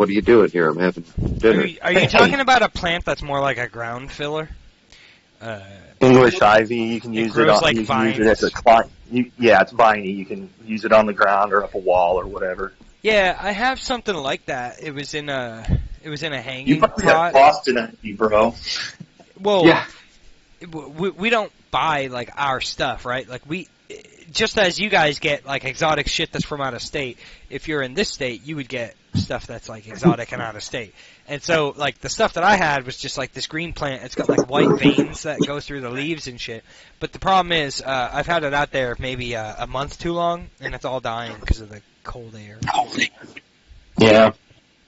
What are you doing here? I'm having dinner. Are you talking about a plant that's more like a ground filler? English ivy, you can use it grows on, like you can use it vines. as a climb. Yeah, it's viney. You can use it on the ground or up a wall or whatever. Yeah, I have something like that. It was in a hanging You probably pot. have Boston envy, bro. Well, Yeah. we don't buy like our stuff, right? Like we, just as you guys get like exotic shit that's from out of state. If you're in this state, you would get stuff that's like exotic and out of state. And so, like, the stuff that I had was just like this green plant. It's got like white veins that go through the leaves and shit. But the problem is, I've had it out there maybe a month too long, and it's all dying because of the cold air. Yeah.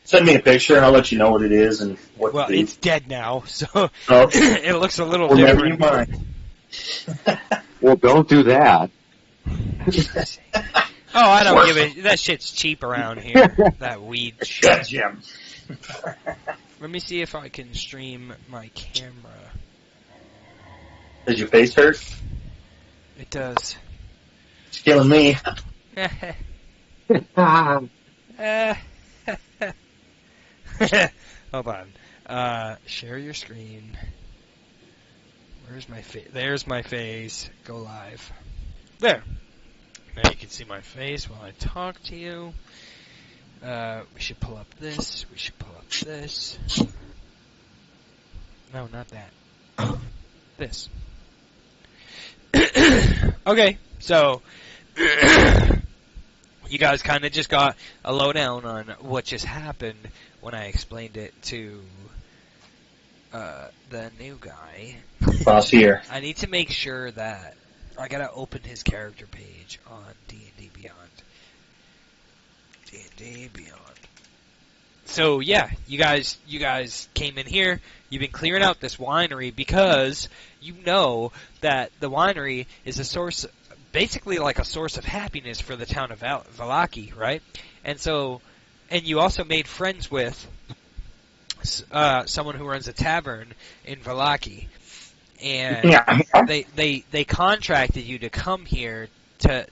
Send me a picture and I'll let you know what it is and what Well, to do. it's dead now, so Oh. it looks a little Well, never different. you mind. Well, don't do that. Oh, I don't give it. That shit's cheap around here. That weed shit. Yeah, Jim. Let me see if I can stream my camera. Does your face hurt? It does. It's killing me. Hold on. Share your screen. Where's my face? There's my face. Go live. There. Now you can see my face while I talk to you. We should pull up this. We should pull up this. No, not that. This. Okay, so you guys kind of just got a lowdown on what just happened when I explained it to the new guy. Boss here. I need to make sure that I gotta open his character page on D&D Beyond. D&D Beyond. So yeah, you guys came in here. You've been clearing out this winery because you know that the winery is a source, basically like a source of happiness for the town of Vallaki, right? And so, and you also made friends with someone who runs a tavern in Vallaki. And they contracted you to come here to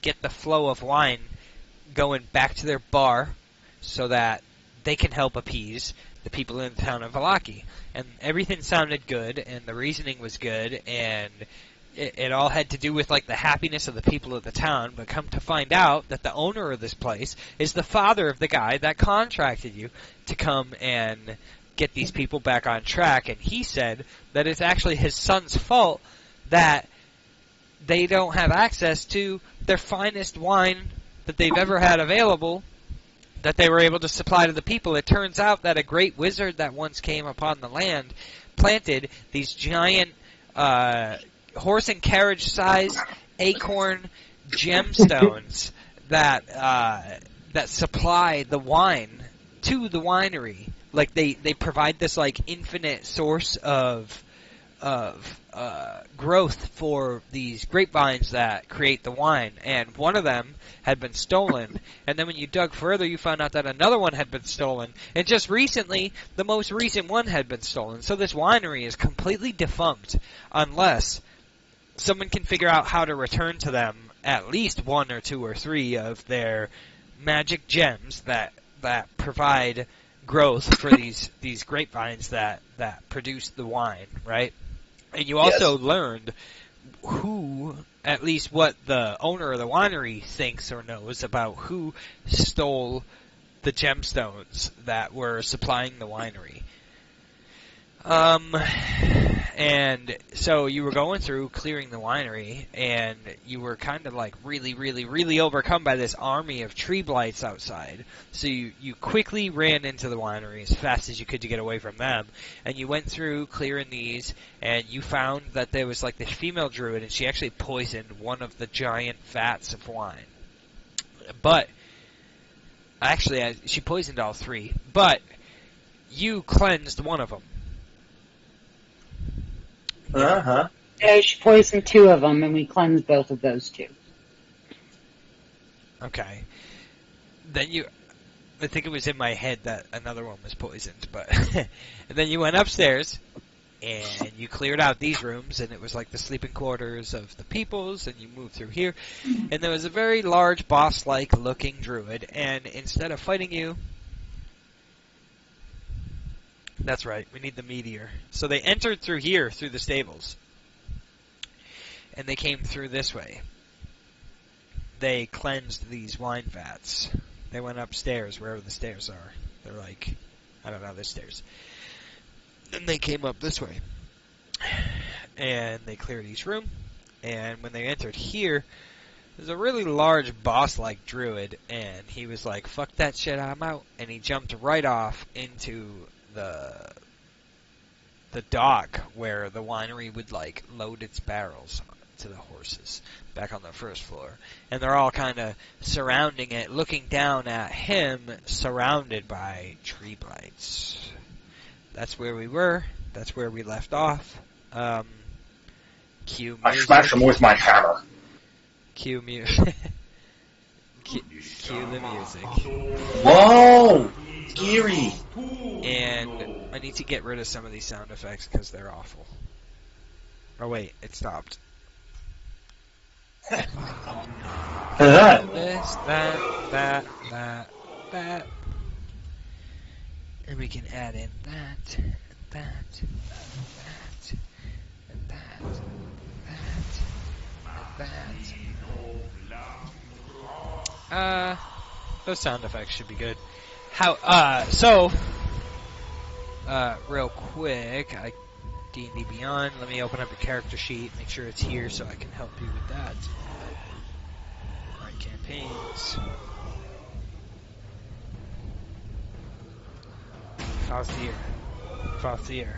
get the flow of wine going back to their bar so that they can help appease the people in the town of Vallaki. And everything sounded good, and the reasoning was good, and it all had to do with like the happiness of the people of the town. But come to find out that the owner of this place is the father of the guy that contracted you to come and get these people back on track, and he said that it's actually his son's fault that they don't have access to their finest wine that they've ever had available that they were able to supply to the people. It turns out that a great wizard that once came upon the land planted these giant horse and carriage size acorn gemstones that supply the wine to the winery. Like they provide this like infinite source of growth for these grapevines that create the wine, and one of them had been stolen. And then when you dug further, you found out that another one had been stolen, and just recently, the most recent one had been stolen. So this winery is completely defunct unless someone can figure out how to return to them at least 1 or 2 or 3 of their magic gems that provide growth for these grapevines that produce the wine, right? And you also learned who, at least what the owner of the winery thinks or knows about who stole the gemstones that were supplying the winery. And so you were going through clearing the winery, and you were kind of like really, really, really overcome by this army of tree blights outside. So you quickly ran into the winery as fast as you could to get away from them, and you went through clearing these, and you found that there was like this female druid, and she actually poisoned one of the giant vats of wine. But actually, she poisoned all 3, but you cleansed one of them. Uh-huh. Yeah, she poisoned 2 of them, and we cleansed both of those 2. Okay. Then I think it was in my head that another one was poisoned, but and then you went upstairs, and you cleared out these rooms, and it was like the sleeping quarters of the peoples, and you moved through here, and there was a very large boss-like looking druid, and instead of fighting you, That's right. We need the meteor. So they entered through here, through the stables. And they came through this way. They cleansed these wine vats. They went upstairs, wherever the stairs are. They're like, I don't know, there's stairs. Then they came up this way. And they cleared each room. And when they entered here, there's a really large boss-like druid. And he was like, fuck that shit, I'm out. And he jumped right off into the dock where the winery would like load its barrels to the horses back on the first floor. And they're all kind of surrounding it, looking down at him, surrounded by tree blights. That's where we were. That's where we left off. Cue music. I smash him with my hammer. Cue music. Cue the music. Whoa! Scary. And I need to get rid of some of these sound effects because they're awful. Oh wait, it stopped. That. This, that. And we can add in that, and that, and that, and that. Those sound effects should be good. Real quick, D&D Beyond, let me open up your character sheet, make sure it's here so I can help you with that. Alright, campaigns. Fathier.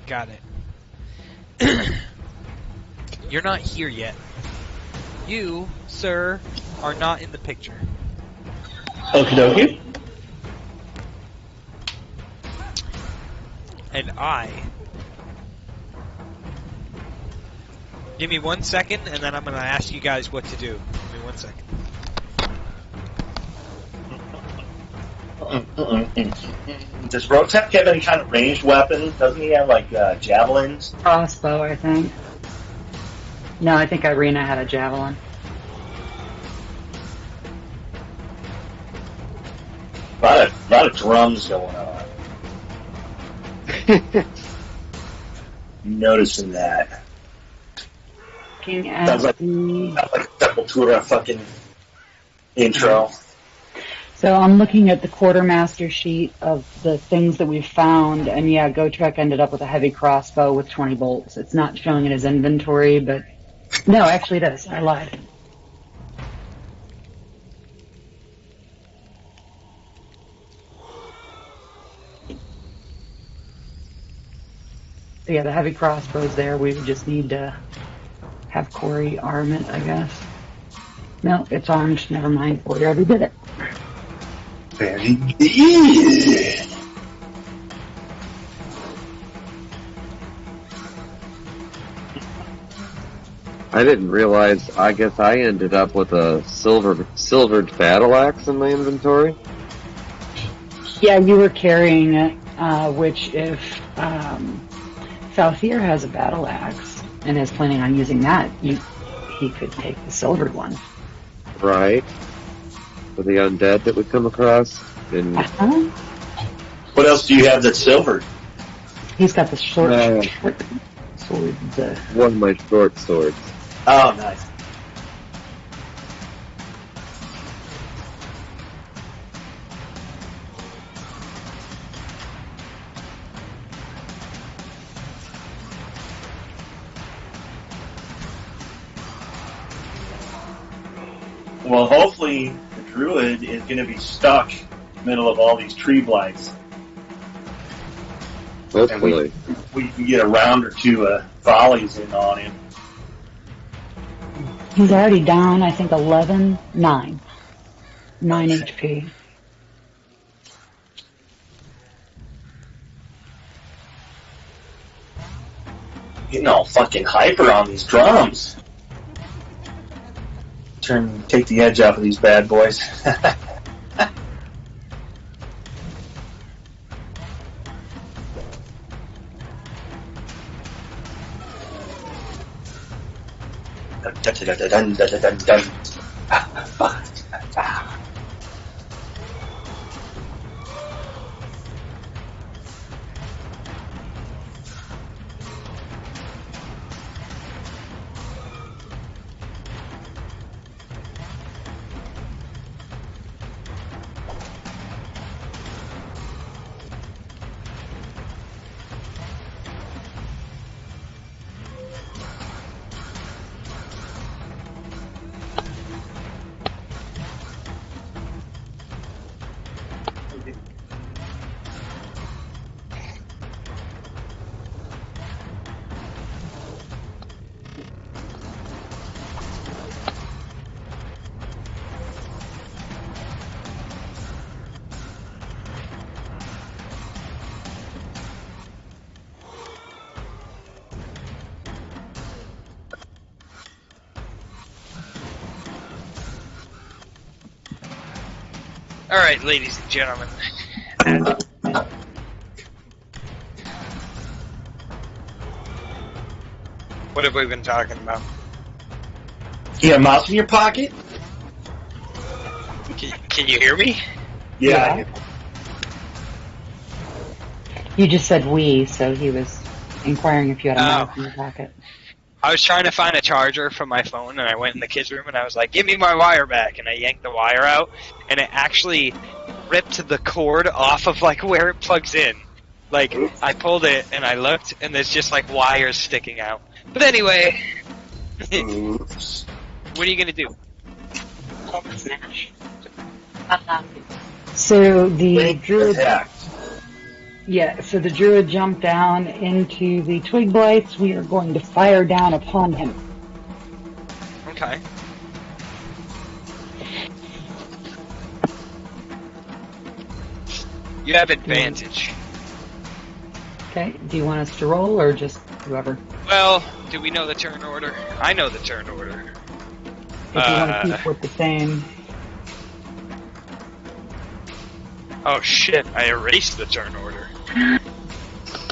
Got it. You're not here yet. You, sir, are not in the picture. Okie dokie. And give me 1 second, and then I'm going to ask you guys what to do. Give me 1 second. Does Rotep have any kind of ranged weapon? Doesn't he have, like, javelins? Crossbow, I think. No, I think Irina had a javelin. A lot of drums going on. Noticing that. Looking at Sounds like a Sepultura fucking intro. So I'm looking at the quartermaster sheet of the things that we've found, and yeah, Gotrek ended up with a heavy crossbow with 20 bolts. It's not showing in his inventory, but no, actually it is. I lied. So yeah, the heavy crossbow's there. We would just need to have Corey arm it, I guess. No, it's armed. Never mind. We already did it. Very good. I didn't realize, I guess I ended up with a silvered battle axe in my inventory. Yeah, you were carrying it, which if Falthier has a battle axe and is planning on using that, he could take the silvered one. Right. For the undead that we come across. And What else do you have that's silvered? He's got the short sword. One of my short swords. Oh, nice. Well, hopefully the druid is going to be stuck in the middle of all these tree blights. Hopefully. And we can get a round or two of volleys in on him. He's already down, I think, 9 HP. Getting all fucking hyper on these drums. Take the edge off of these bad boys. Alright, ladies and gentlemen. What have we been talking about? You got a mouse in your pocket? Can you hear me? Yeah. You just said we, so he was inquiring if you had a mouse in your pocket. I was trying to find a charger from my phone, and I went in the kids' room, and I was like, give me my wire back, and I yanked the wire out, and it actually ripped the cord off of, like, where it plugs in. Like, I pulled it, and I looked, and there's just, like, wires sticking out. But anyway, Oops. what are you gonna do? So the druid... Attacked. Yeah, so the druid jumped down into the twig blights. We are going to fire down upon him. Okay. You have advantage. Okay, do you want us to roll or just whoever? Well, do we know the turn order? I know the turn order. If you want to keep with the same... Oh shit, I erased the turn order.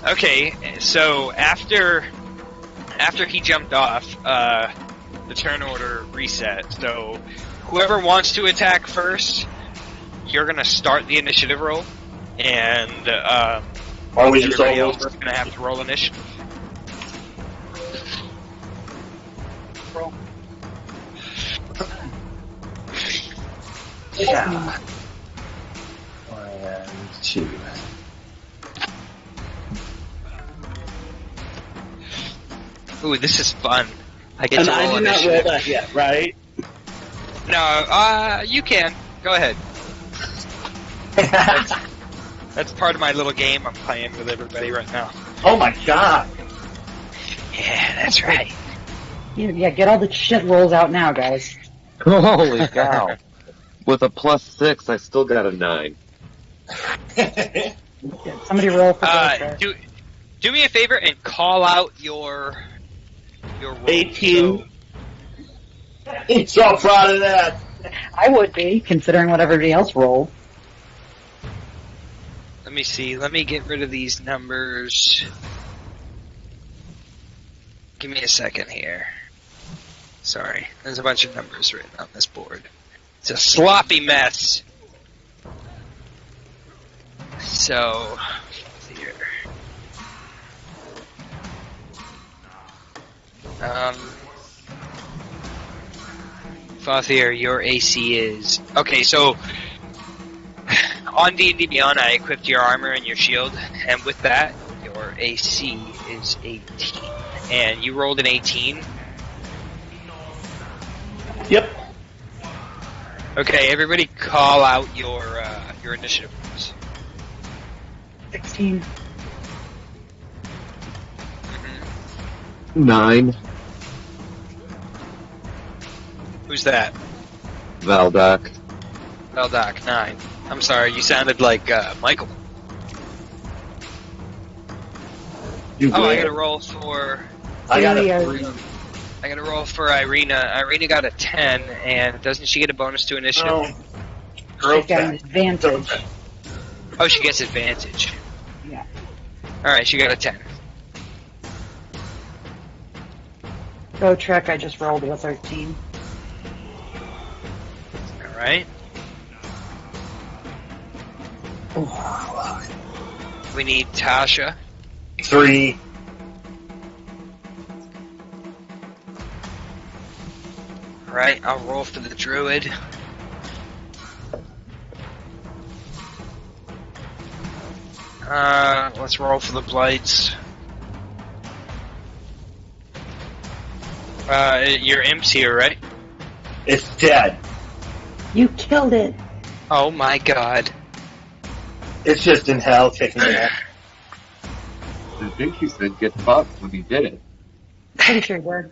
Okay, so after he jumped off, the turn order reset. So whoever wants to attack first, you're gonna start the initiative roll, and Or we just everybody all else is gonna have to roll initiative. Roll. Yeah. 1, 2. Ooh, this is fun. I get And to I roll did not roll initiative. that yet, right? No, you can. Go ahead. That's part of my little game I'm playing with everybody right now. Oh my god. Yeah, that's right. Yeah, get all the shit rolls out now, guys. Holy cow. With a +6, I still got a 9. Yeah, somebody roll for Ghost. Do me a favor and call out your roll. 18. He's so proud of that. I would be, considering what everybody else rolled. Let me see. Let me get rid of these numbers. Give me a second here. Sorry. There's a bunch of numbers written on this board. It's a sloppy mess. So, here. Fathier, your AC is... Okay, so... On D&D Beyond, I equipped your armor and your shield, and with that, your AC is 18. And you rolled an 18? Yep. Okay, everybody call out your initiative rolls. 16. 9. Who's that? Valdak. Veldoc, 9. I'm sorry, you sounded like Michael. You Oh, I did. gotta roll for... I got a Yeah. 3. I gotta roll for Irina. Irina got a 10, and doesn't she get a bonus to initiative? No. She's got an advantage. Oh, she gets advantage. Yeah. Alright, she got a 10. Go Trek, I just rolled a 13. Alright. We need Tasha. 3. Alright, I'll roll for the druid. Let's roll for the blights. Your imp's here, right? It's dead. You killed it. Oh my god. It's just in hell kicking it. I think you said get fucked when you did it. Pretty sure you did.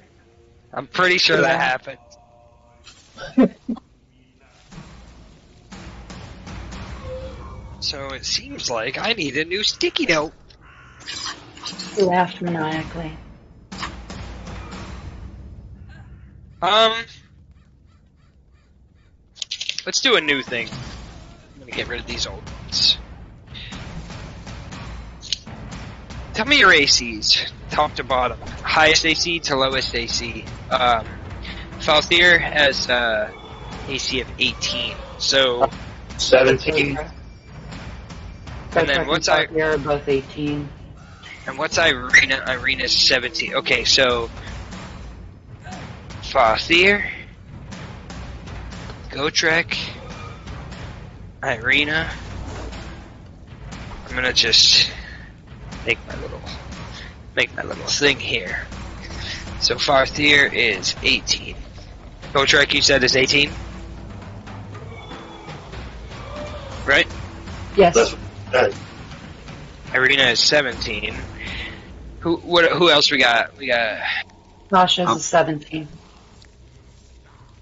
I'm pretty sure that happened. So it seems like I need a new sticky note. You laughed maniacally. Let's do a new thing. I'm me get rid of these old ones. Tell me your ACs, top to bottom. Highest AC to lowest AC. Falthier has AC of 18. So 17. And then what's They're both 18. And what's Irina? Irina's 17. Okay, so Falthier, Gotrek, Irina. I'm gonna just make my little thing here. So Falthier is 18. Gotrek, you said is 18, right? Yes. That's Irina is 17. Who else we got? We got Tasha's is 17.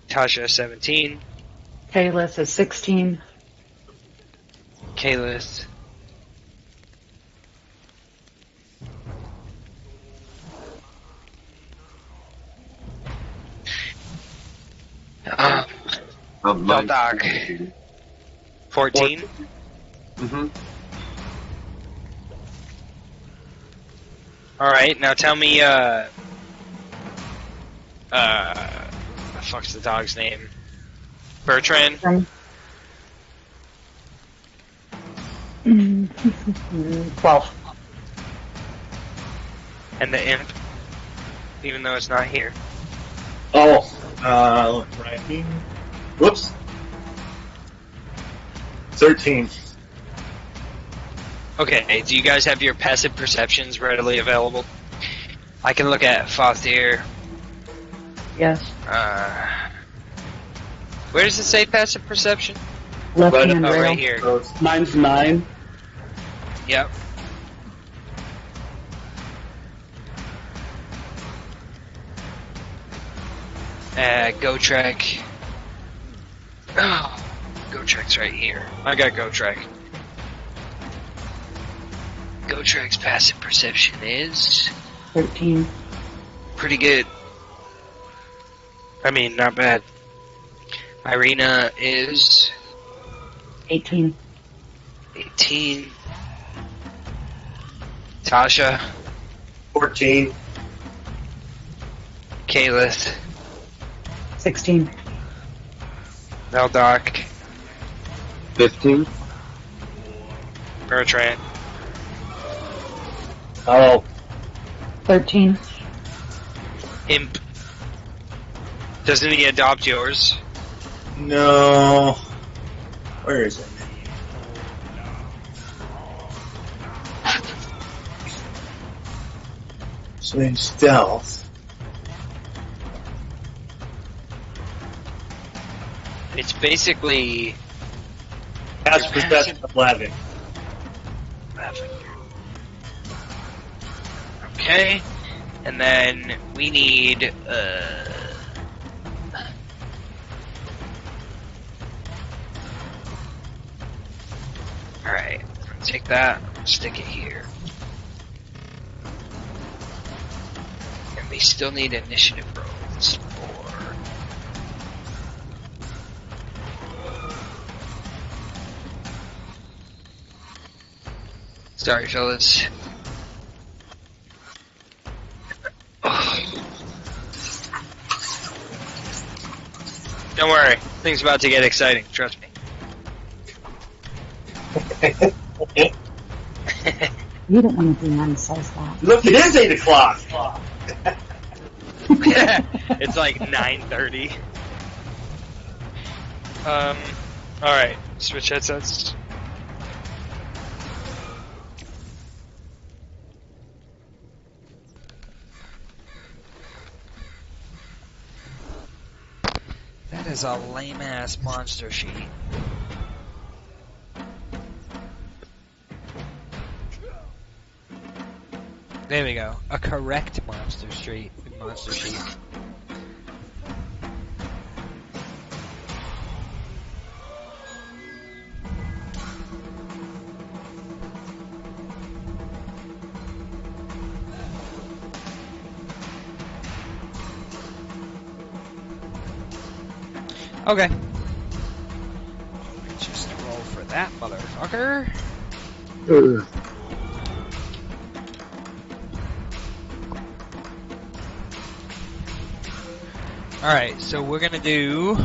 Tasha is 17. Kalis is 16. Kalis. Vallaki. 14. Mm-hmm. Alright, now tell me, the fuck's the dog's name? Bertrand? 12. And the imp? Even though it's not here. right here. Whoops. 13. Okay, do you guys have your passive perceptions readily available? I can look at Falthier. Yes. Where does it say passive perception? Left Right hand Oh, rail. right here. So Mine's 9. Yep. Gotrek. Oh, Gotrek's right here. I got Gotrek. Gotrek's passive perception is 13. pretty good. I mean, not bad. Irina is 18. 18. Tasha. 14. Kalis. 16. Veldark. 15. Bertrand. Oh, 13. Imp. Doesn't he adopt yours? no. Where is it? So in stealth. It's basically Pass perception 11. okay, and then we need alright, take that, stick it here. And we still need initiative rolls for sorry fellas. Don't worry, things about to get exciting, trust me. You don't want to be on says that. Look, it is 8 o'clock. It's like 9:30. Alright, switch headsets. That is a lame-ass monster sheet. There we go. A correct monster sheet. Okay. Just roll for that. motherfucker. Alright, so we're gonna do...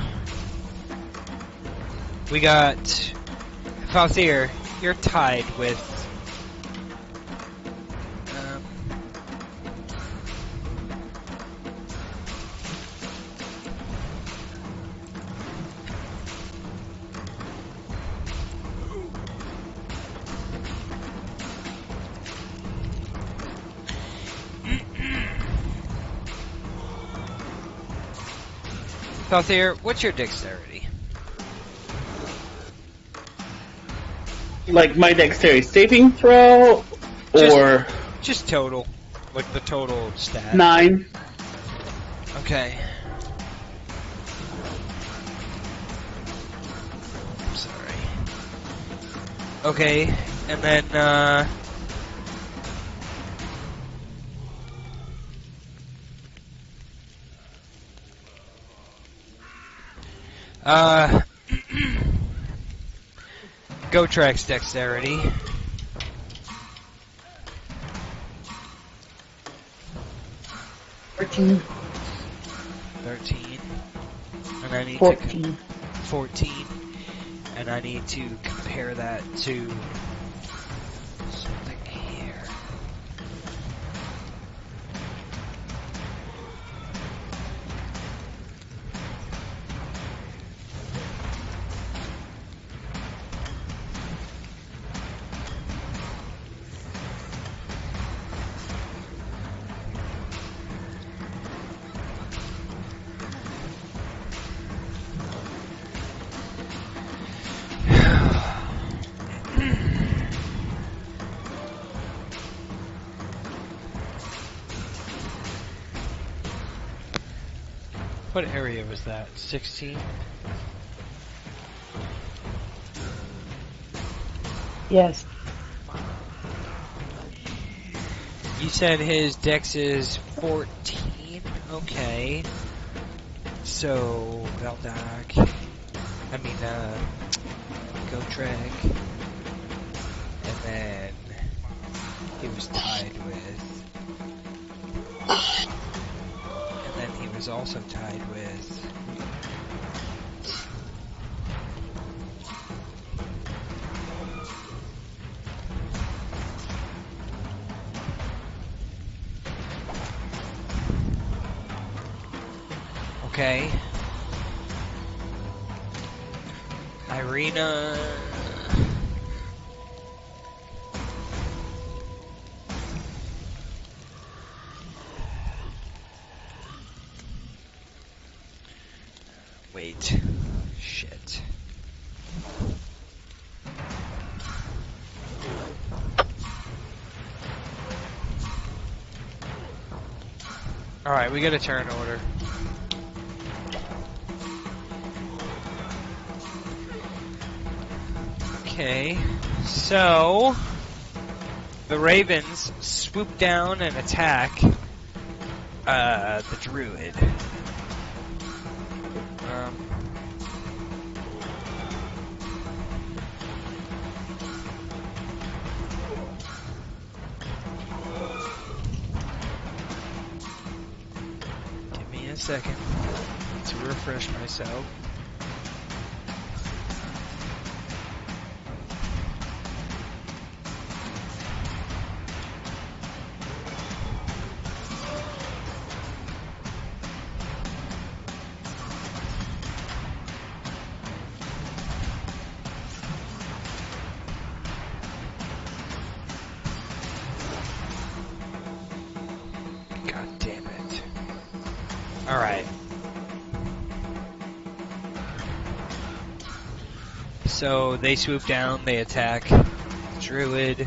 We got... Falthier, you're tied with... Falthier, what's your dexterity? Like my dexterity saving throw, or just total, like the total stat. 9. Okay. I'm sorry. Okay, and then Gotrek's dexterity. 13. 13. And I need 14. to 14. And I need to compare that to something here. What area was that? 16? Yes. You said his dex is 14? Okay. So, Vallaki. I mean, Gotrek. And then he was tied with... And then he was also tied with... Okay. Irina... Wait. Shit. Alright, we got a turn order. Okay, so the Ravens swoop down and attack the Druid. Give me a second to refresh myself. God damn it. Alright. So they swoop down, they attack Druid.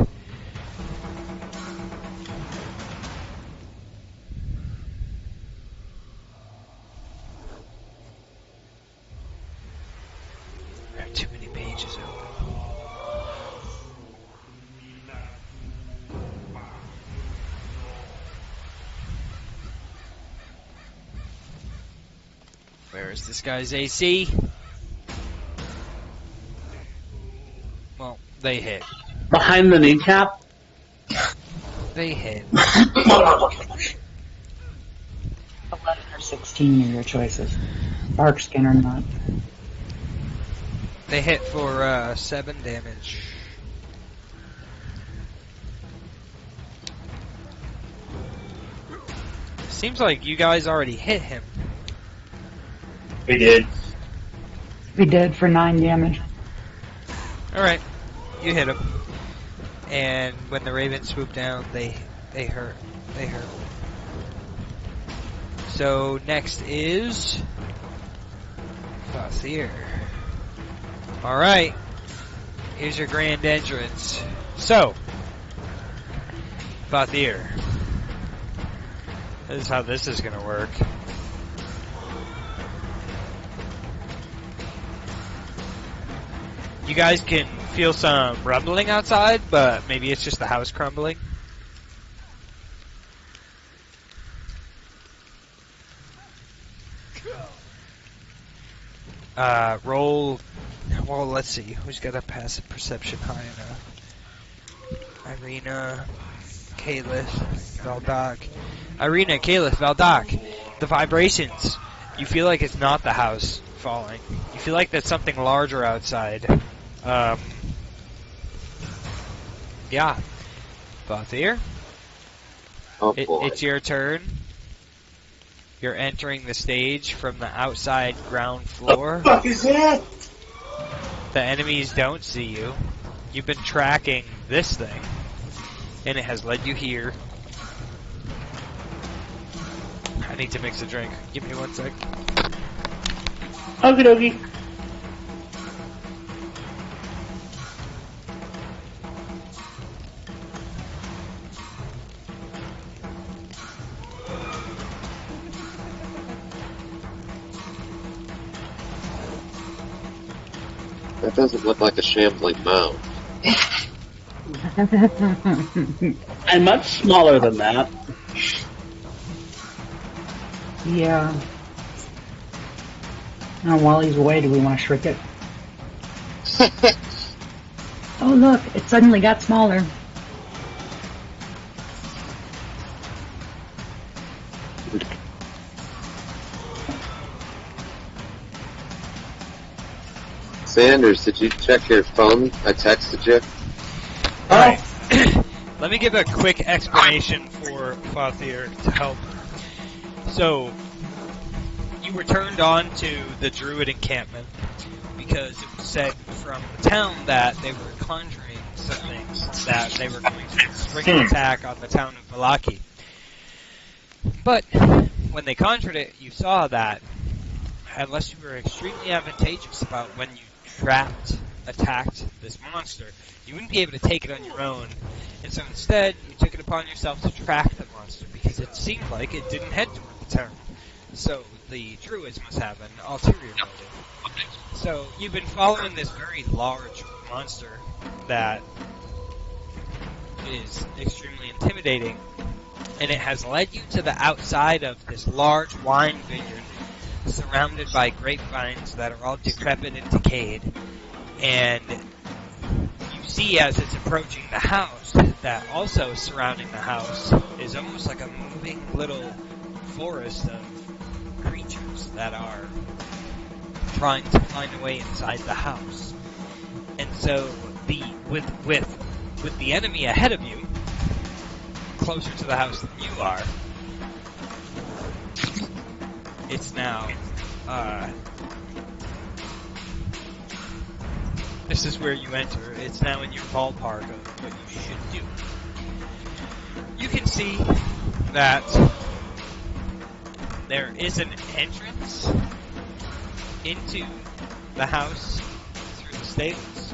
I have too many pages open. Where is this guy's AC? Well, They hit. Behind the kneecap? They hit. 11 or 16 are your choices. Dark skin or not. They hit for 7 damage. Seems like you guys already hit him. We did. We did for 9 damage. Alright, you hit him. And when the ravens swoop down, they hurt. They hurt. So next is Fathier. Alright. Here's your grand entrance. So, Fathier. This is how this is gonna work. You guys can feel some rumbling outside, but maybe it's just the house crumbling. Roll. Well, let's see. Who's got a passive perception high enough? Irina, Kalith, Vallaki. Irina, Kalith, Vallaki. The vibrations. You feel like it's not the house falling. You feel like there's something larger outside. Yeah. Fathier? Oh boy. It's your turn. You're entering the stage from the outside ground floor. What the fuck is that? The enemies don't see you. You've been tracking this thing, and it has led you here. I need to mix a drink. Give me 1 sec. Okie dokie. That doesn't look like a shambling mound. And much smaller than that. Yeah. Now, while he's away, do we want to shrink it? Oh, look, it suddenly got smaller. Sanders, did you check your phone? I texted you. Alright. Let me give a quick explanation for Fathier to help. So, you were turned on to the Druid encampment because it was said from the town that they were conjuring something, that they were going to spring an attack on the town of Vallaki. But, when they conjured it, you saw that unless you were extremely advantageous about when you attacked this monster, you wouldn't be able to take it on your own. And so instead, you took it upon yourself to track the monster because it seemed like it didn't head toward the town. So the druids must have an ulterior motive. So you've been following this very large monster that is extremely intimidating, and it has led you to the outside of this large wine vineyard surrounded by grapevines that are all decrepit and decayed. And you see as it's approaching the house that also surrounding the house is almost like a moving little forest of creatures that are trying to find a way inside the house. And so with the enemy ahead of you, closer to the house than you are, it's now, this is where you enter. It's now in your ballpark of what you should do. You can see that there is an entrance into the house through the stables.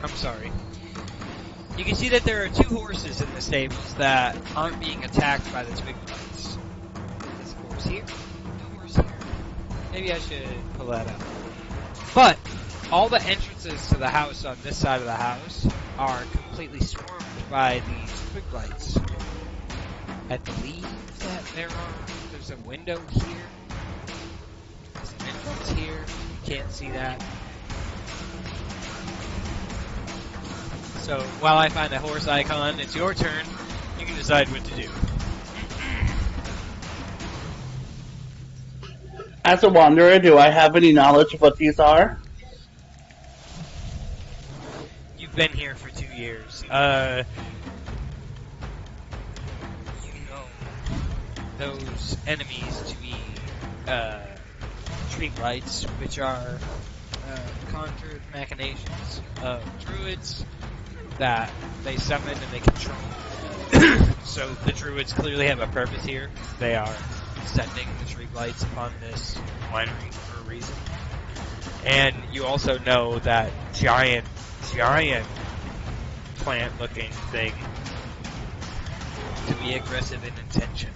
I'm sorry. You can see that there are 2 horses in the stables that aren't being attacked by the twig blights. There's a horse here, a horse here. Maybe I should pull that up. But all the entrances to the house on this side of the house are completely swarmed by these twig blights. I believe that there's a window here. There's an entrance here. You can't see that. So while I find a horse icon, it's your turn. You can decide what to do. As a wanderer, do I have any knowledge of what these are? You've been here for 2 years. You know those enemies to be street lights, which are conjured machinations of druids that they summon and they control. So the druids clearly have a purpose here. They are sending the street lights upon this winery for a reason. And you also know that giant plant-looking thing to be aggressive in intention.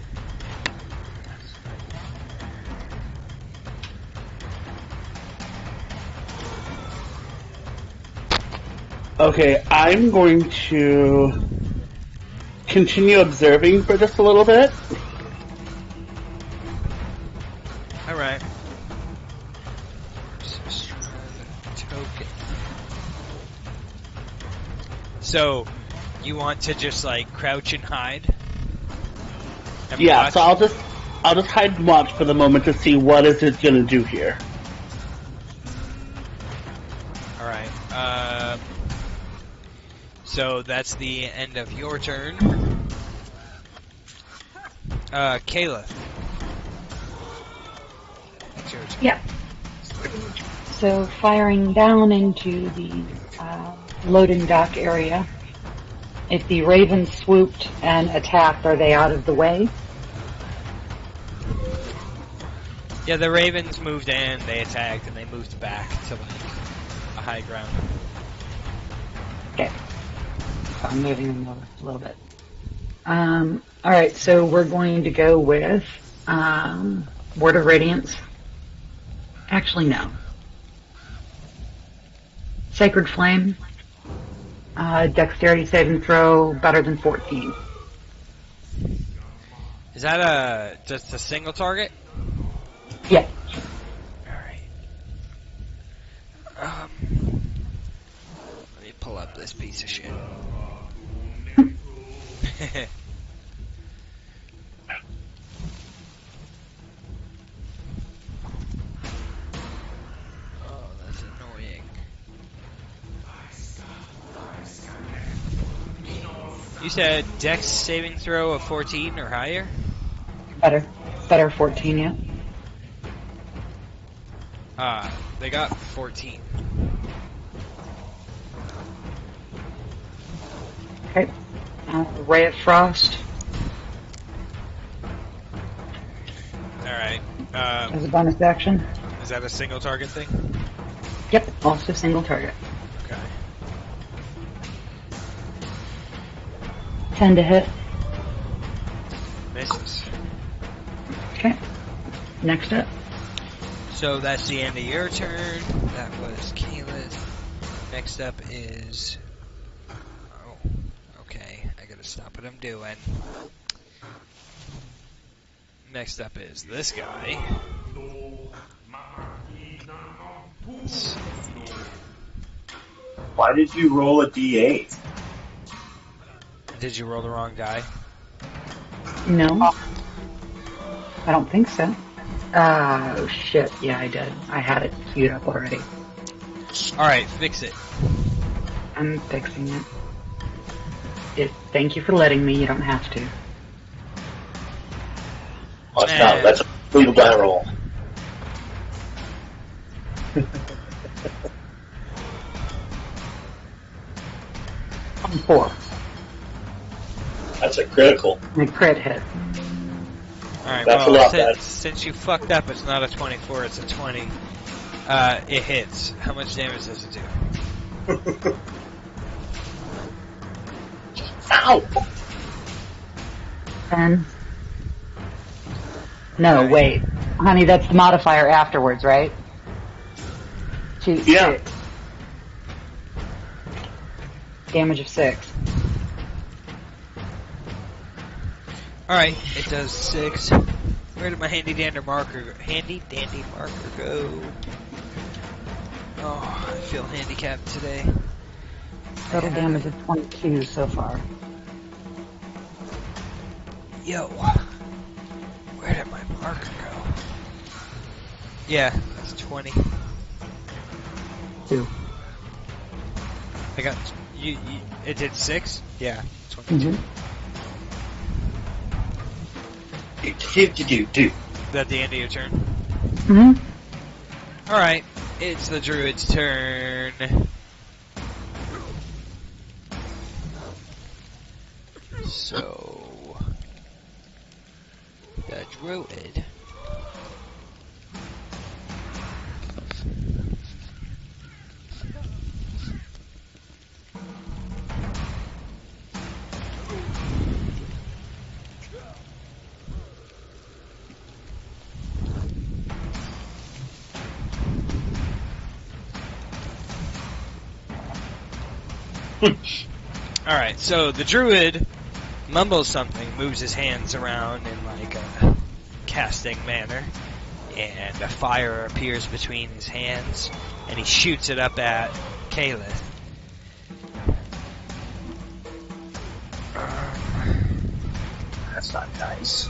Okay, I'm going to continue observing for just a little bit. Alright. Token. So, you want to just like crouch and hide? And Yeah, watch? so I'll just hide and watch for the moment to see what is it gonna do here. Alright. So that's the end of your turn. Kayla. It's your turn. Yeah. So firing down into the loading dock area. If the ravens swooped and attacked, are they out of the way? Yeah, the ravens moved in, they attacked, and they moved back to like a high ground. Okay. So I'm moving them over a little bit. Alright, so we're going to go with Word of Radiance. Actually, no. Sacred Flame. Dexterity saving throw better than 14. Is that just a single target? Yeah. Alright. Let me pull up this piece of shit. Oh, that's annoying. You said Dex saving throw of 14 or higher? Better 14, yeah. They got 14. Okay. Ray of Frost Alright. as a bonus action. Is that a single target thing? Yep, also single target. Okay. 10 to hit. Misses. Okay. Next up. So that's the end of your turn. That was Kayla's. Next up is... Oh, okay. I gotta stop what I'm doing. Next up is this guy. Why did you roll a d8? Did you roll the wrong die? No. I don't think so. Oh, shit. Yeah, I did. I had it queued up already. Alright, fix it. I'm fixing it. Thank you for letting me. You don't have to. Oh, it's not. That's a legal die roll. 4. That's a critical. My crit hit. Alright, That's a well, lot, bud. since you fucked up, it's not a 24, it's a 20. It hits. How much damage does it do? Ow! 10. No, Okay. wait. Honey, that's the modifier afterwards, right? Yeah. 6. Damage of 6. Alright, it does 6. Where did my handy dandy marker go? Oh, I feel handicapped today. Total damage of 22 so far. Yo. Where did my marker go? Yeah, that's 20. 2. I got you. It did 6. Yeah, 22. Do. Is that the end of your turn? Mm-hmm. All right, it's the druid's turn. So the druid. Alright, so the druid mumbles something, moves his hands around in like a casting manner, and a fire appears between his hands, and he shoots it up at Calith. That's not nice.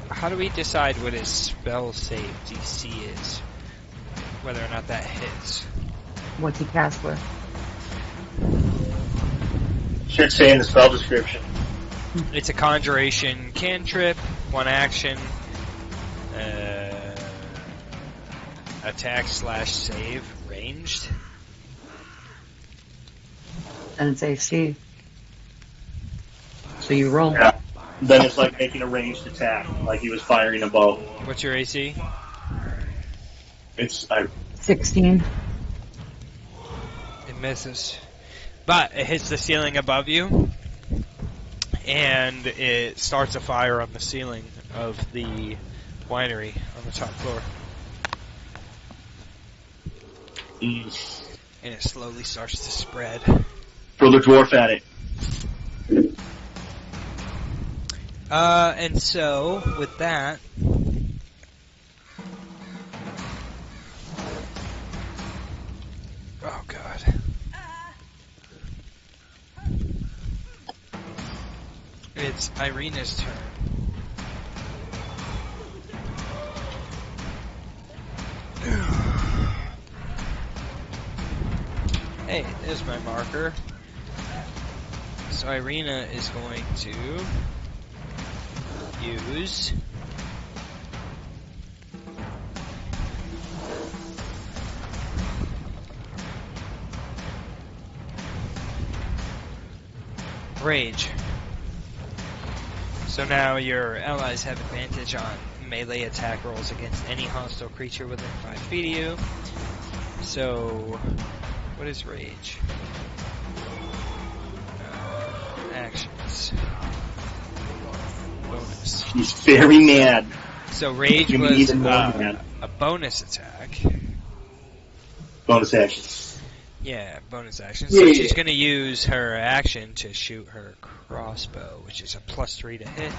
How do we decide what his spell save DC is? Whether or not that hits? What's he cast with? Should say in the spell description. It's a conjuration cantrip, one action, attack / save, ranged. And it's AC. So you roll. Yeah. Then it's like making a ranged attack, like he was firing a bow. What's your AC? It's 16. It misses. But it hits the ceiling above you, and it starts a fire on the ceiling of the winery on the top floor. And it slowly starts to spread. throw the dwarf at it. And so, with that... Oh, God. It's Irina's turn. Hey, there's my marker. So Irina is going to use Rage. So now your allies have advantage on melee attack rolls against any hostile creature within 5 feet of you. So, what is Rage? Actions. Bonus. He's very mad. So Rage You was even more mad. a bonus attack. Bonus actions. Yeah, bonus action. Yeah, So yeah, she's yeah. going to use her action to shoot her crossbow, which is a +3 to hit.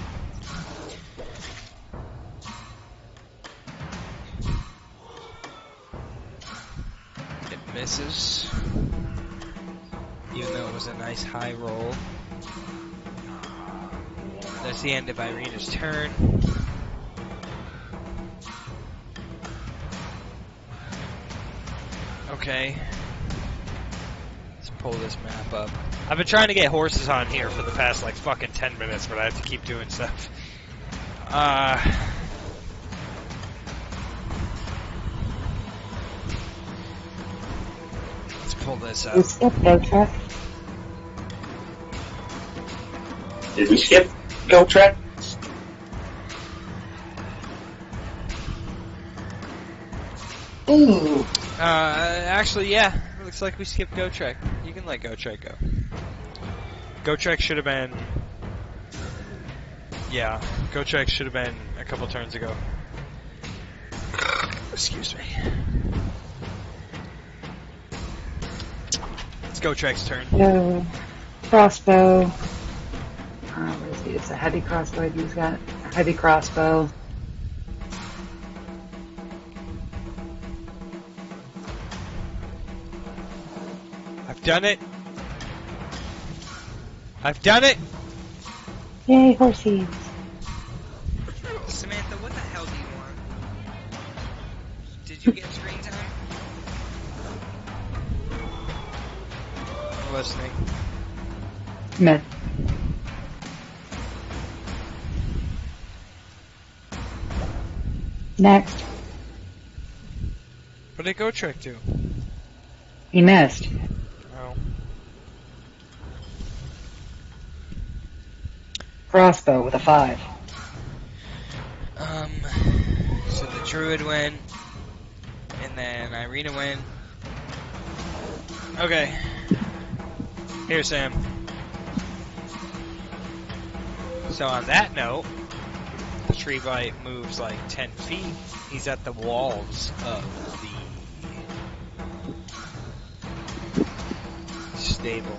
It misses, even though it was a nice high roll. That's the end of Irina's turn. Okay. Let's pull this map up. I've been trying to get horses on here for the past like fucking 10 minutes, but I have to keep doing stuff. Let's pull this up. We skip Go Trek. Did we skip Go Trek? Ooh. Actually, yeah. Looks like we skipped Go Trek. You can let Go Trek go. Go Trek should have been... Yeah, Go Trek should have been a couple turns ago. Excuse me. It's Go Trek's turn. So, crossbow. What is he? It's a heavy crossbow. He's got a heavy crossbow. done it. I've done it. Yay, horsies. Samantha, what the hell do you want? Did you get screen time? I'm listening. Myth. Next. What did Gotrek do? He missed. Oh. Crossbow with a 5. So the Druid win, and then Irina win. Okay. Here, Sam. So on that note, the tree blight moves like 10 feet. He's at the walls of the stable.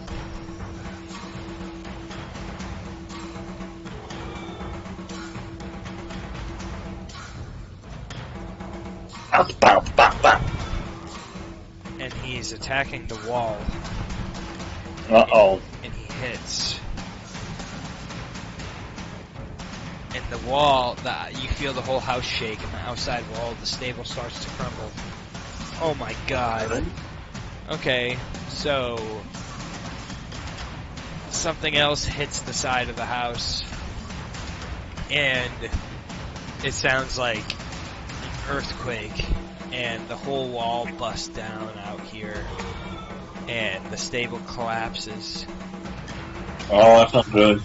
Bounce, bounce, bounce. And he's attacking the wall. Uh-oh. And he hits. And the wall, you feel the whole house shake, and the outside wall of the stable starts to crumble. Oh my god. Okay, so something else hits the side of the house, and it sounds like an earthquake, and the whole wall busts down out here, and the stable collapses. Oh, that's not good.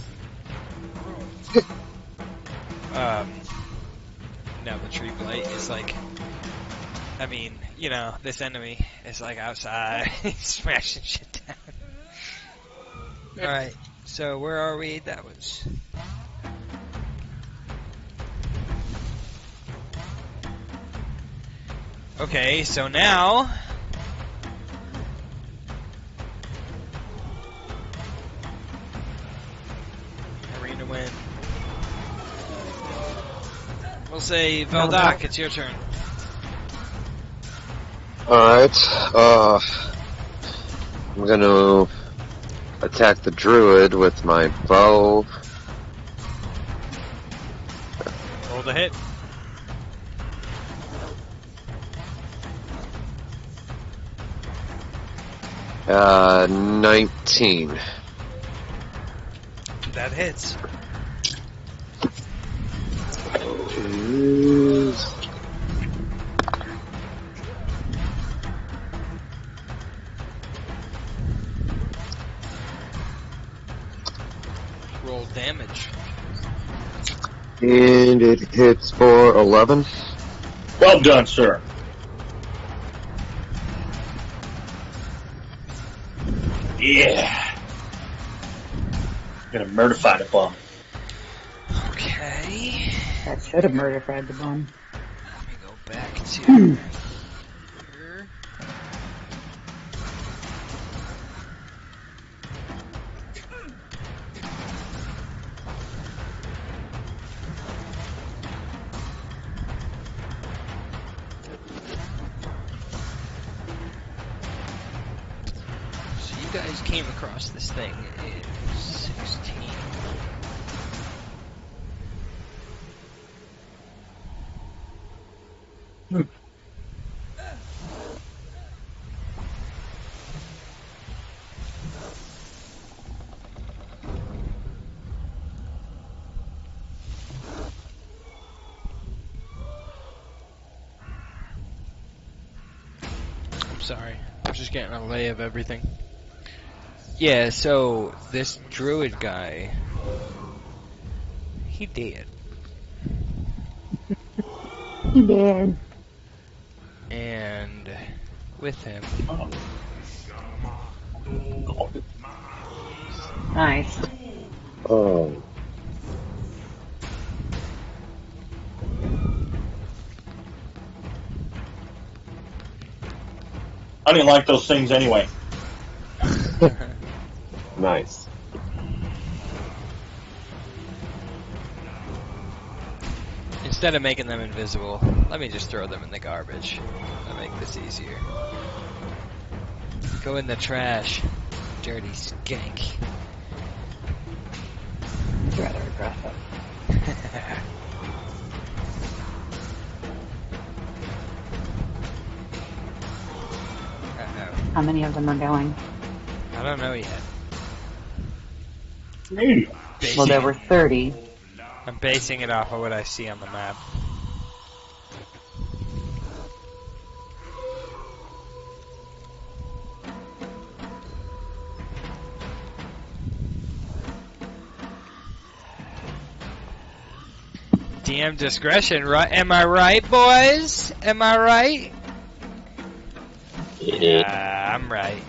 No, the tree blight is like, I mean, you know, this enemy is like outside, smashing shit down. Alright, so where are we? That was... Okay, so now... Arena win. We'll say, Vallaki, it's your turn. Alright, I'm gonna attack the druid with my bow. Roll the hit. Uh, 19. That hits. Roll damage. And it hits for 11. Well done, sir. Yeah. Gonna murderfy the bum. Okay. That should have murder-fried the bum. Let me go back to here. So you guys came across this thing in 16. I'm sorry. I'm just getting a lay of everything. Yeah, so this druid guy, he did. He did. And with him, Nice. Oh. I didn't like those things anyway. Nice. instead of making them invisible, let me just throw them in the garbage. That'll make this easier. Go in the trash. Dirty skank. It's rather aggressive. Uh-oh. How many of them are going? I don't know yet. Well, there were 30. I'm basing it off of what I see on the map. DM discretion, right? Am I right, boys? Am I right? Yeah, I'm right.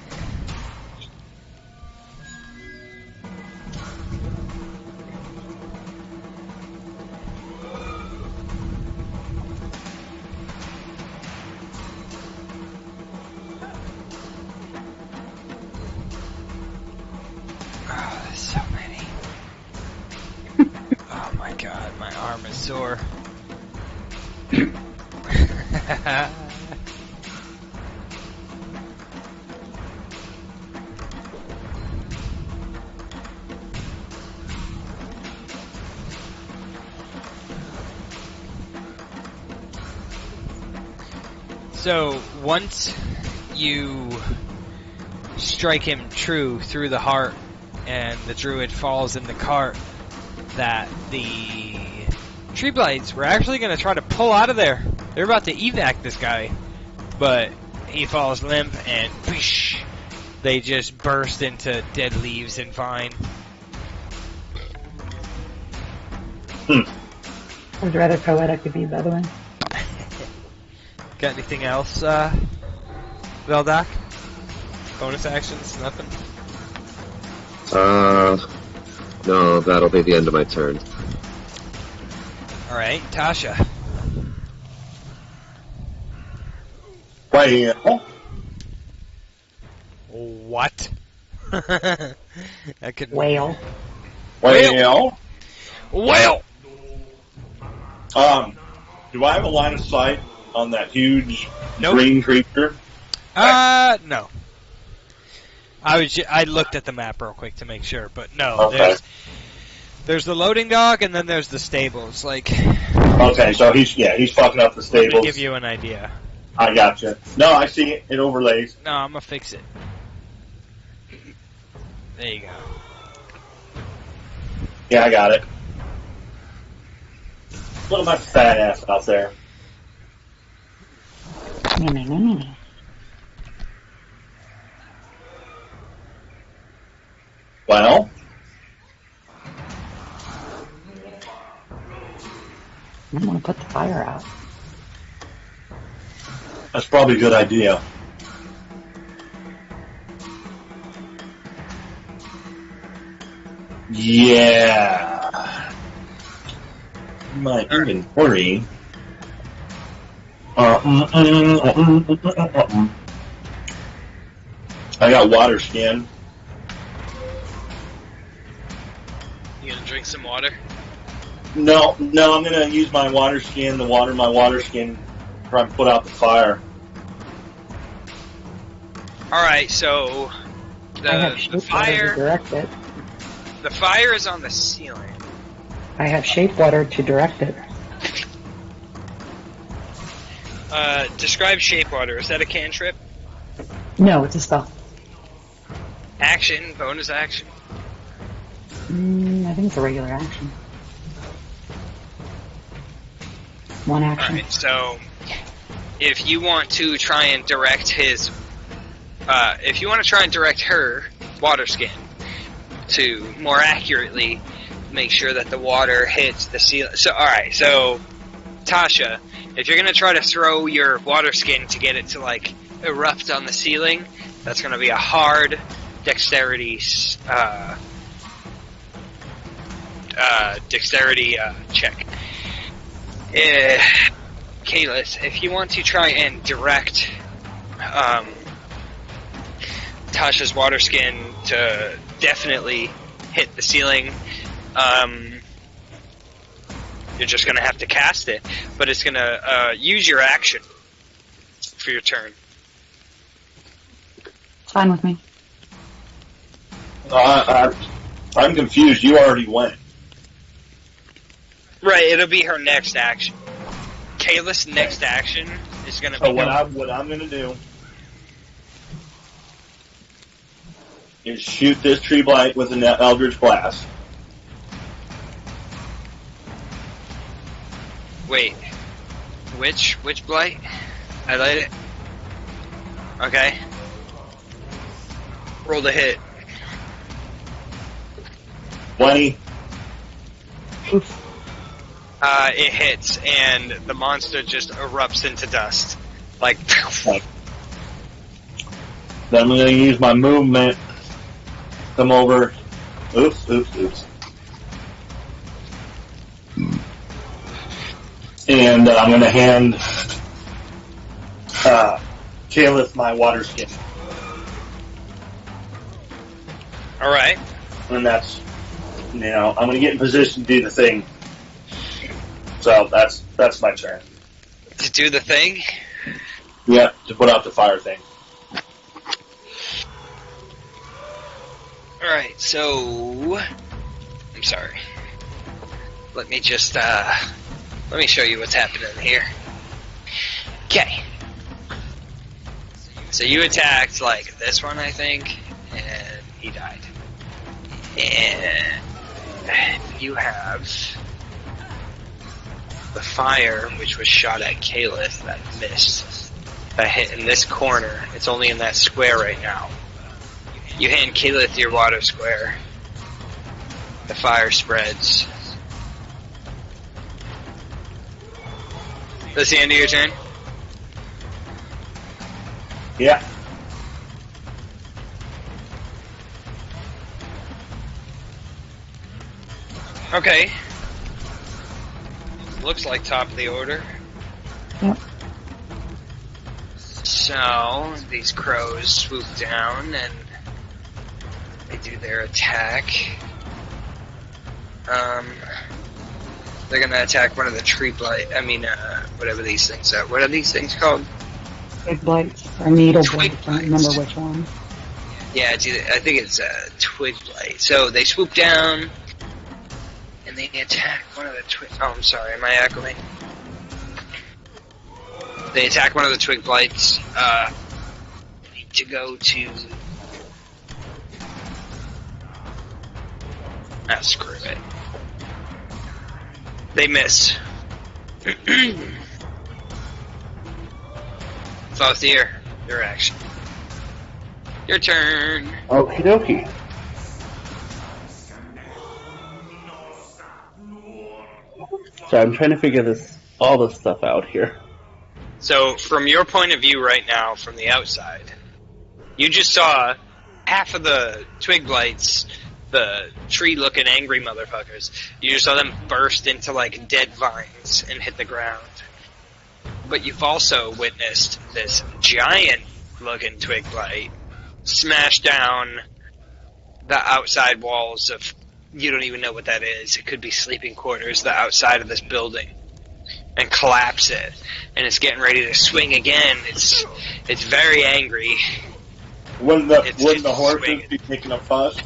Oh, there's so many. Oh my god, my arm is sore. So, once you strike him true through the heart and the druid falls in the cart, that the tree blades were actually going to try to pull out of there. They're about to evac this guy, but he falls limp and whoosh, they just burst into dead leaves and vine. It was rather poetic of you, by the way. Got anything else, Veldak? Bonus actions? Nothing? No, that'll be the end of my turn. Alright, Tasha. Well, What? I could... Whale. well, Whale! do I have a line of sight on that huge Nope. green creature? No. I looked at the map real quick to make sure, but no. Okay. There's the loading dock, and then there's the stables. Like, Okay, so he's fucking up the to stables. give you an idea. I gotcha. No, I see it. It overlays. No, I'm gonna fix it. There you go. Yeah, I got it. Look at my fat ass out there. No. Well, I want to put the fire out. that's probably a good idea. Yeah. My inventory. I got water skin. You gonna drink some water? No, I'm gonna use my water skin to water my water skin, try and put out the fire. Alright, so I have the shape water to fire direct it. the fire is on the ceiling. I have shape water to direct it. Describe shape water. Is that a cantrip? No, it's a spell. Action, bonus action. I think it's a regular action. One action. Alright, so if you want to try and direct her water skin to more accurately make sure that the water hits the ceiling. So, alright, so Tasha, if you're gonna try to throw your water skin to get it to like erupt on the ceiling, that's gonna be a hard dexterity check. Kalis, if you want to try and direct Tasha's water skin to definitely hit the ceiling, you're just going to have to cast it, but it's going to use your action for your turn. It's fine with me. I'm confused. You already went. Right, it'll be her next action. Kayla's next action is going to be... So what I'm going to do is shoot this tree blight with an Eldritch Blast. Wait. Which blight? Highlight it. Okay. Roll the hit. 20. Oof. It hits, and the monster just erupts into dust. Like... Then I'm going to use my movement. Come over. Oops. And I'm going to hand Caliph my water skin. Alright. And that's, I'm going to get in position to do the thing. So that's my turn. To do the thing? Yeah, to put out the fire thing. Alright, so... I'm sorry. Let me just, let me show you what's happening here. Okay. So you attacked, like, this one, I think, and he died. And you have the fire, which was shot at Caliph, that missed. That hit in this corner. It's only in that square right now. You hand Caliph your water square. The fire spreads. That's the end of your turn? Yeah. Okay. Looks like top of the order. Yep. So, these crows swoop down and they do their attack. They're gonna attack one of the tree blight. Whatever these things are. What are these things called? Twig blights or needle Twig blights. I don't remember which one. Yeah, I think it's a twig blight. So they swoop down and they attack one of the twig. Oh, I'm sorry. Am I echoing? They attack one of the twig blights. Need to go to. Screw it. They miss. Fathier, your action. Your turn. Okie dokie. So I'm trying to figure all this stuff out here. So, from your point of view right now, from the outside, you just saw half of the twig blights, the tree-looking angry motherfuckers. You just saw them burst into, like, dead vines and hit the ground. But you've also witnessed this giant-looking twig blight smash down the outside walls of... You don't even know what that is. It could be sleeping quarters, the outside of this building. And collapse it. And it's getting ready to swing again. It's very angry. Wouldn't the horses swinging. Be making a fuss?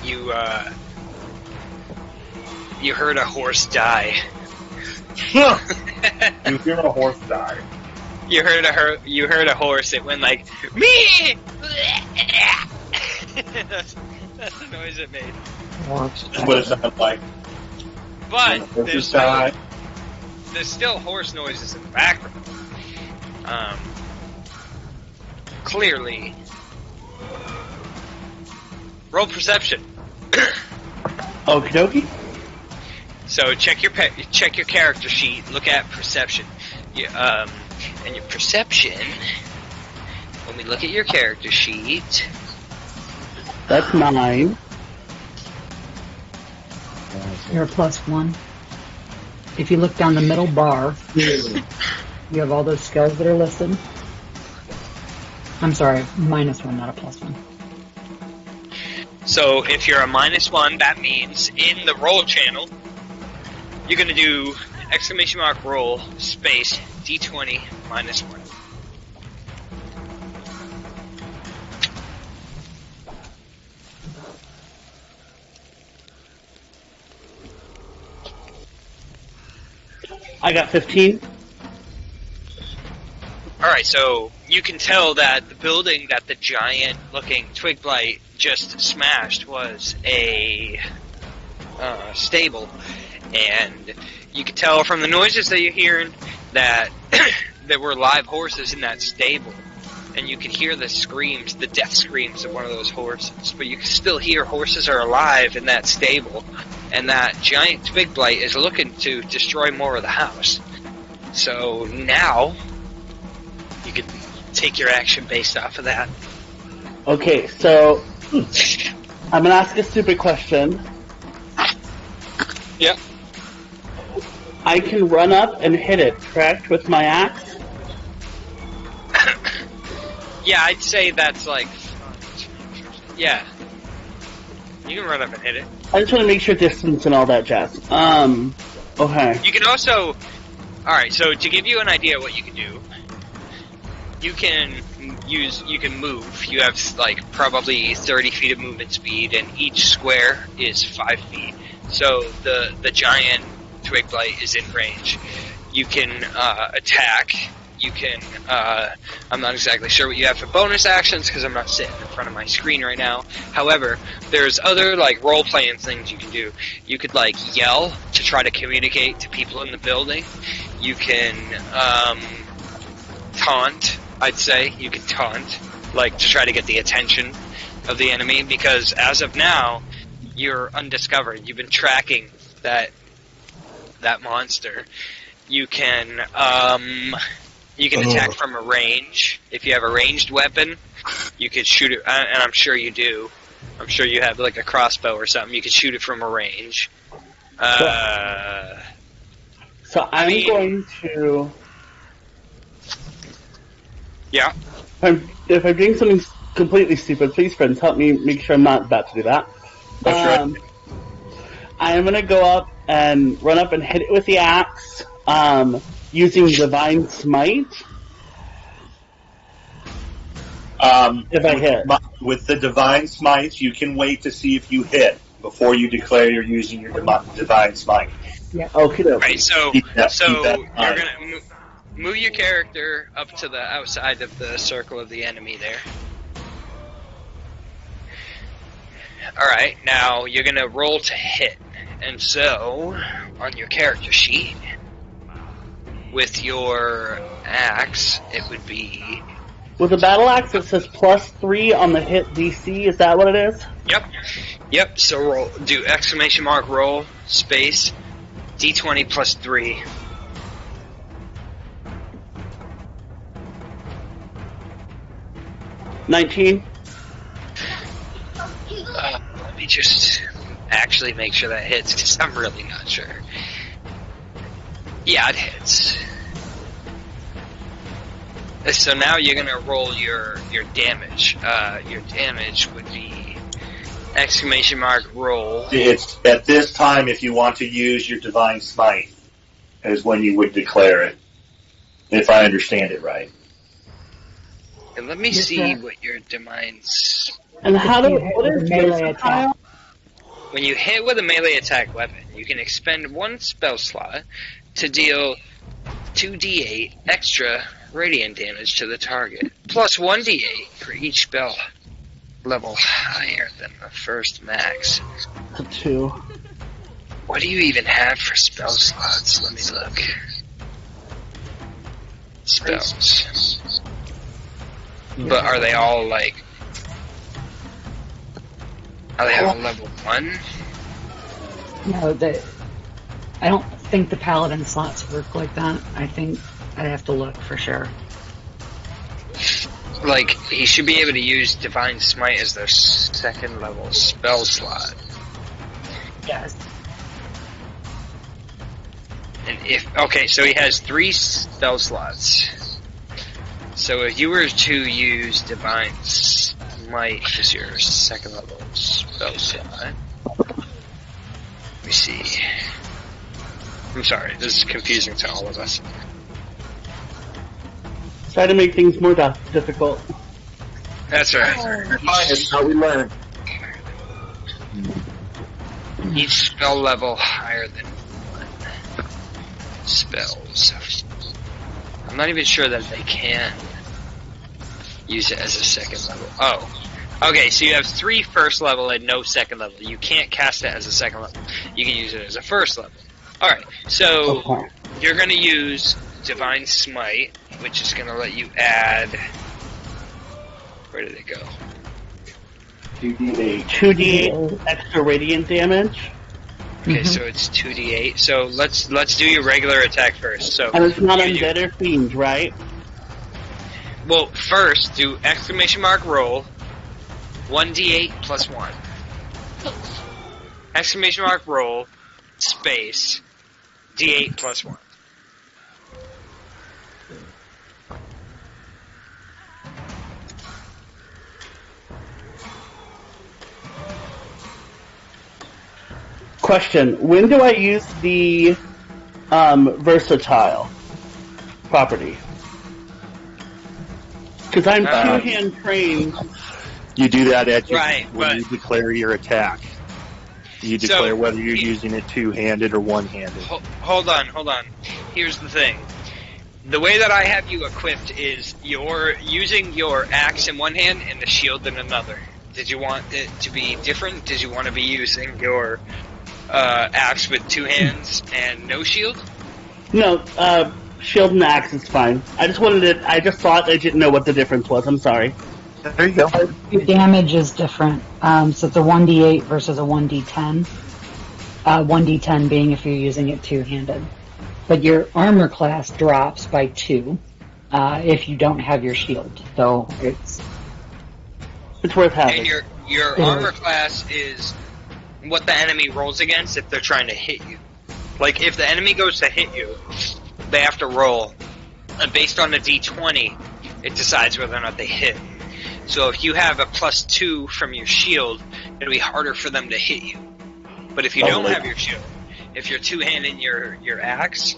You heard a horse die. You hear a horse die. You heard a horse. It went like me. That's the noise it made. That's what it sounded like. But there's still horse noises in the background. Clearly. Roll perception. Okie dokie. So check your character sheet. Look at perception. And your perception. When we look at your character sheet, that's 9. You're a +1. If you look down the middle bar, you have all those skills that are listed. I'm sorry, -1, not a +1. So if you're a -1, that means in the roll channel, you're going to do !roll space d20 -1. I got 15. Alright, so you can tell that the building that the giant-looking twig blight just smashed was a stable. And you can tell from the noises that you're hearing that there were live horses in that stable. And you can hear the screams, the death screams of one of those horses. But you can still hear horses are alive in that stable. And that giant twig blight is looking to destroy more of the house. So now you can take your action based off of that. Okay, so I'm gonna ask a stupid question. Yep. I can run up and hit it, correct, with my axe? Yeah, I'd say that's like... Yeah. You can run up and hit it. I just want to make sure distance and all that jazz. Okay. You can also... Alright, so to give you an idea what you can do, you can move. You have, like, probably 30 feet of movement speed, and each square is 5 feet. So the giant twig blight is in range. You can attack. You can, I'm not exactly sure what you have for bonus actions because I'm not sitting in front of my screen right now. However, there's other, like, role-playing things you can do. You could, like, yell to try to communicate to people in the building. You can, taunt, I'd say. You can taunt, like, to try to get the attention of the enemy because as of now, you're undiscovered. You've been tracking that monster. You can attack from a range. If you have a ranged weapon, you could shoot it, and I'm sure you do. I'm sure you have, like, a crossbow or something. You could shoot it from a range. So I'm going to... Yeah. If I'm doing something completely stupid, please, friends, help me make sure I'm not about to do that. That's right. I am going to go up and run up and hit it with the axe, using Divine Smite. If I hit. With the Divine Smite, you can wait to see if you hit before you declare you're using your Divine Smite. Yeah. Okay. Right, so Keep that you're going to move your character up to the outside of the circle of the enemy there. Alright, now you're going to roll to hit. And so, on your character sheet, with your axe, it would be... With a battle axe, it says +3 on the hit DC. Is that what it is? Yep, so do exclamation mark roll, space, D20 plus 3. $19. Let me just actually make sure that hits, because I'm really not sure. Yeah, it hits. So now you're gonna roll your damage. Your damage would be exclamation mark roll. It's at this time if you want to use your Divine Smite is when you would declare it. If I understand it right. And let me see what your demands. And what is melee attack? When you hit with a melee attack weapon, you can expend one spell slot to deal 2d8 extra radiant damage to the target, plus 1d8 for each spell level higher than the first max. 2. What do you even have for spell slots? Let me look. Spells. But are they all like... Are they all level 1? No, I don't think the paladin slots work like that. I think I'd have to look for sure. Like, he should be able to use Divine Smite as their second level spell slot. Yes. And okay, so he has 3 spell slots. So if you were to use Divine Smite as your second level spell slot, let me see. I'm sorry, this is confusing to all of us. Try to make things more difficult. That's right. That's how we learn. Each spell level higher than 1. spells. I'm not even sure that they can use it as a second level. Oh. Okay, so you have 3 first level and no second level. You can't cast it as a second level. You can use it as a first level. Alright, so you're going to use Divine Smite, which is going to let you add... Where did it go? 2d8. 2d8 extra radiant damage. Okay, so it's 2d8. So let's do your regular attack first. So and it's not undead or fiend, right? Well, first do exclamation mark roll 1d8 plus 1. Exclamation mark roll space d8 plus 1. Question: when do I use the versatile property? Because I'm two-hand trained. You do that at when you declare your attack. You declare whether you're using it two-handed or one-handed. Hold on. Here's the thing. The way that I have you equipped is you're using your axe in one hand and the shield in another. Did you want it to be different? Did you want to be using your axe with 2 hands and no shield? No, shield and axe is fine. I just wanted it. I just thought I didn't know what the difference was. I'm sorry. There you go. Your damage is different. So it's a 1d8 versus a 1d10. 1d10 being if you're using it two-handed. But your armor class drops by 2 if you don't have your shield. So it's worth having. And your armor class is what the enemy rolls against if they're trying to hit you. Like, if the enemy goes to hit you, they have to roll. And based on the d20, it decides whether or not they hit. So if you have a +2 from your shield, it'll be harder for them to hit you. But if you don't have your shield, if you're two-handed your axe,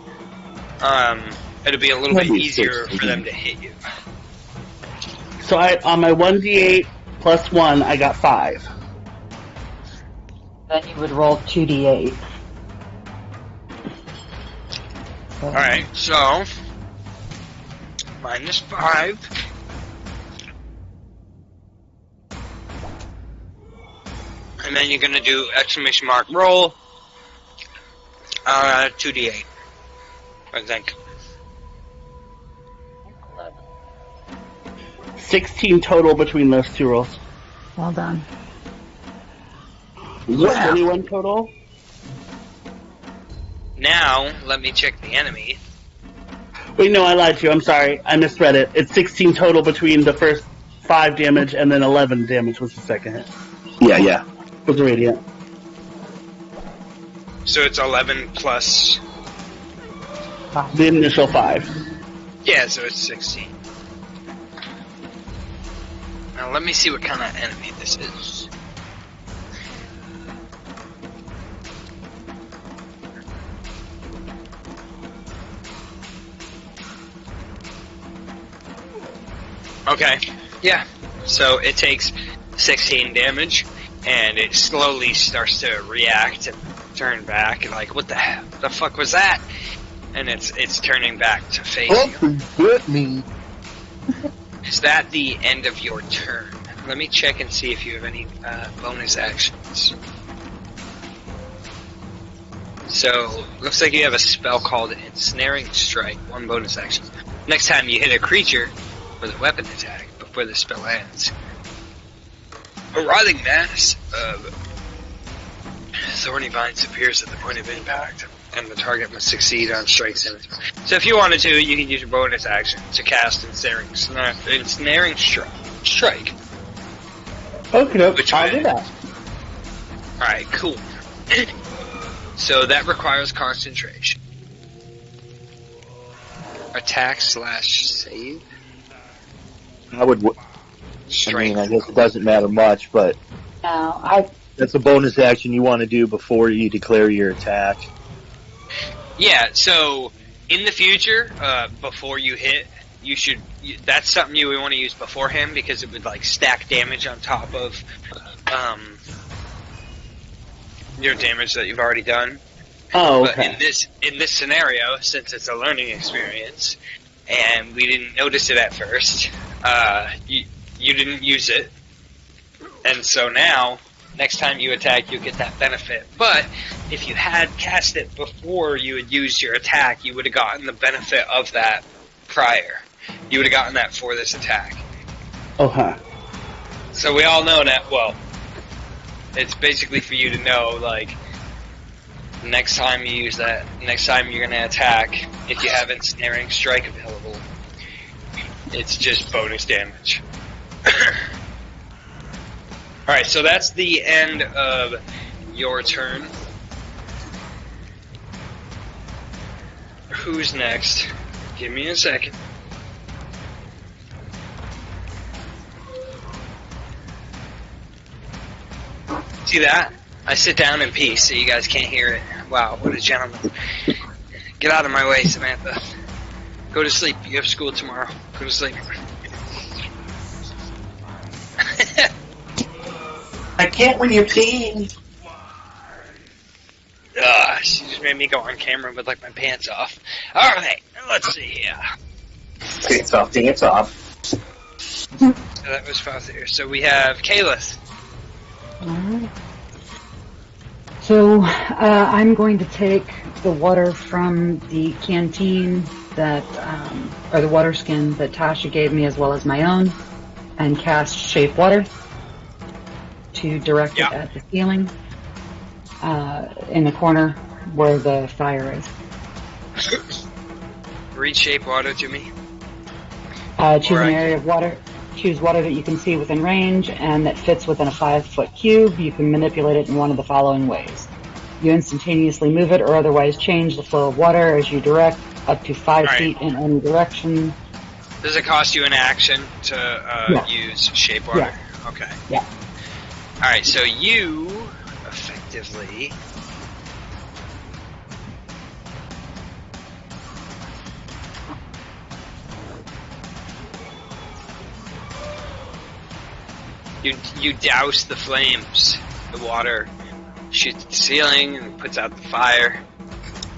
it'll be a little bit easier for them to hit you. So on my 1d8 plus 1, I got 5. Then you would roll 2d8. Alright, so -5. And then you're gonna do exclamation mark roll 2d8. I think. 16 total between those 2 rolls. Well done. Is it 21 total? Now, let me check the enemy. Wait, no, I lied to you. I'm sorry. I misread it. It's 16 total between the first 5 damage and then 11 damage was the second hit. Yeah. With the radiant. So it's 11 plus... The initial 5. Yeah, so it's 16. Now let me see what kind of enemy this is. Okay, yeah. So it takes 16 damage, and it slowly starts to react and turn back, and like, what the fuck was that? And it's turning back to face you. Hit me. Is that the end of your turn? Let me check and see if you have any bonus actions. So, looks like you have a spell called Ensnaring Strike, 1 bonus action. Next time you hit a creature with a weapon attack before the spell ends, a writhing mass of thorny vines appears at the point of impact, and the target must succeed on strikes in it. So if you wanted to, you can use your bonus action to cast Ensnaring Strike. Okay, I'll do that. Alright, cool. So that requires concentration. Attack/save? I Strength. I guess it doesn't matter much, but that's a bonus action you want to do before you declare your attack. Yeah, so in the future, before you hit, that's something you would want to use beforehand because it would like stack damage on top of your damage that you've already done. Oh, But okay. in this scenario, since it's a learning experience, and we didn't notice it at first, you didn't use it, and so now, next time you attack, you get that benefit. But if you had cast it before you had used your attack, you would have gotten the benefit of that prior. You would have gotten that for this attack. Okay. So we all know that, well, it's basically for you to know, like, next time you use that, next time you're going to attack, if you have Ensnaring Strike available, it's just bonus damage. Alright, so that's the end of your turn. Who's next? Give me a second. See that? I sit down in peace so you guys can't hear it. Wow, what a gentleman. Get out of my way, Samantha. Go to sleep. You have school tomorrow. Go to sleep. I can't when you're peeing. She just made me go on camera with, like, my pants off. Alright, let's see here. Dance off, dance off. So that was Father. So we have Kalis. Alright. So, I'm going to take the water from the canteen that, or the water skin that Tasha gave me as well as my own, and cast Shape Water to direct it at the ceiling, in the corner where the fire is. Read Shape Water to me. Choose an area of water. Choose water that you can see within range and that fits within a 5-foot cube. You can manipulate it in one of the following ways. You instantaneously move it or otherwise change the flow of water as you direct up to 5 feet in any direction. Does it cost you an action to use Shape Water? Yeah. Okay. Yeah. Alright, so you effectively... You douse the flames. The water shoots the ceiling and puts out the fire.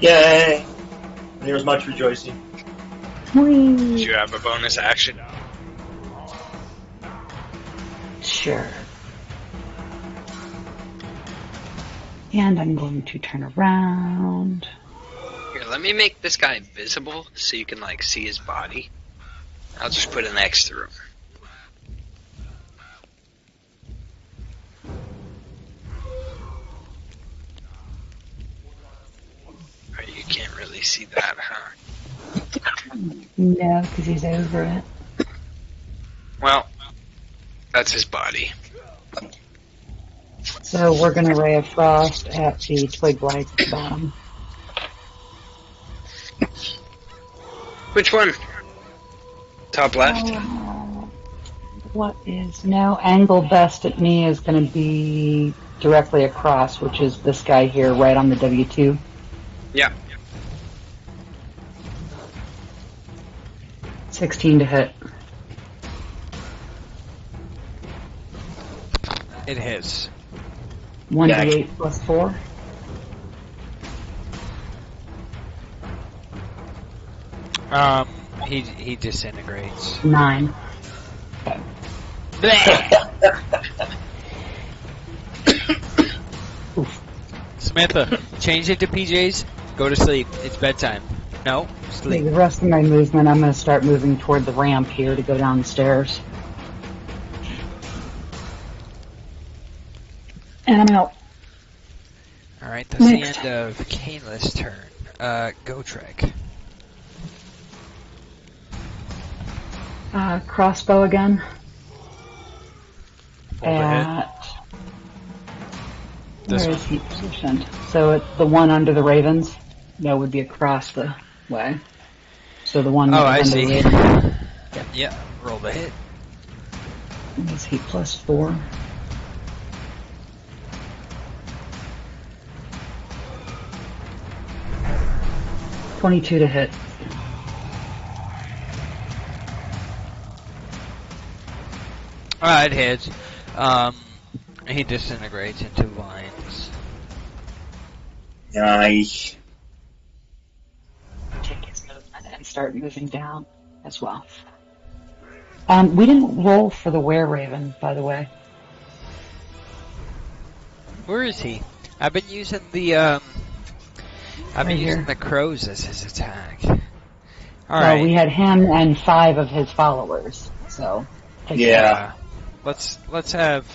Yay! There was much rejoicing. Do you have a bonus action? Sure. And I'm going to turn around. Here, let me make this guy visible so you can, like, see his body. I'll just put an X through him. You can't really see that, huh? No, because he's over it. Well, that's his body. So we're going to Ray of Frost at the twig lights at the bottom. Which one? Top left? What is now angle best at me is going to be directly across, which is this guy here right on the W2. Yeah. 16 to hit. It hits. 1d8 plus 4. He disintegrates. 9. Samantha, change it to PJs. Go to sleep. It's bedtime. No, sleep. The rest of my movement, I'm going to start moving toward the ramp here to go down the stairs. And I'm out. Alright, that's Next. The end of Kayla's turn. Go Trek. Crossbow again. Overhead. Where is he positioned? So it's the one under the ravens. That would be across the way. So the one. Oh, I under see. The ravens. Yeah, roll the hit. Is he plus 4? $22 to hit. It hits. He disintegrates into lines. Nice. Take his movement and start moving down as well. We didn't roll for the were-raven, by the way. Where is he? I've been using the using the crows as his attack. All right. We had him and 5 of his followers. So Yeah. Let's have.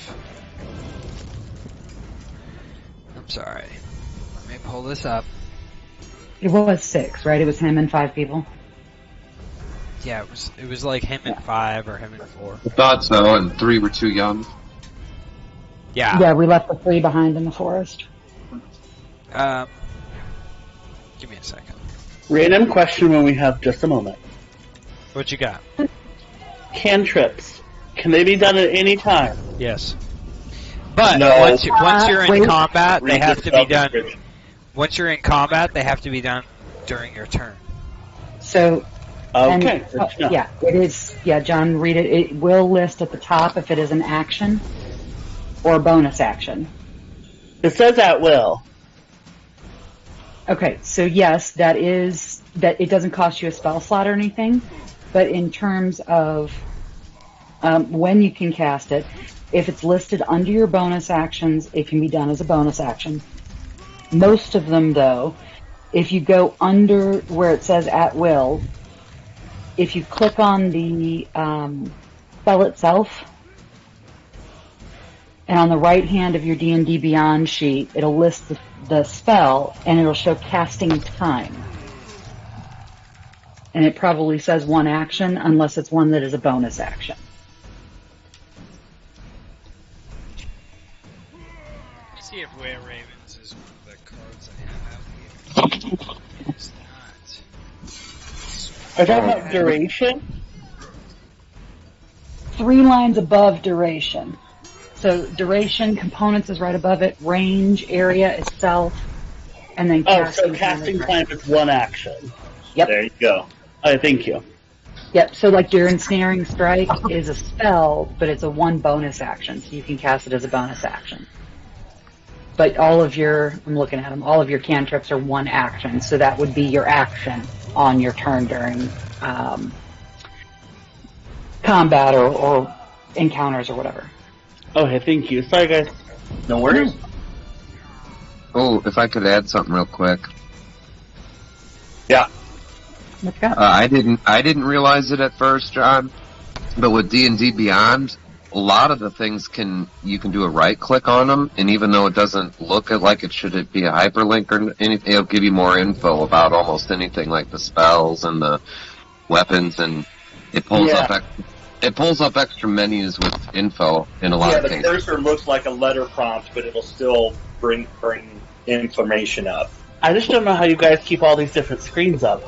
I'm sorry. Let me pull this up. It was 6, right? It was him and 5 people. Yeah, it was like him and 5 or him and 4. I thought so, and 3 were too young. Yeah. Yeah, we left the 3 behind in the forest. Give me a second. Random question when we have just a moment. What you got? Cantrips. Can they be done at any time? Yes. But No. once you're in wait. combat, they Read have the to be done. description. Once you're in combat, they have to be done during your turn. So, Okay. yeah, it is. Yeah, John, read it. It will list at the top if it is an action or bonus action. It says at will. Okay, so yes, that it doesn't cost you a spell slot or anything, but in terms of when you can cast it, if it's listed under your bonus actions, it can be done as a bonus action. Most of them, though, if you go under where it says at will, if you click on the spell itself, and on the right hand of your D&D Beyond sheet, it'll list the spell, and it'll show casting time. And it probably says 1 action, unless it's one that is a bonus action. Let me see if Were Ravens is one of the cards I have out here. It's not. Are you talking about duration? 3 lines above duration. So duration, components is right above it, range, area itself, and then casting. So casting time is 1 action. Yep. There you go. Thank you. Yep, so like your Ensnaring Strike is a spell, but it's a 1 bonus action, so you can cast it as a bonus action. But all of your, I'm looking at them, all of your cantrips are 1 action, so that would be your action on your turn during combat or encounters or whatever. Okay, thank you. Sorry, guys. No worries. Oh, if I could add something real quick. Yeah. What's that? I didn't realize it at first, John, but with D&D Beyond, a lot of the things you can do a right click on them, and even though it doesn't look like it should be a hyperlink or anything, it'll give you more info about almost anything, like the spells and the weapons, and it pulls up extra menus with info in a lot of the cases. cursor looks like a letter prompt, but it'll still bring information up. I just don't know how you guys keep all these different screens up.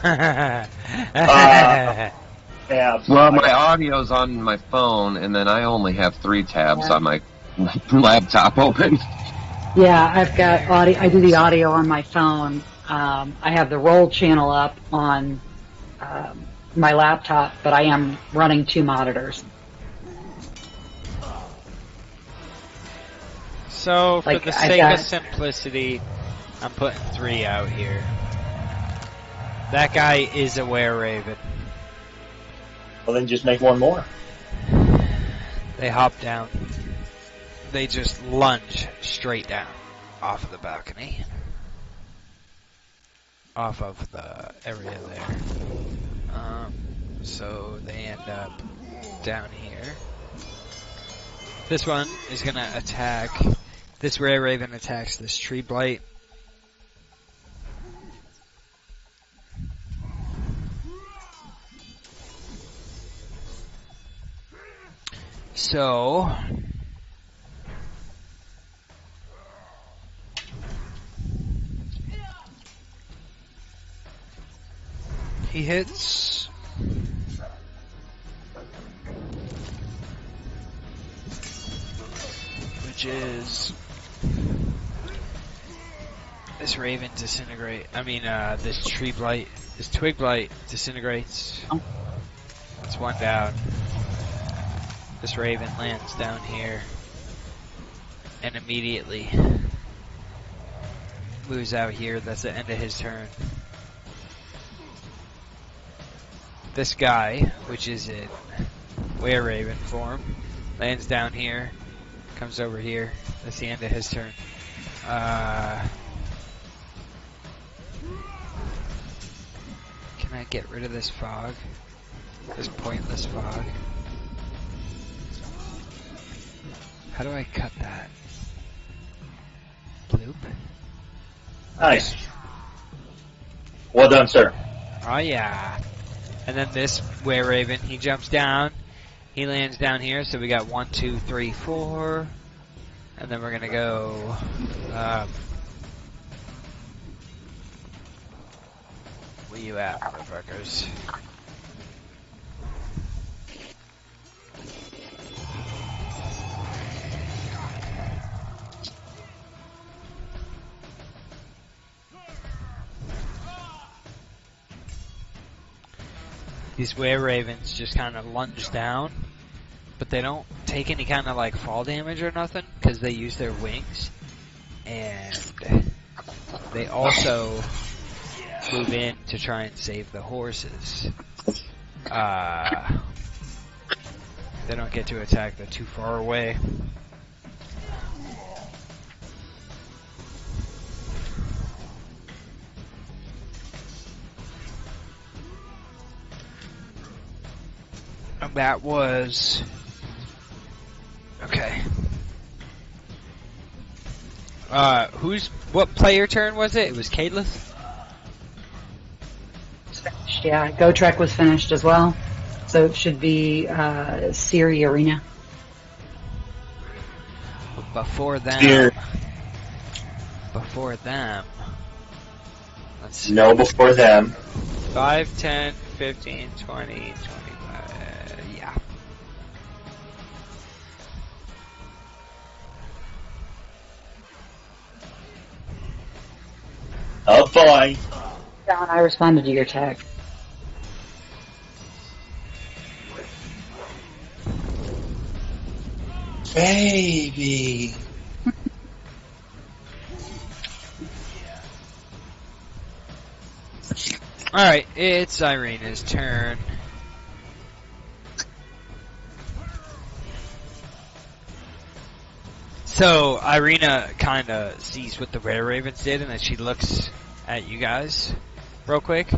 Tabs. Well, my audio's on my phone, and then I only have 3 tabs on my laptop open. Yeah, I've got audio. I do the audio on my phone. I have the roll channel up on my laptop, but I am running 2 monitors. So, for Like, the I sake got- of simplicity, I'm putting 3 out here. That guy is a Were-Raven. Well, then just make 1 more. They hop down. They just lunge straight down off of the balcony. Off of the area there. So they end up down here. This one is going to attack. This Were-Raven attacks this tree blight. So he hits. Which is this Raven disintegrate. This tree blight, this twig blight disintegrates. That's 1 down. This Raven lands down here, and immediately moves out here. That's the end of his turn. This guy, which is in Were-Raven form, lands down here, comes over here. That's the end of his turn. Can I get rid of this fog? This pointless fog? How do I cut that? Bloop? Nice. Well done, sir. Oh yeah. And then this Were-Raven, he jumps down. He lands down here, so we got 1, 2, 3, 4. And then we're gonna go... where you at, motherfuckers? These Were-Ravens just kind of lunge down, but they don't take any kind of like fall damage or nothing because they use their wings, and they also move in to try and save the horses. They don't get to attack, they're too far away. That was... okay. What player turn was it? It was Cadelith? Yeah, Go Trek was finished as well. So it should be Siri Arena. Before them... Here. Before them... Let's see. No, before them. 5, 10, 15, 20, 25... yeah. Oh boy. John, I responded to your text. Baby. Alright, it's Irina's turn. So, Irina kinda sees what the Were-Ravens did, and then she looks at you guys real quick.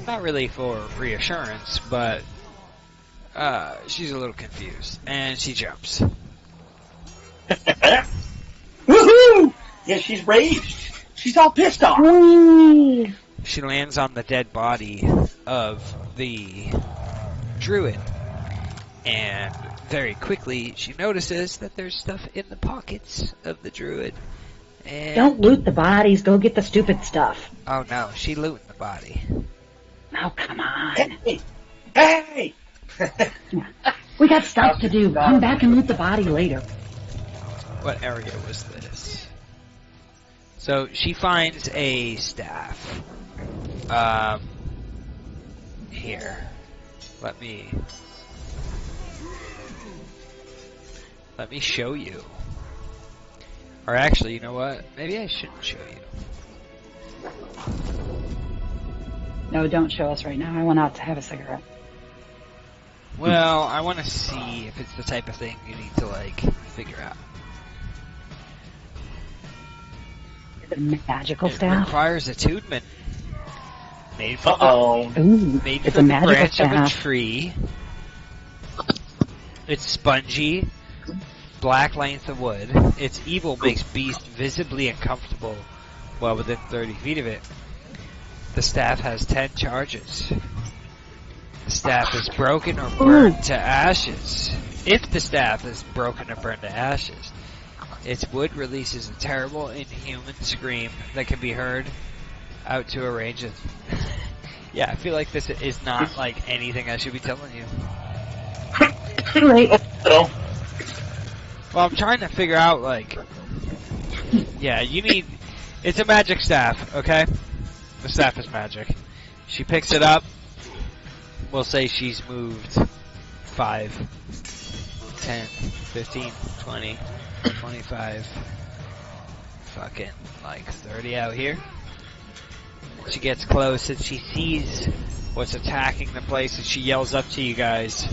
Not really for reassurance, but she's a little confused, and she jumps. Woohoo! Yeah, she's raged. She's all pissed off. She lands on the dead body of the druid, and very quickly she notices that there's stuff in the pockets of the druid. And Don't loot the bodies, go get the stupid stuff. oh no, she looting the body. Oh, come on. Hey! Hey! We got stuff to do. Come back and loot the body later. What area was this? So she finds a staff. Here. Let me show you. Or actually, you know what? Maybe I shouldn't show you. No, don't show us right now. I went out to have a cigarette. Well, I want to see if it's the type of thing you need to, like, figure out. Is it a magical It staff? requires attunement. Made from Ooh, made it's from a the magical branch of a staff. tree. It's spongy. Black length of wood. Its evil makes beast visibly uncomfortable while within 30 feet of it. The staff has 10 charges. The staff is broken or burned to ashes. If the staff is broken or burned to ashes, its wood releases a terrible, inhuman scream that can be heard out to a range of... yeah, I feel like this is not like anything I should be telling you. Too late. So, Well, I'm trying to figure out, like... yeah, you need... it's a magic staff, okay? The staff is magic. She picks it up. We'll say she's moved 5, 10, 15, 20, 25, fucking like 30 out here. She gets close and she sees what's attacking the place and she yells up to you guys.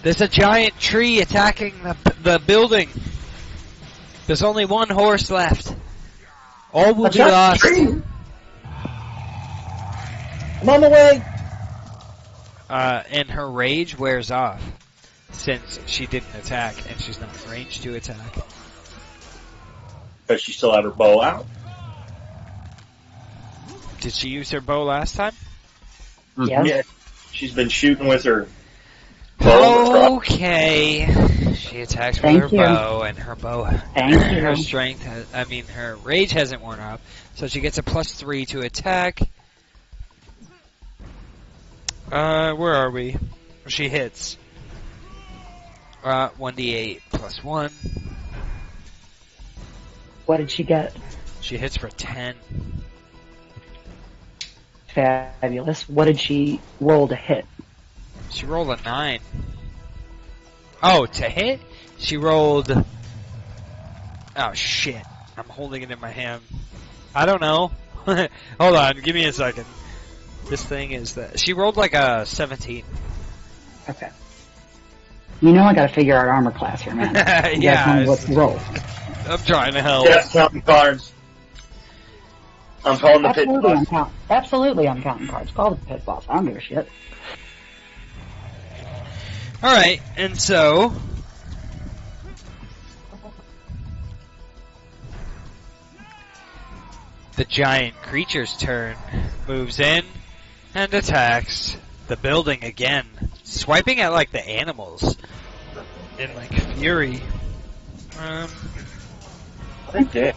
There's a giant tree attacking the building. There's only one horse left. All will be lost. I'm on the way. And her rage wears off since she didn't attack and she's not ranged to attack. Does she still have her bow out? Did she use her bow last time? Yes. Yeah. She's been shooting with her bow. Okay. She attacks with her bow, and her bow. Her strength, her rage hasn't worn off, so she gets a +3 to attack. Where are we? She hits. 1d8 +1. What did she get? She hits for 10. Fabulous. What did she roll to hit? She rolled a 9. Oh, to hit? She rolled... Oh, shit. I'm holding it in my hand. I don't know. Hold on, give me a second. This thing is that... She rolled like a 17. Okay. You know I gotta figure out armor class here, man. Yeah. What's the roll? I'm trying to help. Yes, counting cards. I'm calling the pit boss. Absolutely, I'm counting cards. Call the pit boss. I don't give a shit. Alright, and so... The giant creature's turn. Moves in and attacks the building again. Swiping at, like, the animals. In, like, fury. They did.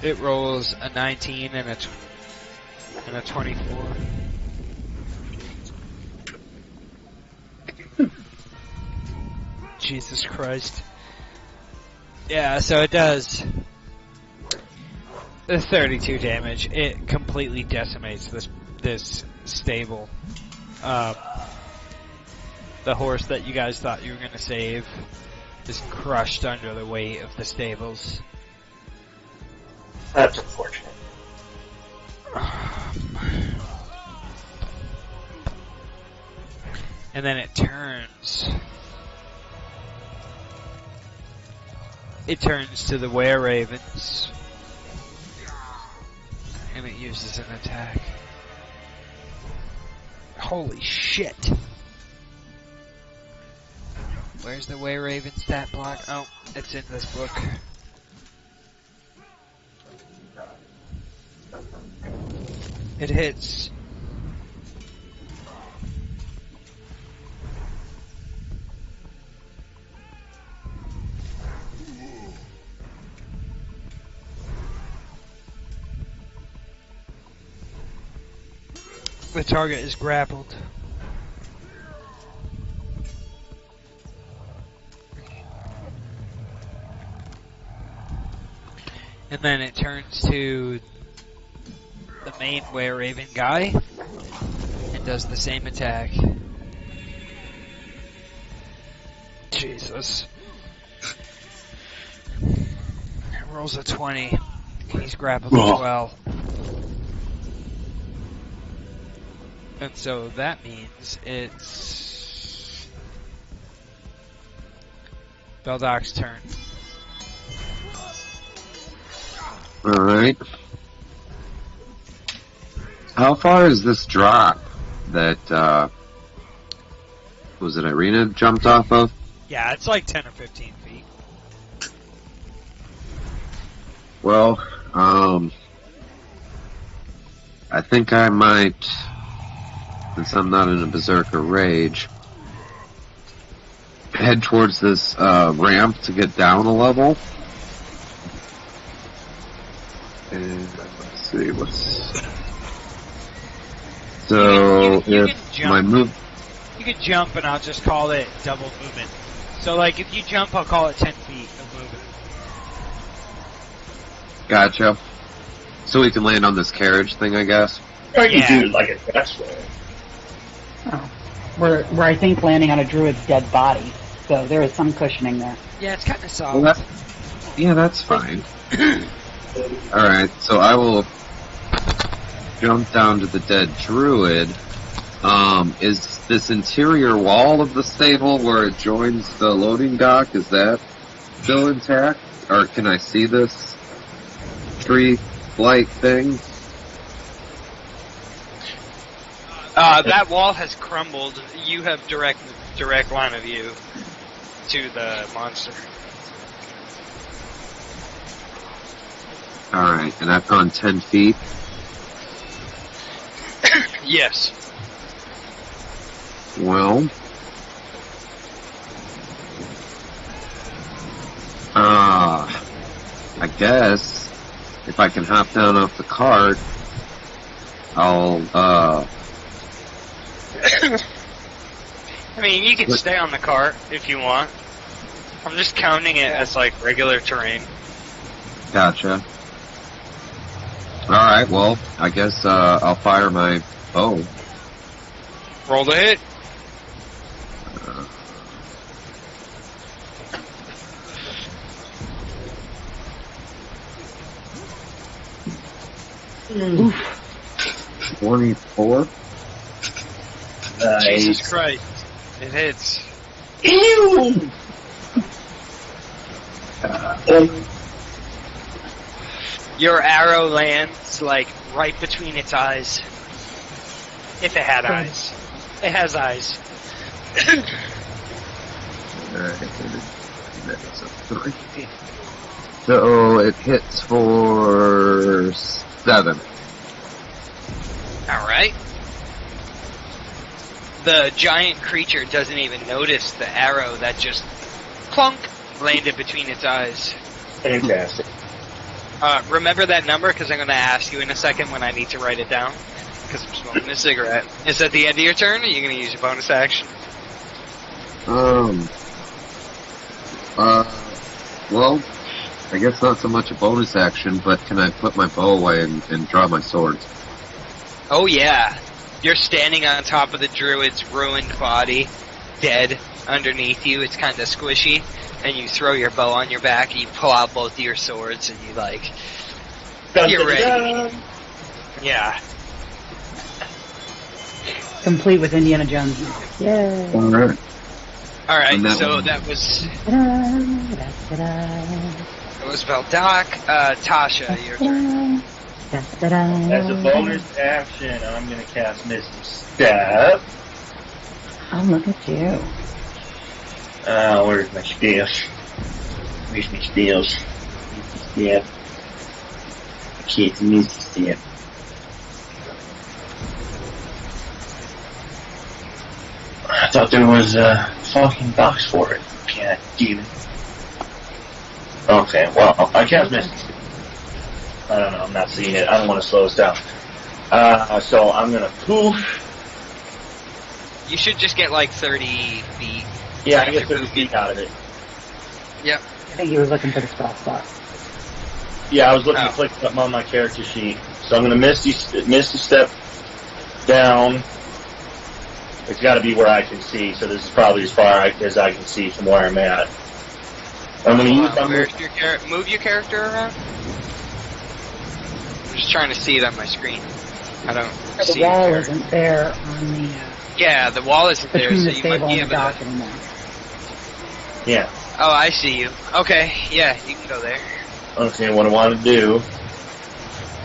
It rolls a 19 and a 24. Jesus Christ. Yeah, so it does the 32 damage. It completely decimates this stable. The horse that you guys thought you were going to save is crushed under the weight of the stables. That's unfortunate. And then it turns. It turns to the were-ravens. And it uses an attack. Holy shit! Where's the were-raven stat block? Oh, it's in this book. It hits. The target is grappled. And then it turns to the main were-raven guy and does the same attack. Jesus. Rolls a 20. He's grappled as well. And so that means it's Beldoc's turn. Alright. How far is this drop that, was it Irina jumped off of? Yeah, it's like 10 or 15 feet. Well, I think I might, since I'm not in a berserker rage, head towards this ramp to get down a level. And let's see what's. So you if can my move, you can jump, and I'll just call it double movement. So, like, if you jump, I'll call it 10 feet of movement. gotcha. So we can land on this carriage thing, I guess. Or you do like a dex roll. Oh. We're I think landing on a druid's dead body, so there is some cushioning there. Yeah, it's kind of soft. Well, that's fine. Alright, so I will jump down to the dead druid. Is this interior wall of the stable where it joins the loading dock, is that still intact? Or can I see this tree-like thing? That wall has crumbled. You have direct line of view to the monster. Alright, and I've gone 10 feet. Yes. Well, I guess if I can hop down off the cart, I'll, I mean, you can stay on the cart if you want. I'm just counting it as, like, regular terrain. Gotcha. Alright, well, I guess, I'll fire my bow. Roll the hit. Oof. 24. Jesus Christ. It hits. Ew! Your arrow lands, like, right between its eyes. If it had eyes. It has eyes. So it hits for 7. Alright. The giant creature doesn't even notice the arrow that just clunk landed between its eyes. Fantastic. Remember that number, because I'm going to ask you in a second when I need to write it down, because I'm smoking a cigarette. Is that the end of your turn, or are you going to use your bonus action? Well, I guess not so much a bonus action, but can I put my bow away and draw my sword? Oh yeah. You're standing on top of the druid's ruined body, dead underneath you. It's kind of squishy, and you throw your bow on your back, and you pull out both of your swords, and you like, you're ready. Yeah. Complete with Indiana Jones. Yay. Alright. Alright, so that was Vallaki. Tasha, your turn. As a bonus action, I'm going to cast Misty Step. Oh, look at you. Where's my spells? Where's my spells? Misty Step. Okay, it's Misty Step. I thought there was a fucking box for it. God damn it. Okay, well, I cast Misty Step. I don't know, I'm not seeing it. I don't want to slow us down. So I'm going to poof. You should just get like 30 feet. Yeah, I get 30 feet out of it. Yep. I think he was looking for the spell slot. Yeah, I was looking to click something on my character sheet. So I'm going to Misty Step down. It's got to be where I can see, so this is probably as far as I can see from where I'm at. I'm going to use my move your character around. I'm just trying to see it on my screen. I don't see the wall isn't there on the... yeah, the wall isn't there, between so the you might stable be and able the dock to... anymore. Yeah. Oh, I see you. Okay, yeah, you can go there. Okay, what I want to do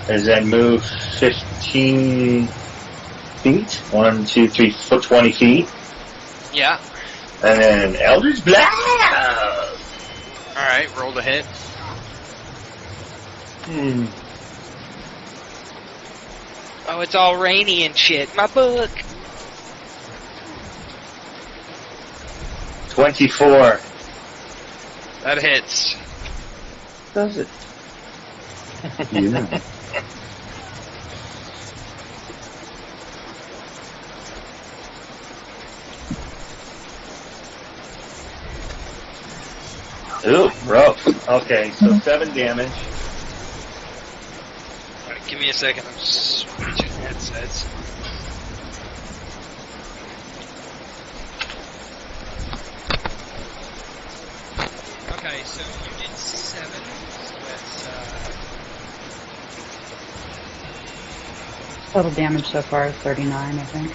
is then move 15 feet. 1, 2, 3, 20 feet. Yeah. And then Eldritch Blast! Alright, roll the hit. Oh, it's all rainy and shit. My book. 24. That hits. Does it? Yeah. Ooh, rough. Okay, so 7 damage. Give me a second. I'm switching headsets. Okay, so you did 7. So that's Total damage so far is 39, I think.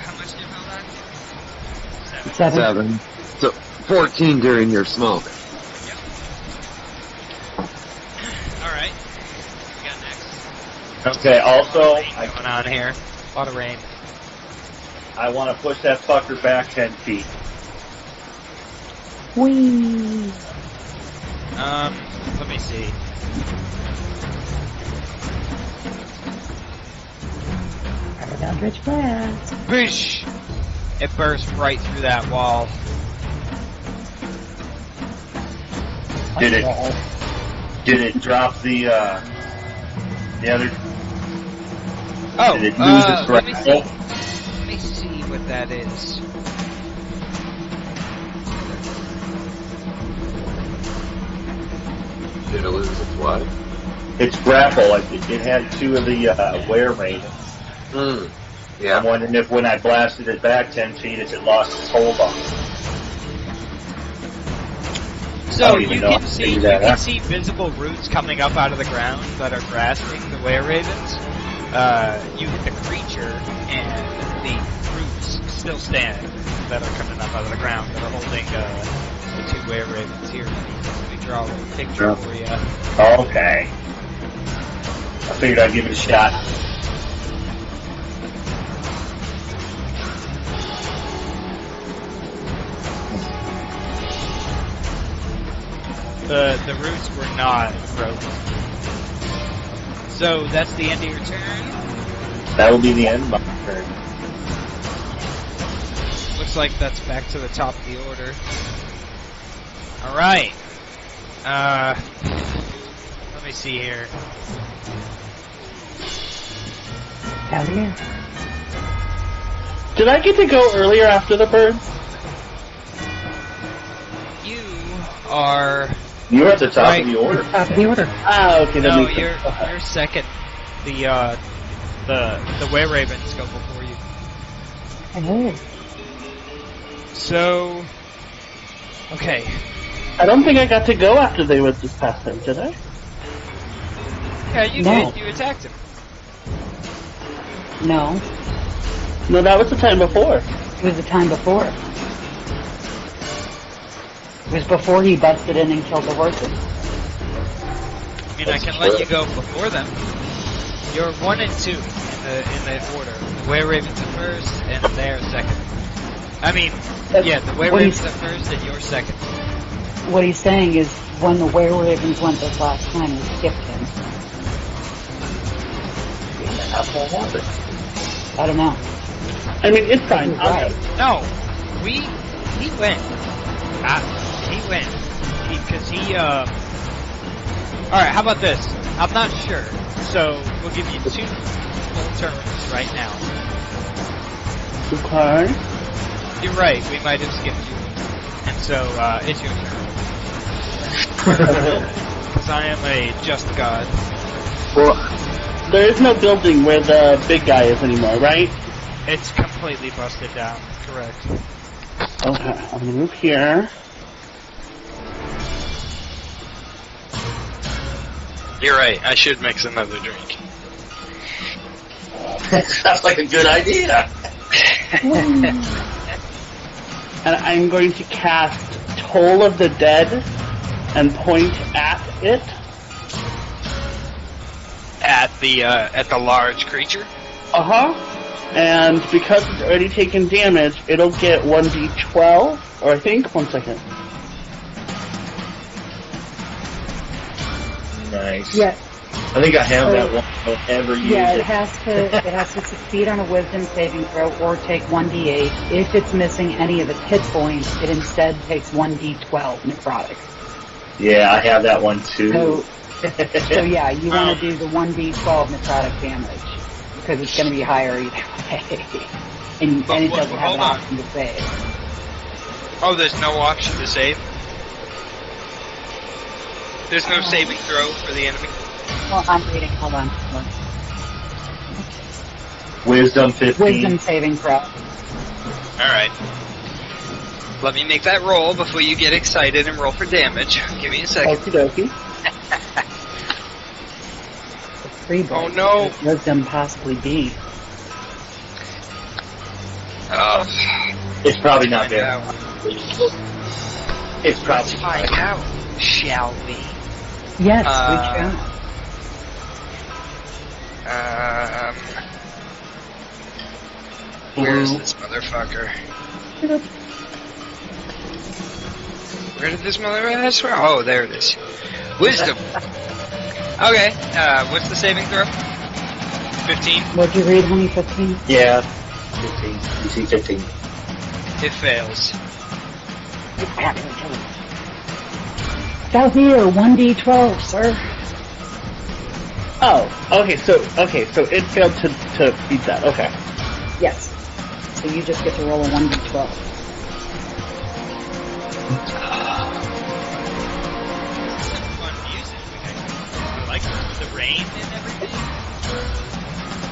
how much did Vallaki? 7. So 14 during your smoke. Yep. Alright. We got next. Okay, also, Rain going on here. A lot of rain. I want to push that fucker back 10 feet. Whee! Let me see. Eldritch Blast. Bish! It burst right through that wall. Did it drop the other? Oh, Did it lose its let me see. grapple? Let me see what that is. Did it lose its what? Its grapple. Like it had 2 of the were ravens. Yeah. I'm wondering if when I blasted it back 10 feet, if it lost its hold on it. So you can see visible roots coming up out of the ground that are grasping the were-ravens. You hit the creature, and the roots still stand that are coming up out of the ground that are holding the 2 were-ravens here. Let me draw a little picture for you. Okay. I figured I'd give it a shot. The roots were not broken. So that's the end of your turn. That will be the end of my turn. Looks like that's back to the top of the order. Alright. Let me see here. Hell yeah. Did I get to go earlier after the bird? You are... You're at the top of the order. Top of the order. Ah, okay. That No, makes sense. you're second. The were-ravens go before you. Oh. So... Okay. I don't think I got to go after they went this past time, did I? Yeah, you No. did. You attacked him. No, No, that was the time before. it was the time before. It was before he busted in and killed the horses. I mean, I can let you go before them. You're 1 and 2 in the order. The were-ravens are first, and they're second. I mean, yeah, the were-ravens are first, and you're second. What he's saying is, when the were-ravens went this last time, we skipped him. I don't know. I mean, it's fine. He was right. No, he went. He went. Because he Alright, how about this? I'm not sure. So, we'll give you 2 full turns right now. Okay. You're right, we might have skipped you. And so, it's your turn. Because I am a just god. Well, there is no building where the big guy is anymore, right? It's completely busted down, correct. Okay, I'm gonna move here. You're right, I should mix another drink. Sounds like a good idea. And I'm going to cast Toll of the Dead and point at it. At the large creature? Uh-huh. And because it's already taken damage, it'll get 1d12, or I think, 1 second. Nice. Yeah, I think I have that one. I don't ever use yeah, it. it has to succeed on a Wisdom saving throw or take 1d8. If it's missing any of its hit points, it instead takes 1d12 necrotic. Yeah, I have that one too. So yeah, you want to do the 1d12 necrotic damage because it's going to be higher either way, and it doesn't have an option to save. Oh, there's no option to save? There's no saving throw for the enemy? Well, I'm reading. Hold on. Wisdom 15. Wisdom saving throw. Alright. Let me make that roll before you get excited and roll for damage. Give me a second. Okie dokie. Oh no! Could wisdom possibly be? Oh. It's probably not there. Out. It's probably Let's find out, shall we? Yes, Where's this motherfucker? Where did this motherfucker? Oh, there it is. Wisdom. Okay. What's the saving throw? 15. What'd you read, honey? 15. Yeah. 15. You see 15. It fails. Out here, 1d12, sir. Oh, okay, so it failed to beat that, okay. Yes. So you just get to roll a 1d12. Fun music. I like the rain and everything.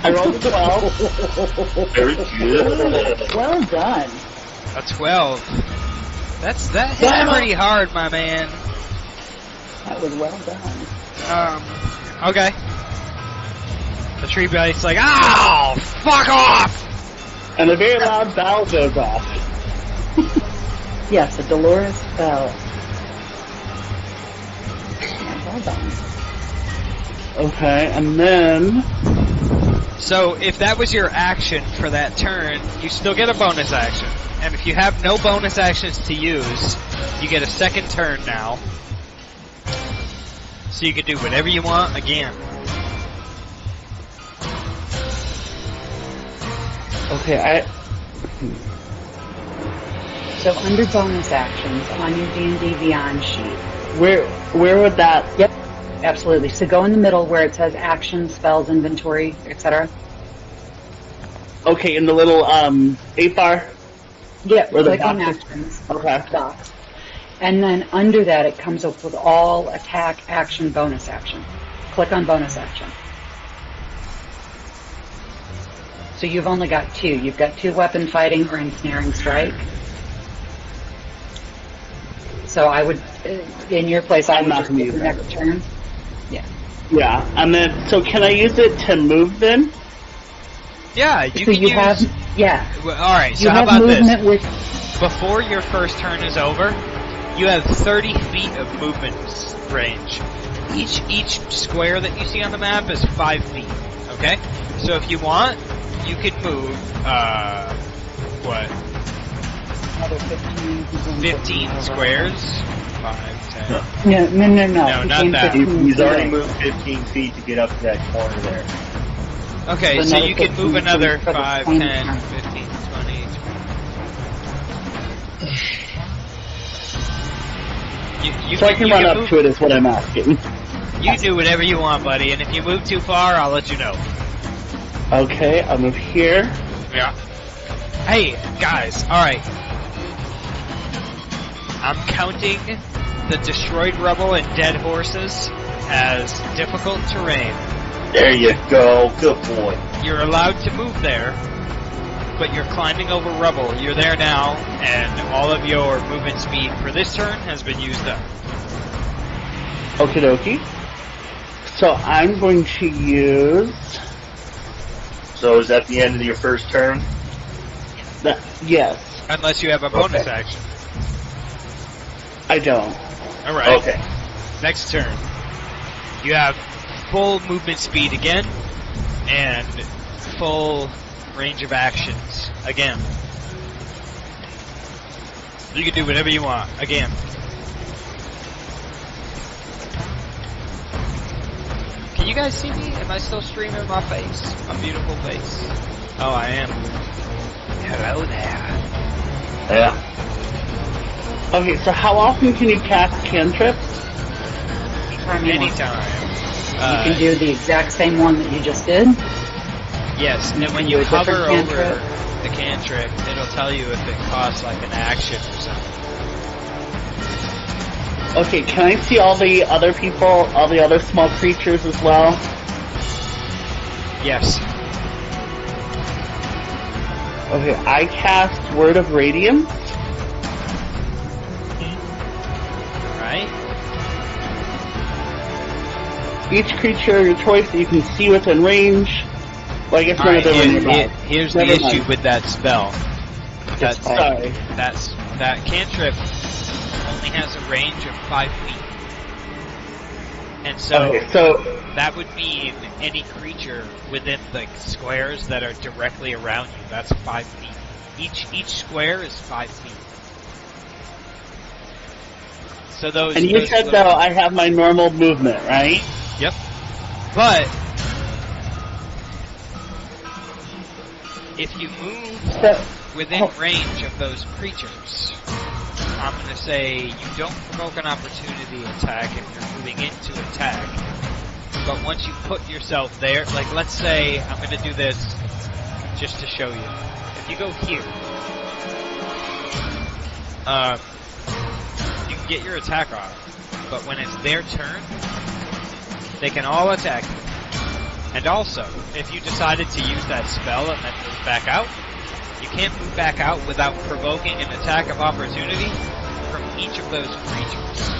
I rolled a 12. Very good. Well done. A 12. That hit pretty hard, my man. That was well done. Okay. The tree base's like, ow! Fuck off! And a very loud bell goes off. Yes, a Dolores bell. Yeah, well done. Okay, and then... So, if that was your action for that turn, you still get a bonus action. And if you have no bonus actions to use, you get a second turn now. So you can do whatever you want again. Okay, So under bonus actions on your D&D Beyond sheet. Where would that... Yep, absolutely. So go in the middle where it says actions, spells, inventory, etc. Okay, in the little 8-bar? Yep, Where the click on box is- actions. Okay. Docs. And then under that it comes up with all attack, action, bonus action. Click on bonus action. So you've only got 2. You've got 2 weapon fighting or ensnaring strike. So I would, in your place, I I'm would not just gonna do use the that. next turn. Yeah. Yeah, and then, so can I use it to move then? Yeah, you So can Oh, you use... have, yeah. Alright, so You how have about this? movement with, Before your first turn is over, you have 30 feet of movement range. Each square that you see on the map is 5 feet, okay? So if you want, you could move, what? another 15 squares? 5, 10... No. No, He not came that. 15 He's already feet. moved 15 feet to get up to that corner there. Okay, So so another you can 15 move another for the 5, same 10, turn. 15, 20... You So I can you run up move, to it is what I'm asking. You do whatever you want, buddy, and if you move too far, I'll let you know. Okay, I'll move here. Yeah. Hey, guys, alright. I'm counting the destroyed rubble and dead horses as difficult terrain. There you go. Good boy. You're allowed to move there, but you're climbing over rubble. You're there now, and all of your movement speed for this turn has been used up. Okie dokie. So I'm going to use... So is that the end of your first turn? that. Yes, Unless you have a bonus Okay. action. I don't. Alright. Okay. Next turn. You have full movement speed again, and full range of actions again. You can do whatever you want again. Can you guys see me? Am I still streaming my face? My beautiful face. Oh, I am. Hello there. Yeah. Okay, so how often can you cast cantrips? Anytime you want. Anytime. You can do the exact same one that you just did. Yes, and can when do you a different hover over cantrip. the cantrip, it'll tell you if it costs like an action or something. Okay, can I see all the other people, all the other small creatures as well? Yes. Okay, I cast Word of Radiance. Right. Each creature of your choice that you can see within range. Well, I guess none of them are nearby. Here's Never the issue mind. with that spell. Sorry. That cantrip only has a range of 5 feet. And so, that would mean any creature within the squares that are directly around you, that's 5 feet. Each square is 5 feet. So those. And you said though I have my normal movement, right? Yep. But if you move within range of those creatures, I'm going to say you don't provoke an opportunity attack if you're moving into attack. But once you put yourself there, like let's say I'm going to do this just to show you. If you go here, you can get your attack off, but when it's their turn, they can all attack you. And also, if you decided to use that spell and then move back out, you can't move back out without provoking an attack of opportunity from each of those creatures.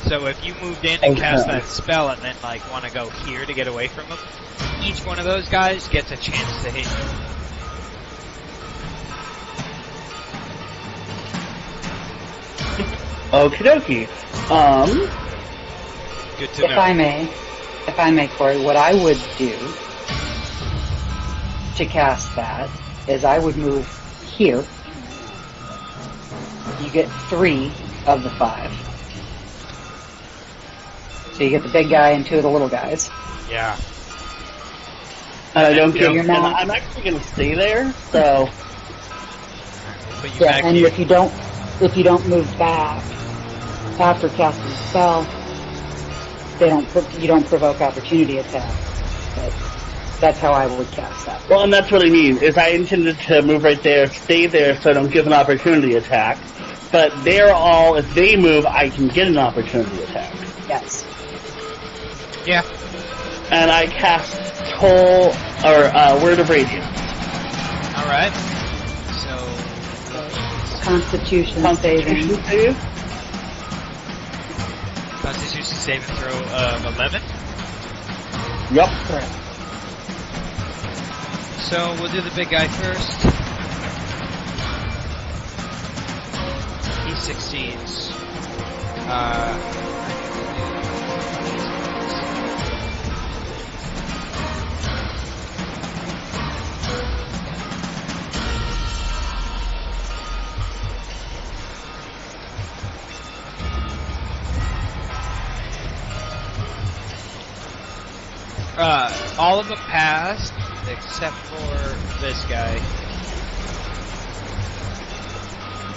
So if you moved in and cast that spell and then like want to go here to get away from them, each one of those guys gets a chance to hit you. Okie dokie. Good to know. If I may, Corey, what I would do to cast that is I would move here. You get 3 of the 5. So you get the big guy and 2 of the little guys. Yeah. I don't get your mouth. I'm actually going to stay there, so. Yeah, and if you don't move back after casting the spell, you don't provoke opportunity attack. But that's how I would cast that. Well, and that's what I mean, is I intended to move right there, stay there so I don't give an opportunity attack. But they're all, if they move, I can get an opportunity attack. Yes. Yeah. And I cast Word of Radiance. Alright. So Constitution saving. Save? Constitution saving throw of 11. Yup. Correct. So we'll do the big guy first. He succeeds. All of them passed, except for this guy.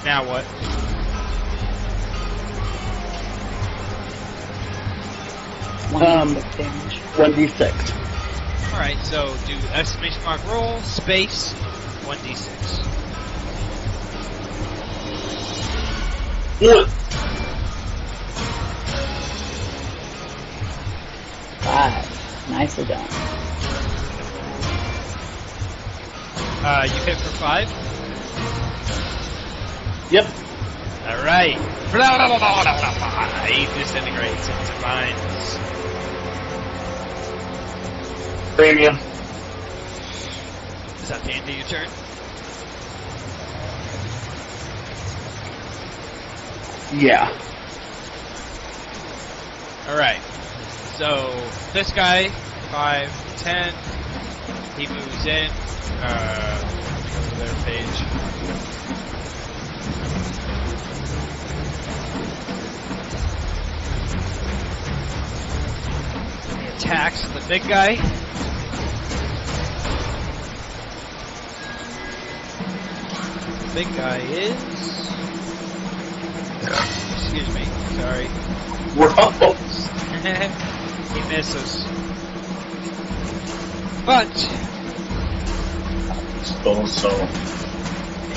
Now what? Damage. 1d6. Alright, so do exclamation mark roll, space, 1d6. What? 5. Nicely done. You hit for 5? Yep. Alright. He disintegrates into vines. Premium. Is that the end of your turn? Yeah. Alright. So, this guy, 5, 10, he moves in, go to their page. He attacks the big guy. The big guy is... Excuse me, sorry. Whoa. He misses. But So.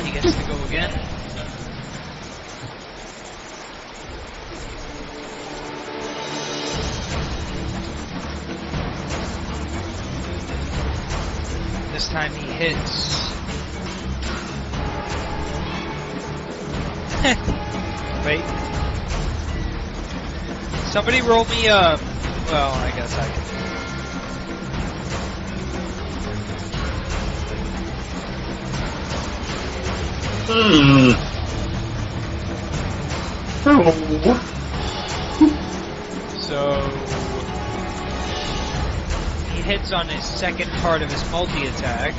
he gets to go again. This time he hits. Wait. Somebody roll me well, I guess I can. So he hits on his second part of his multi-attack.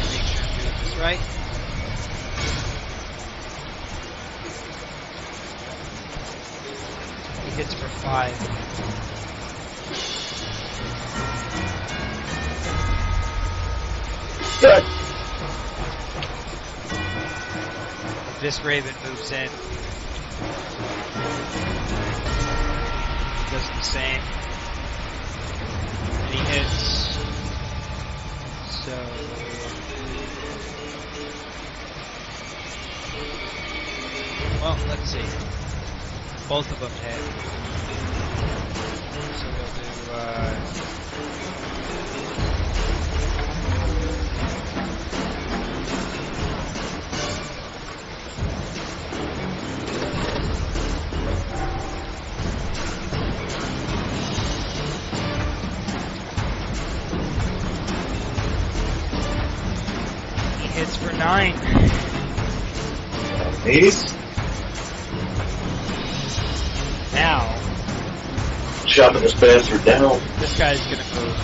Make sure I'm doing this right. He hits for 5. Good. This Raven moves in. Does the same. And he hits. So... well, let's see. Both of them hit. So we'll do, hits for 9. Ace. Now, Chopping this bastard down. this guy's gonna move.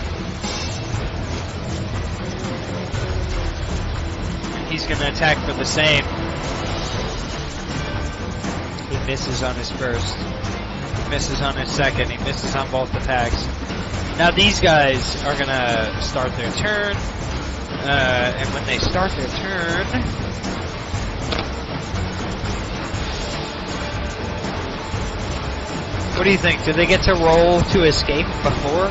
He's gonna attack for the same. He misses on his first. He misses on his second. He misses on both attacks. Now these guys are gonna start their turn. And when they start their turn, what do you think? Do they get to roll to escape before?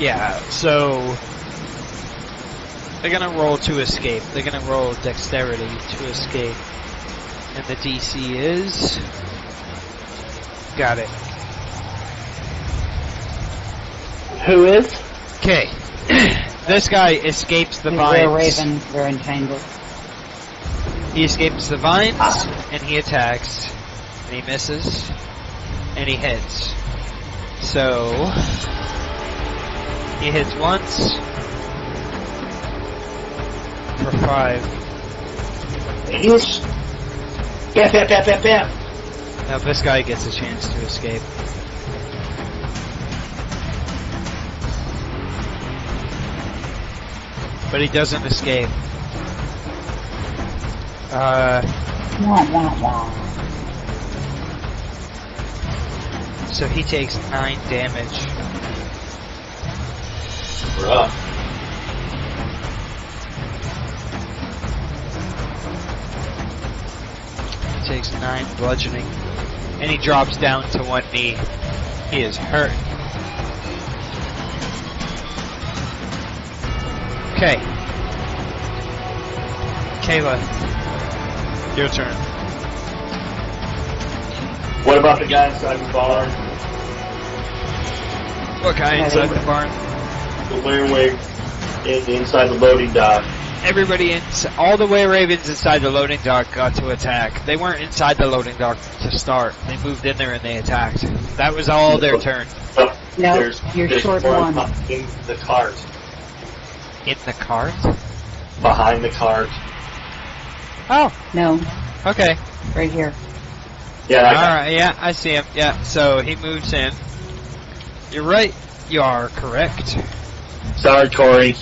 Yeah, so they're gonna roll to escape. They're gonna roll dexterity to escape. And the DC is... got it. Who is? Okay. This guy escapes the They're vines. ravens. They're entangled. He escapes the vines, and he attacks. And he misses. And he hits. So... he hits once. For 5. Ace. Bam, bam, bam, bam, bam. Now this guy gets a chance to escape. But he doesn't escape. Wah, wah, wah. So he takes 9 damage. Bruh. He takes 9 bludgeoning. And he drops down to 1 knee. He is hurt. Okay. Kayla, your turn. What about the guy inside the barn? What guy inside the barn? The wearing inside the loading dock. Everybody all the way Ravens inside the loading dock got to attack. They weren't inside the loading dock to start. They moved in there and they attacked. That was all their turn. No, There's short one. in the cart. In the cart? Behind the cart. Oh, No, okay. right here. Yeah, that guy. Alright, yeah, I see him. Yeah, so he moves in. You're right. You are correct. Sorry, Corey.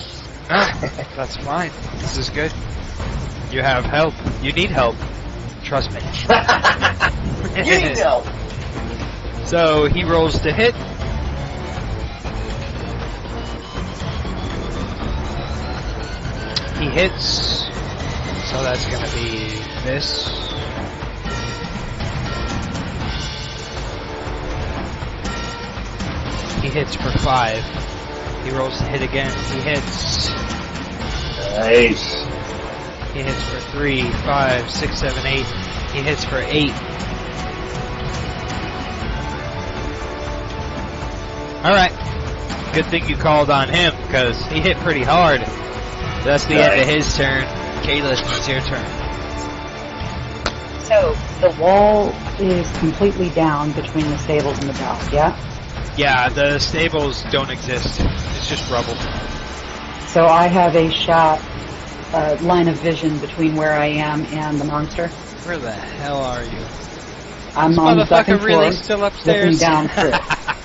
That's fine. This is good. You have help. You need help. Trust me. You need help. So he rolls to hit. He hits. So that's going to be this. He hits for 5. He rolls to hit again. He hits. Nice. He hits for 3, 5, 6, 7, 8. He hits for 8. Alright. Good thing you called on him, because he hit pretty hard. That's the end of his turn. Kayla, it's your turn. So, the wall is completely down between the stables and the dock, yeah? Yeah, the stables don't exist. It's just rubble. So I have a shot, line of vision between where I am and the monster. Where the hell are you? I'm on the second floor, really still upstairs? looking down through.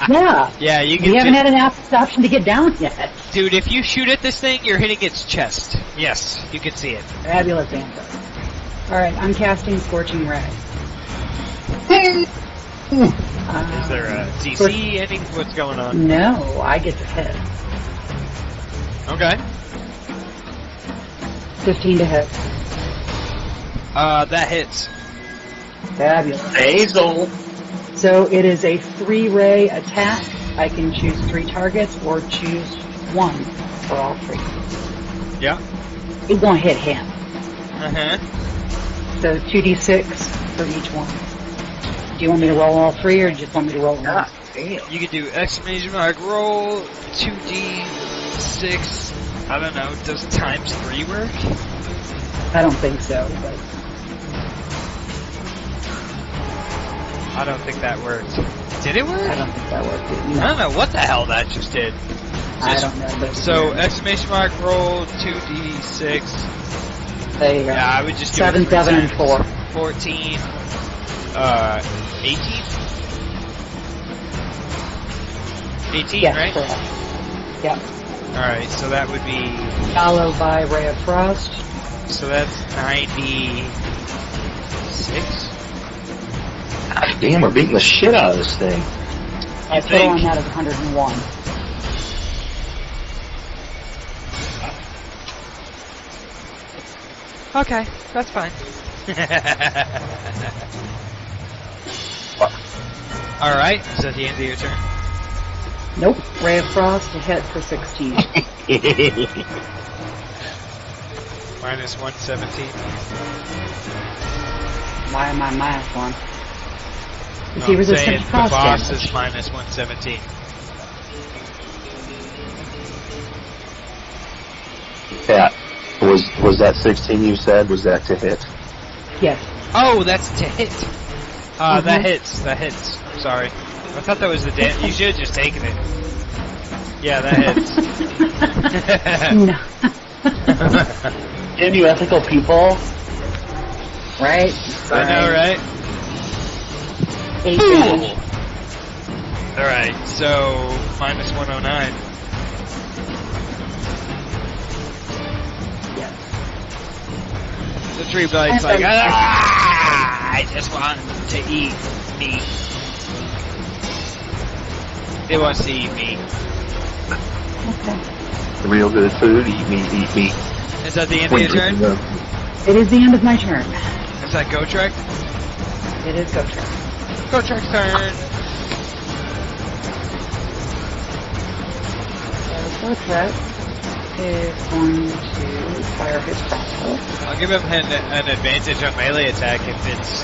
Yeah. Yeah, you can. We haven't had an option to get down yet. Dude, if you shoot at this thing, you're hitting its chest. Yes, you can see it. Fabulous answer. Alright, I'm casting Scorching Ray. Is there a DC? Any? What's going on? No, I get to hit. Okay. 15 to hit. That hits. Fabulous. Hazel. So it is a 3-ray attack. I can choose 3 targets or choose 1 for all 3. Yeah. It won't hit him. Uh-huh. So 2d6 for each one. Do you want me to roll all 3 or just want me to roll 1? You can do exclamation mark roll 2d6. I don't know. Does times 3 work? I don't think so, but I don't think that worked. Did it work? I don't think that worked. I don't know what the hell that just did. I don't know. But So exclamation mark roll 2d6. there you go. Yeah, I would just do 7, it 7, and 4. 14. 18? 18, Yes, right? correct. Yep. Alright, so that would be... Followed by Ray of Frost. So that's 96? God damn, we're beating the shit out of this thing. My total on that is 101. Okay, that's fine. Alright, is that the end of your turn? Nope. Ray of Frost to hit for 16. Minus 117. Why am I minus 1? Is No, he I'm resistant saying to the frost boss damage? is minus 117. Pat, was that 16 you said? Was that to hit? Yes. Oh, that's to hit. That hits. That hits. Sorry. I thought that was the damage. You should have just taken it. Yeah, that hits. No. Damn you ethical people. Right? I know, right? 8 damage. Alright, so minus 109. Yes. The tree blights like, I just want to eat meat. They want to eat meat. Okay. Real good food, eat meat, eat meat. Is that the end of your turn? It is the end of my turn. Is that Go Trek? It is Go Trek. Go Trek's turn. So Go Trek is going to fire his crossbow. I'll give him an advantage on melee attack if it's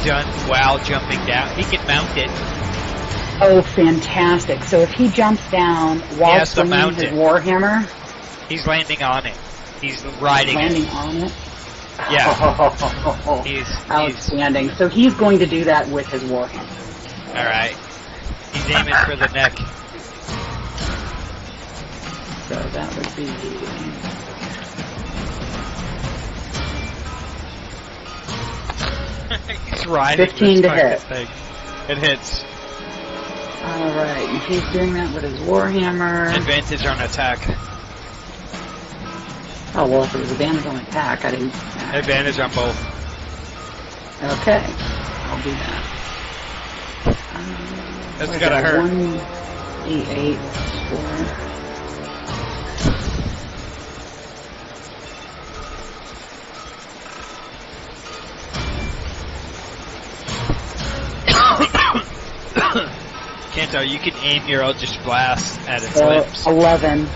done while jumping down. He can mount it. Oh, fantastic. So if he jumps down while has to swinging mount his it. warhammer, He's landing on it. He's riding landing it. on it. Yeah. He's Outstanding. So he's going to do that with his warhammer. alright. He's aiming for the neck. So that would be... He's riding 15 this to hit. fucking thing. It hits. Alright, and he's doing that with his warhammer. Advantage on attack. Oh, well, if it was advantage on attack, I didn't... Advantage on both. Okay, I'll do that. That's gotta hurt. 1d8 Kanto, you can aim your Eldritch Blast at its So lips. 11.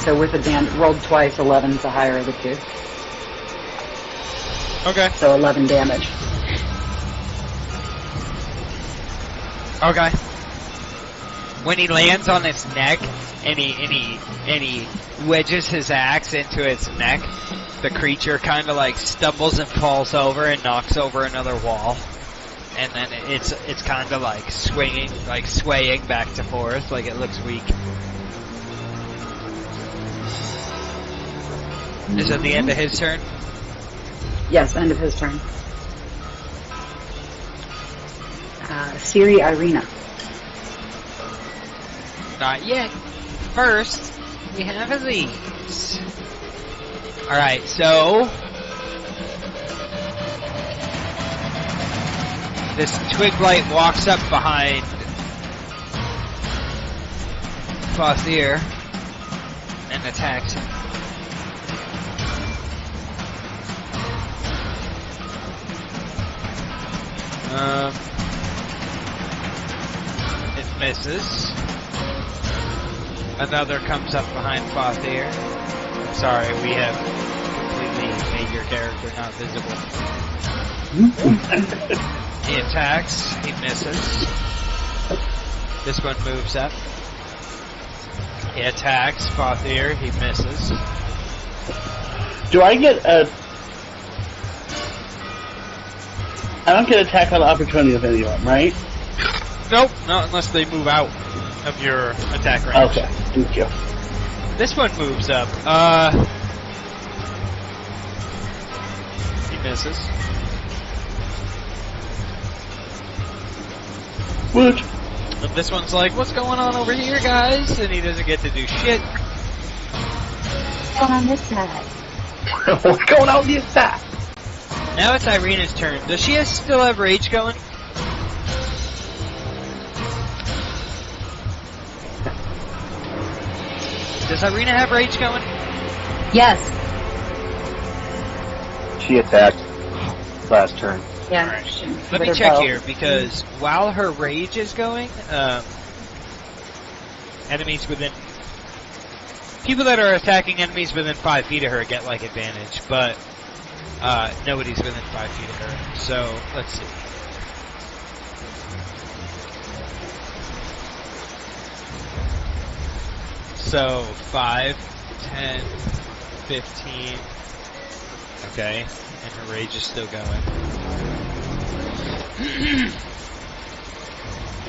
So with advantage, rolled twice, 11's the higher of the two. Okay. So 11 damage. Okay. When he lands on its neck and he wedges his axe into its neck, the creature kind of like stumbles and falls over and knocks over another wall. And then it's kind of like swaying back to forth, like it looks weak. Is it the end of his turn? Yes, end of his turn. Ciri Irina. Not yet. First, we have these. Alright, so this twig blight walks up behind Fothier and attacks him. It misses. Another comes up behind Fothier. Sorry, we have completely made your character not visible. He attacks, he misses. This one moves up. He attacks Fothier, he misses. Do I get a... I don't get attack on opportunity of anyone, right? Nope, not unless they move out of your attack range. Okay, thank you. This one moves up. He misses. Woot. And this one's like, what's going on over here, guys? And he doesn't get to do shit. What's going on this side? What's going on this side? Now it's Irina's turn. Does she still have rage going? Does Irina have rage going? Yes. She attacked last turn. Yeah. Right. Let me check here, because while her rage is going, enemies within... People that are attacking enemies within 5 feet of her get, like, advantage, but nobody's within 5 feet of her. So, let's see. So, 5, 10, 15... Okay, and her rage is still going.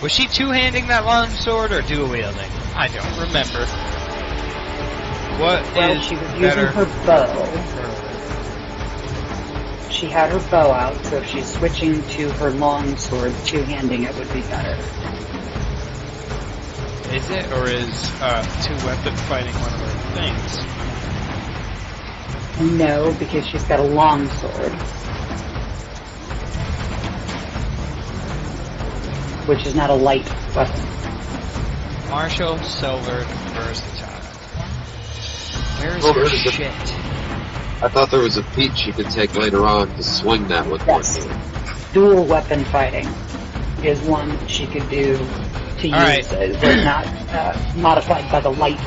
Was she two-handing that long sword or dual-wielding? I don't remember. What is she was better? using her bow. She had her bow out, so if she's switching to her long sword, two-handing it would be better. Is it, or is two-weapon fighting one of her things? No, because she's got a long sword. Which is not a light weapon. Martial, silver, versatile. Where is Oh, her where is it? shit? I thought there was a feat she could take later on to swing that with Yes. one hand. Dual weapon fighting is one that she could do to use, Alright. but not modified by the light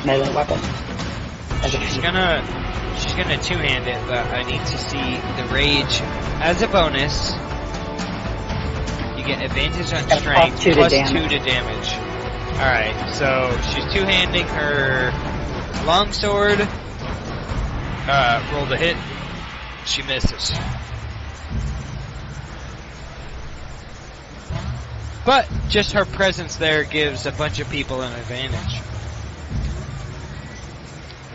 melee weapon. She's gonna two-hand it, but I need to see the rage as a bonus. You get advantage on strength, plus 2 to damage. Alright, so she's two-handing her longsword. Roll the hit. She misses. But just her presence there gives a bunch of people an advantage.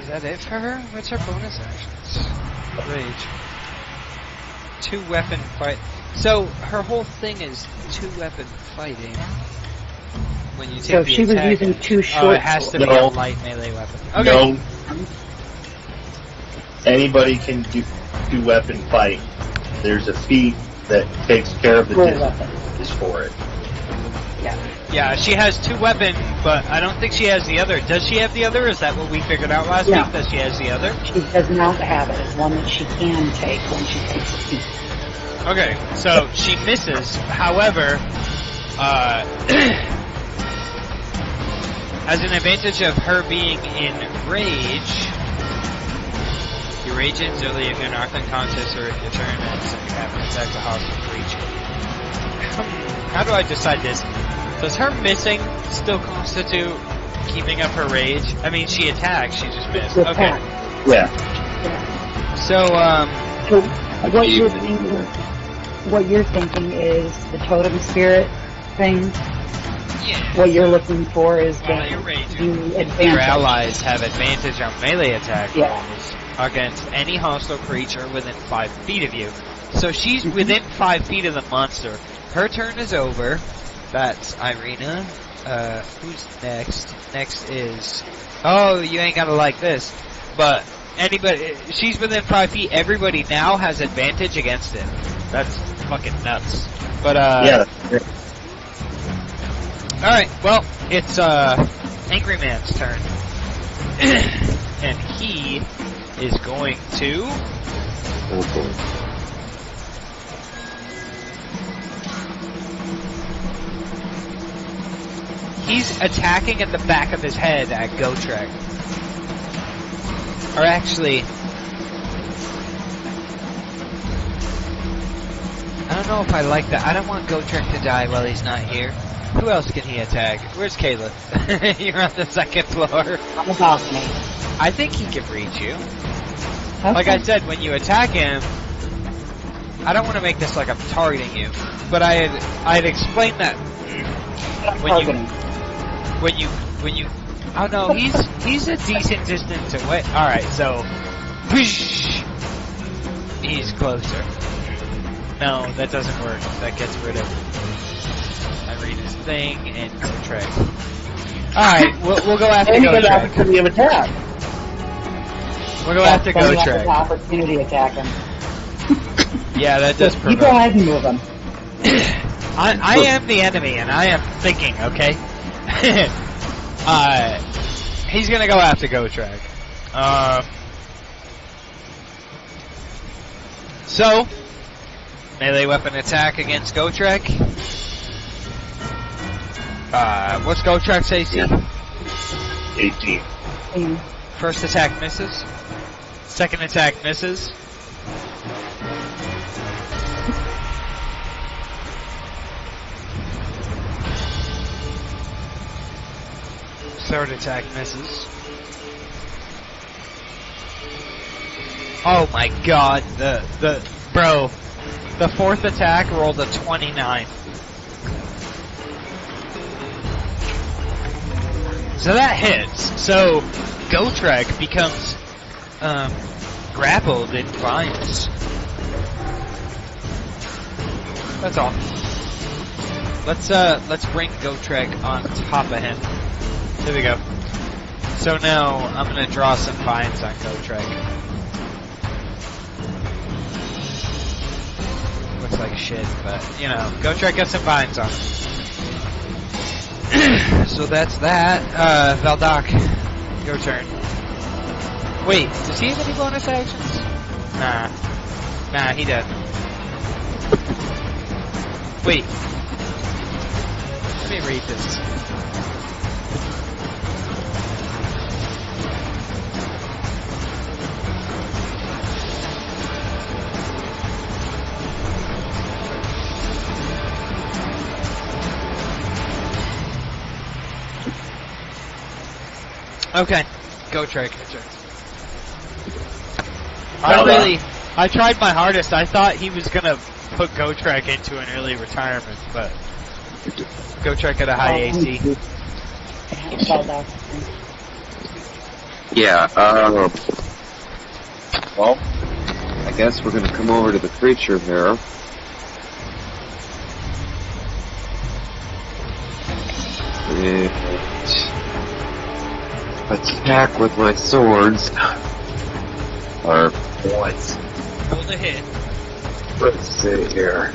Is that it for her? What's her bonus actions? Rage. 2-weapon fight. So her whole thing is 2-weapon fighting. When you take So the she was attack, using 2 short oh, it has to be No. a light melee weapon. Okay. No. Anybody can do weapon fight. There's a feat that takes care of the Roll weapon. is for it. Yeah. Yeah, she has 2-weapon, but I don't think she has the other. Does she have the other? Is that what we figured out last Yeah. week? That she has the other? She does not have it. It's one that she can take when she takes a feat. Okay, so she misses. However, as an advantage of her being in rage, You rage instantly if you're knocked unconscious or if your turn ends and you haven't attacked a hostile creature. How do I decide this? Does her missing still constitute keeping up her rage? I mean, she attacked, she just missed. Okay. Yeah. So, So what you're thinking is the totem spirit thing. yeah. What you're looking for is While you're raging, the advantage. your allies have advantage on melee attack Yeah. rolls against any hostile creature within 5 feet of you. So she's within 5 feet of the monster. Her turn is over. That's Irina. Who's next? Next is... Oh, you ain't gotta like this. But anybody... She's within 5 feet. Everybody now has advantage against it. That's fucking nuts. But, Yeah. Alright, well, it's, Angry Man's turn. And he is going to... Oh boy. He's attacking at the back of his head at Gotrek. Or actually... I don't know if I like that. I don't want Gotrek to die while he's not here. Who else can he attack? Where's Kayla? You're on the second floor. On the balcony. I think he can reach you. Okay. Like I said, when you attack him, I don't want to make this like I'm targeting you, but I had explained that when you oh no, he's a decent distance away. All right, so he's closer. No, that doesn't work. That gets rid of Irina's thing and Gotrek. All right, we'll go after Gotrek. Opportunity of attack. We'll go after Then you have Gotrek. the opportunity attack him. Yeah, that does You provoke. go ahead and move him. I am the enemy, and I am thinking, okay? He's gonna go after Gotrek. So, melee weapon attack against Gotrek. What's Gotrek's AC? 18. First attack misses. Second attack misses. Third attack misses. Oh my god, the fourth attack rolled a 29. So that hits. So Gotrek becomes grappled in vines. That's all. Let's bring Gotrek on top of him. There we go. So now I'm gonna draw some vines on Gotrek. Looks like shit, but you know, Gotrek got some vines on him. So that's that. Vallaki, your turn. Wait, does he have any bonus actions? Nah, he doesn't. Wait. Let me read this. Okay, Gotrek. I tried my hardest. I thought he was gonna put Gotrek into an early retirement, but Gotrek at a high AC. Yeah, well, I guess we're gonna come over to the creature here. And attack with my swords. Or what? Roll the hit. Let's see here.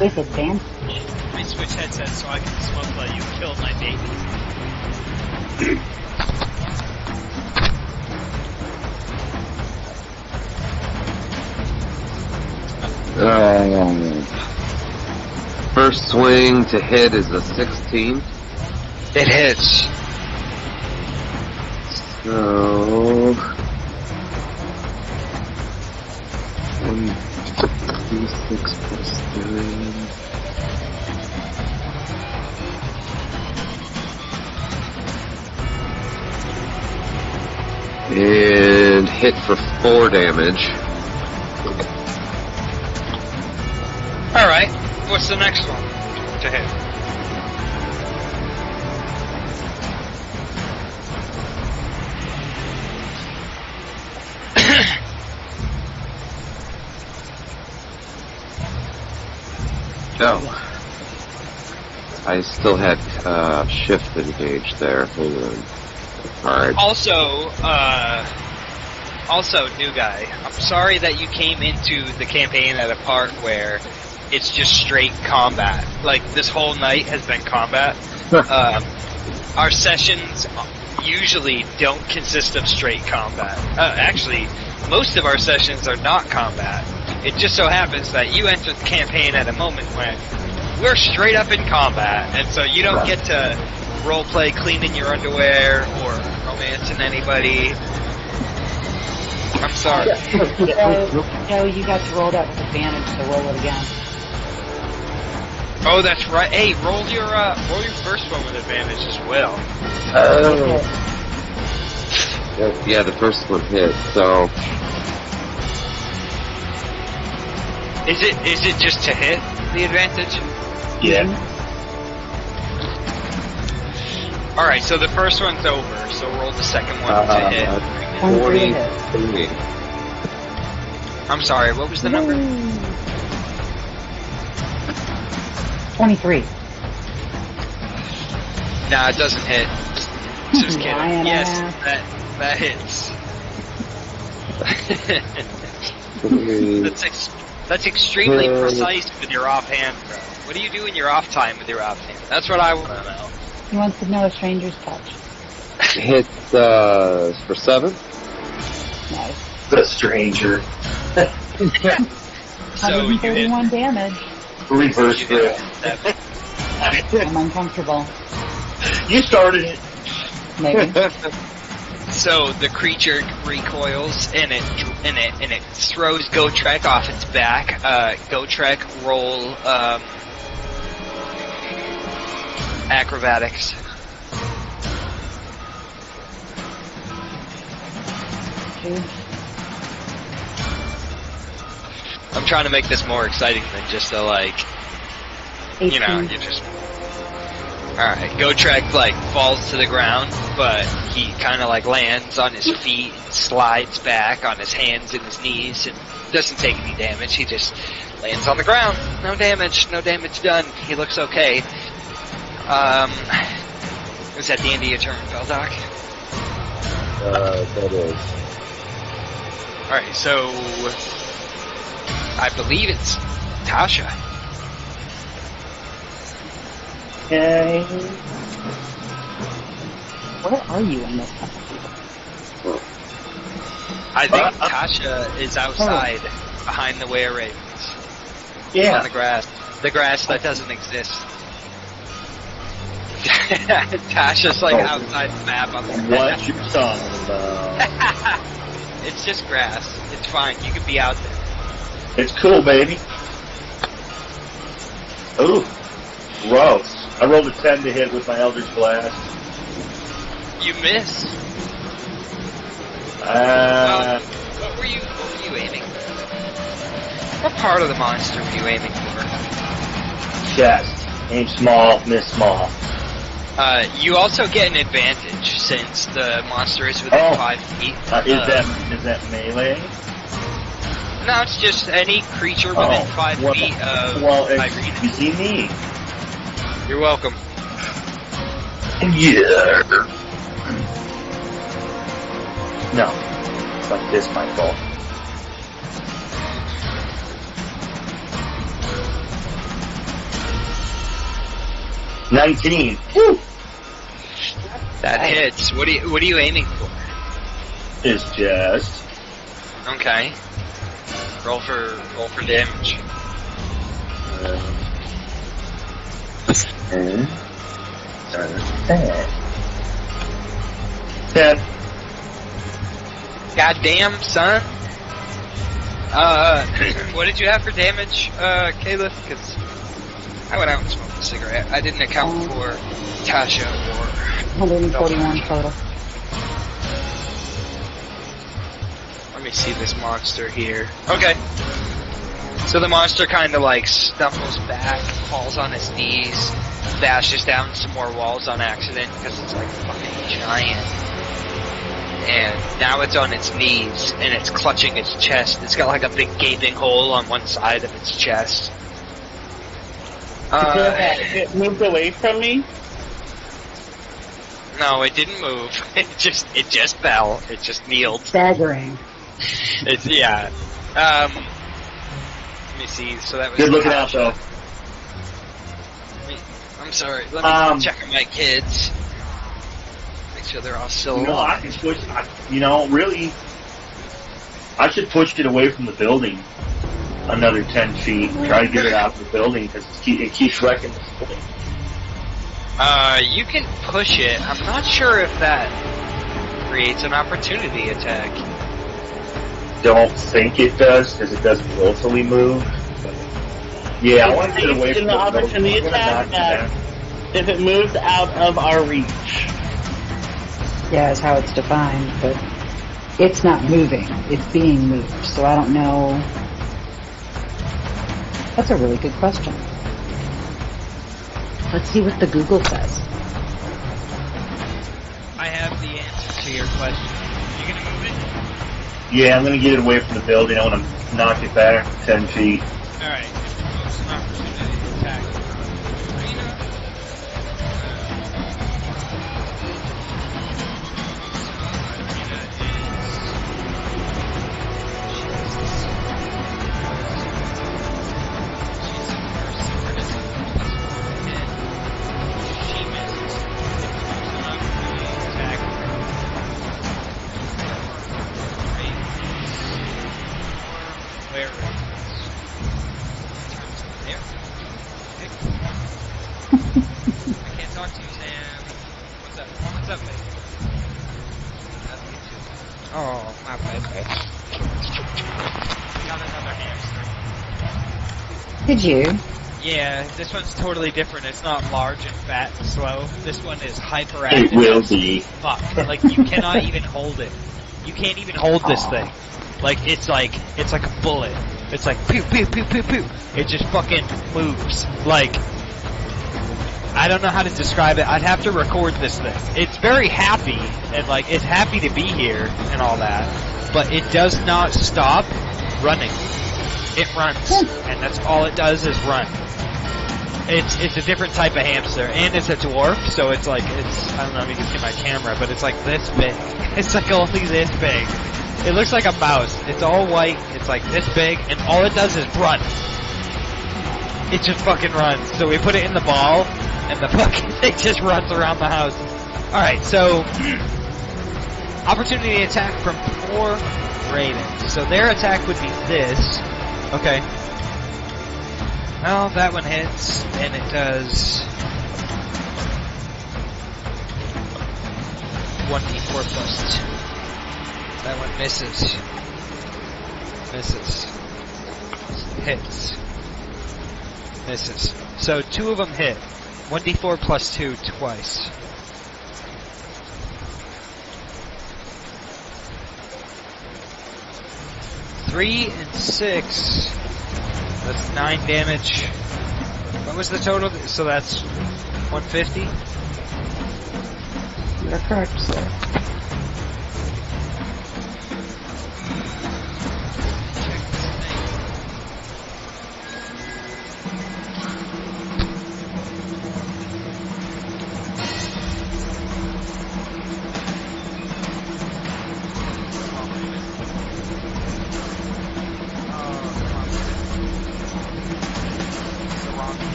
With advantage. Let me switch headsets so I can smoke while you kill my baby. First swing to hit is a 16. It hits. So D6 plus 3. And hit for 4 damage. Alright, what's the next one to hit? Oh. I still had shift engaged there. Hold on. Alright. Also, new guy, I'm sorry that you came into the campaign at a part where it's just straight combat. Like, this whole night has been combat. Our sessions usually don't consist of straight combat. Actually, most of our sessions are not combat. It just so happens that you entered the campaign at a moment when we're straight up in combat, and so you don't get to roleplay cleaning your underwear or romancing anybody. I'm sorry. No, you got to roll that with advantage, so roll it again. Oh, that's right. Hey, roll your first one with advantage as well. Yeah, the first one hit, so... Is it just to hit the advantage? Yeah. Alright, so the first one's over, so roll the second one to hit. 43. I'm sorry, what was the number? 23. Nah, it doesn't hit. Just kidding. Lion Yes, ass. that hits. That's extremely precise with your offhand, bro. What do you do in your off time with your offhand? That's what I want to know. He wants to know a stranger's touch. Hit for 7. Nice. The stranger. So you hit 131 damage. Reverse grip. I'm uncomfortable. You started it. Maybe. So the creature recoils and it throws Gotrek off its back. Gotrek, roll acrobatics. I'm trying to make this more exciting than just a, like, you know, you just... Alright, Gotrek, like, falls to the ground, but he kind of, like, lands on his feet, slides back on his hands and his knees, and doesn't take any damage. He just lands on the ground. No damage done. He looks okay. Is that the end of your turn, Veldoc? That is. Alright, so... I believe it's Tasha. Okay. Where are you in this time? I think Tasha is outside, behind the were ravens. Yeah. On the grass. The grass that doesn't exist. Tasha's like outside the map on the grass. What you talking about? It's just grass. It's fine. You can be out there. It's cool, baby. Ooh. Gross. I rolled a 10 to hit with my Eldritch Blast. You miss. What were you aiming for? What part of the monster were you aiming for? Chest. Aim small, miss small. You also get an advantage since the monster is within 5 feet. Is that melee? No, it's just any creature within 5 feet of Irene. Easy me. You're welcome. Yeah. No. It's like this, my fault. $19. Woo! That hits. What are you aiming for? It's just... Okay. Roll for damage. Goddamn, son. What did you have for damage, Caleb? Because I went out and smoked a cigarette. I didn't account for Tasha or... 141 total. Let me see this monster here. Okay. So the monster kind of like stumbles back, falls on his knees, dashes down some more walls on accident because it's like fucking giant. And now it's on its knees and it's clutching its chest. It's got like a big gaping hole on one side of its chest. It moved away from me? No, it didn't move. It just fell. It just kneeled. Staggering. It's yeah. Let me see. So that was Good looking out though. I'm sorry. Let me check on my kids. Make sure they're all still alive. No, I can push. Really, I should push it away from the building another 10 feet. Try to get it out of the building because it keeps wrecking this building. You can push it. I'm not sure if that creates an opportunity attack. Don't think it does because it doesn't willfully move. But yeah, I want to get away from the opportunity attack if it moves out of our reach. Yeah, is how it's defined, but it's not moving. It's being moved, so I don't know. That's a really good question. Let's see what the Google says. I have the answer to your question. You gonna move it? Yeah, I'm going to get it away from the building. I want to knock it back 10 feet. Alright. It's an opportunity to attack. Arena. Oh, my bad. Got another hamster. Did you? Yeah, this one's totally different. It's not large and fat and slow. This one is hyperactive. It will be. Fuck. Like, you cannot even hold it. You can't even hold this thing. Like, it's like a bullet. It's like, pew, pew, pew, pew, pew. It just fucking moves. Like, I don't know how to describe it. I'd have to record this thing. It's very happy, and like, it's happy to be here and all that, but it does not stop running. It runs, and that's all it does is run. It's a different type of hamster, and it's a dwarf, so it's like, I don't know if you can see my camera, but it's like this big. It's like only this big. It looks like a mouse. It's all white, it's like this big, and all it does is run. It just fucking runs. So we put it in the ball, and the fucking thing just runs around the house. Alright, so opportunity attack from 4 ravens. So their attack would be this. Okay. Well, that one hits, and it does 1d4 plus 2. That one misses. Misses. Hits. Misses. So 2 of them hit. 1d4 plus 2 twice. Three and 6. That's 9 damage. What was the total? So that's 150? You're correct, sir.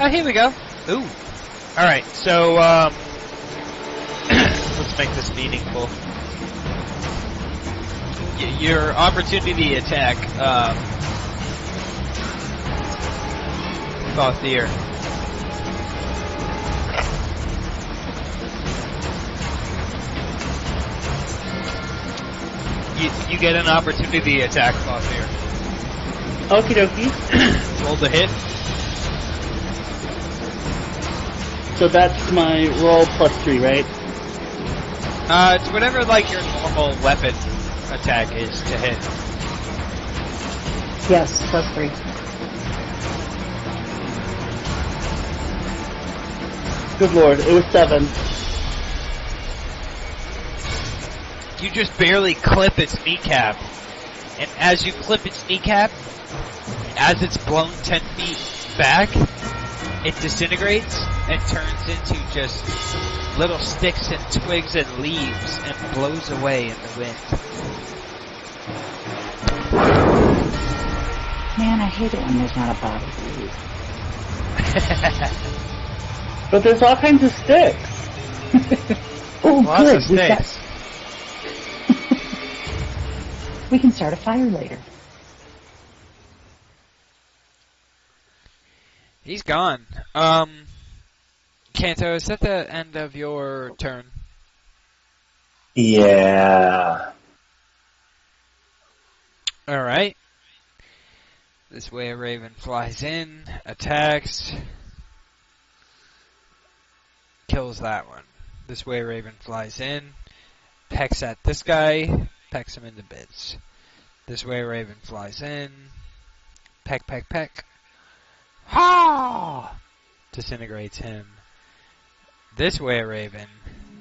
Oh, here we go. Ooh. Alright, so, let's make this meaningful. Your opportunity attack, Gothier. You get an opportunity attack off here. Okie dokie. Roll the hit. So that's my roll plus 3, right? It's whatever like your normal weapon attack is to hit. Yes, +3. Good lord, it was 7. You just barely clip its kneecap, and as you clip its kneecap, as it's blown 10 feet back, it disintegrates and turns into just little sticks and twigs and leaves and blows away in the wind. Man, I hate it when there's not a body. But there's all kinds of sticks. Oh, Lots good. of sticks. We can start a fire later. He's gone. Kanto, is that the end of your turn? Yeah. Alright. This way a raven flies in, attacks, kills that one. This way a raven flies in, pecks at this guy, pecks him into bits. This way a raven flies in, peck, peck, peck. Ha! Disintegrates him. This way a raven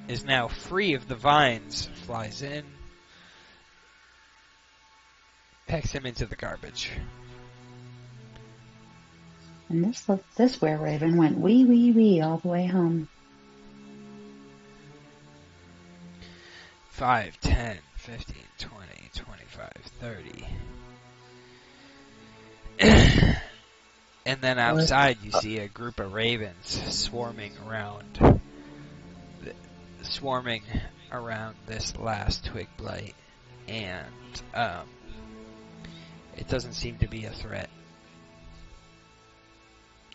is now free of the vines, flies in, pecks him into the garbage. And this were raven went wee wee wee all the way home. 5, 10, 15, 20, 25, 30. And then outside you see a group of ravens swarming around this last twig blight. And it doesn't seem to be a threat.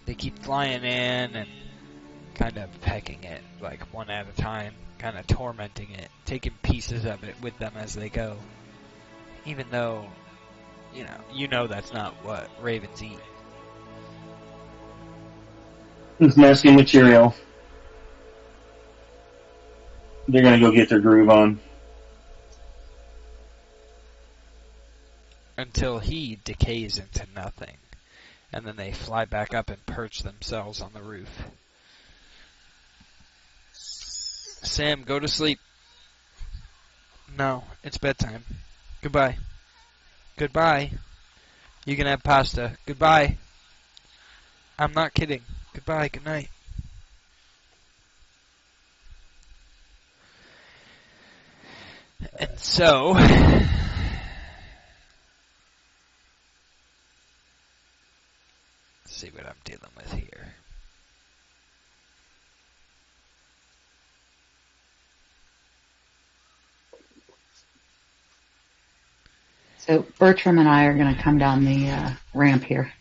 They keep flying in and kind of pecking it, like one at a time, kind of tormenting it, taking pieces of it with them as they go. Even though, you know that's not what ravens eat. It's messy material. They're gonna go get their groove on. Until he decays into nothing. And then they fly back up and perch themselves on the roof. Sam, go to sleep. No, it's bedtime. Goodbye. Goodbye. You can have pasta. Goodbye. I'm not kidding. Goodbye. Good night. And so, let's see what I'm dealing with here. So Bertram and I are going to come down the ramp here.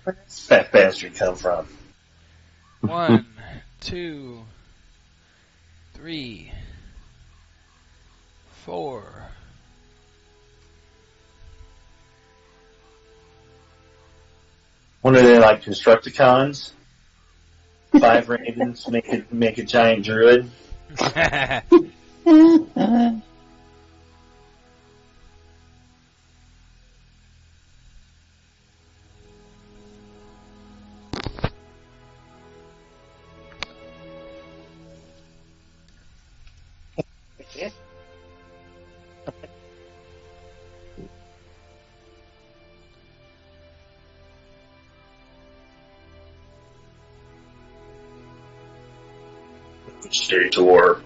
Where does fat bastard come from? 1, 2, 3, 4. What are they, like Constructicons? 5 ravens make a giant druid. Straight to war.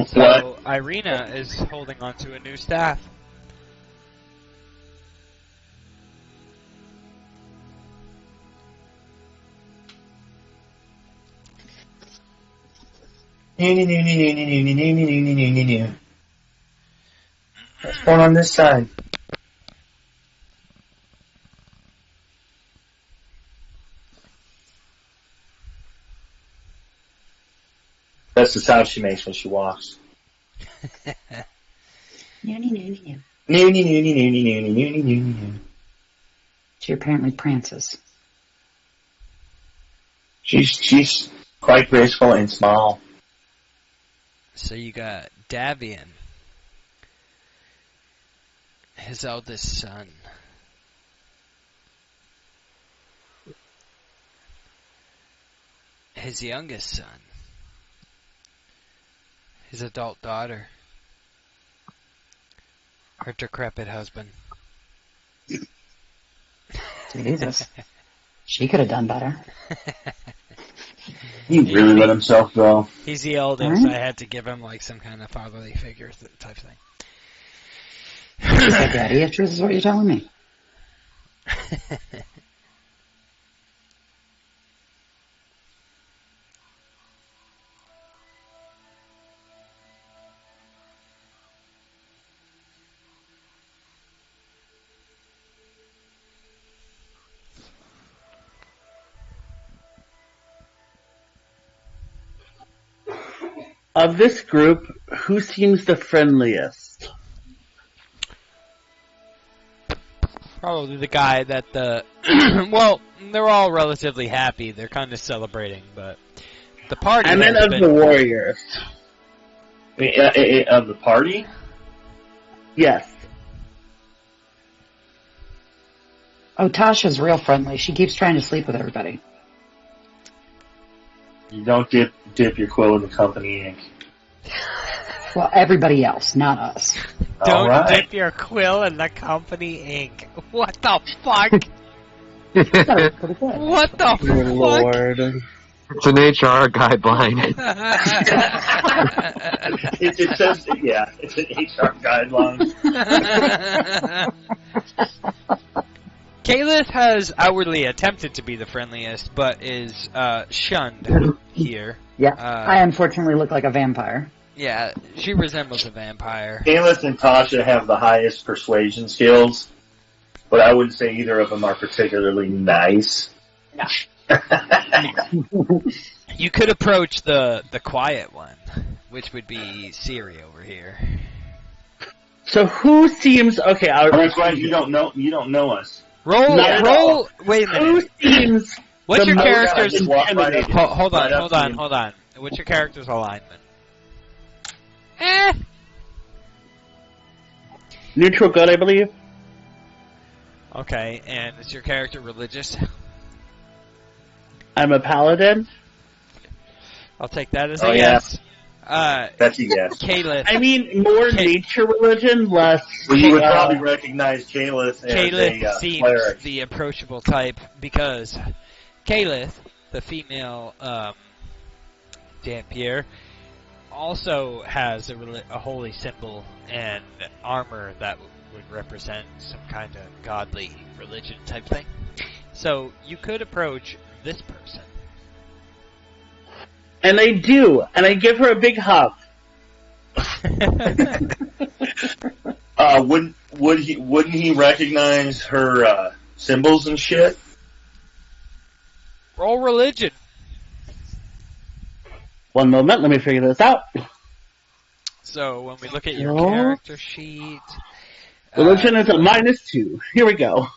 So Irina is holding on to a new staff. What's going on this side? That's the sound she makes when she walks. She apparently prances. She's quite graceful and small. So you got Davian, his eldest son. His youngest son. His adult daughter. Her decrepit husband. Jesus. She could have done better. He really let himself go. He's the oldest. I had to give him like some kind of fatherly figure type thing. She's got daddy issues is what you're telling me. Of this group, who seems the friendliest? Probably the guy that the... well, they're all relatively happy. They're kind of celebrating, but the party And then has of been... the warriors. Of the party? Yes. Oh, Tasha's real friendly. She keeps trying to sleep with everybody. You don't dip your quill in the company ink. Well, everybody else, not us. Don't dip your quill in the company ink. What the fuck? That was pretty good. What the fuck? Lord. It's an HR guideline. It says, yeah, it's an HR guideline. Kalith has outwardly attempted to be the friendliest, but is shunned here. Yeah, I unfortunately look like a vampire. Yeah, she resembles a vampire. Kalis and Tasha have the highest persuasion skills, but I wouldn't say either of them are particularly nice. No. You could approach the quiet one, which would be Siri over here. So who seems okay? That's right. You don't know us. Roll. Wait a minute. Who seems? What's your character's? Intimidating. Hold on. What's your character's alignment? Neutral good, I believe. Okay, and is your character religious? I'm a paladin. I'll take that as a yes. That's a yes. Kalith. I mean, more nature religion, less. Well, you would probably recognize Kalith as Kalith seems cleric. the approachable type because Kalith, the female Dampier, also has a holy symbol and armor that would represent some kind of godly religion type thing. So you could approach this person. And I do, and I give her a big hug. Wouldn't he recognize her symbols and shit? Roll religion. One moment, let me figure this out. So when we look at your character sheet, Religion is a -2. Here we go.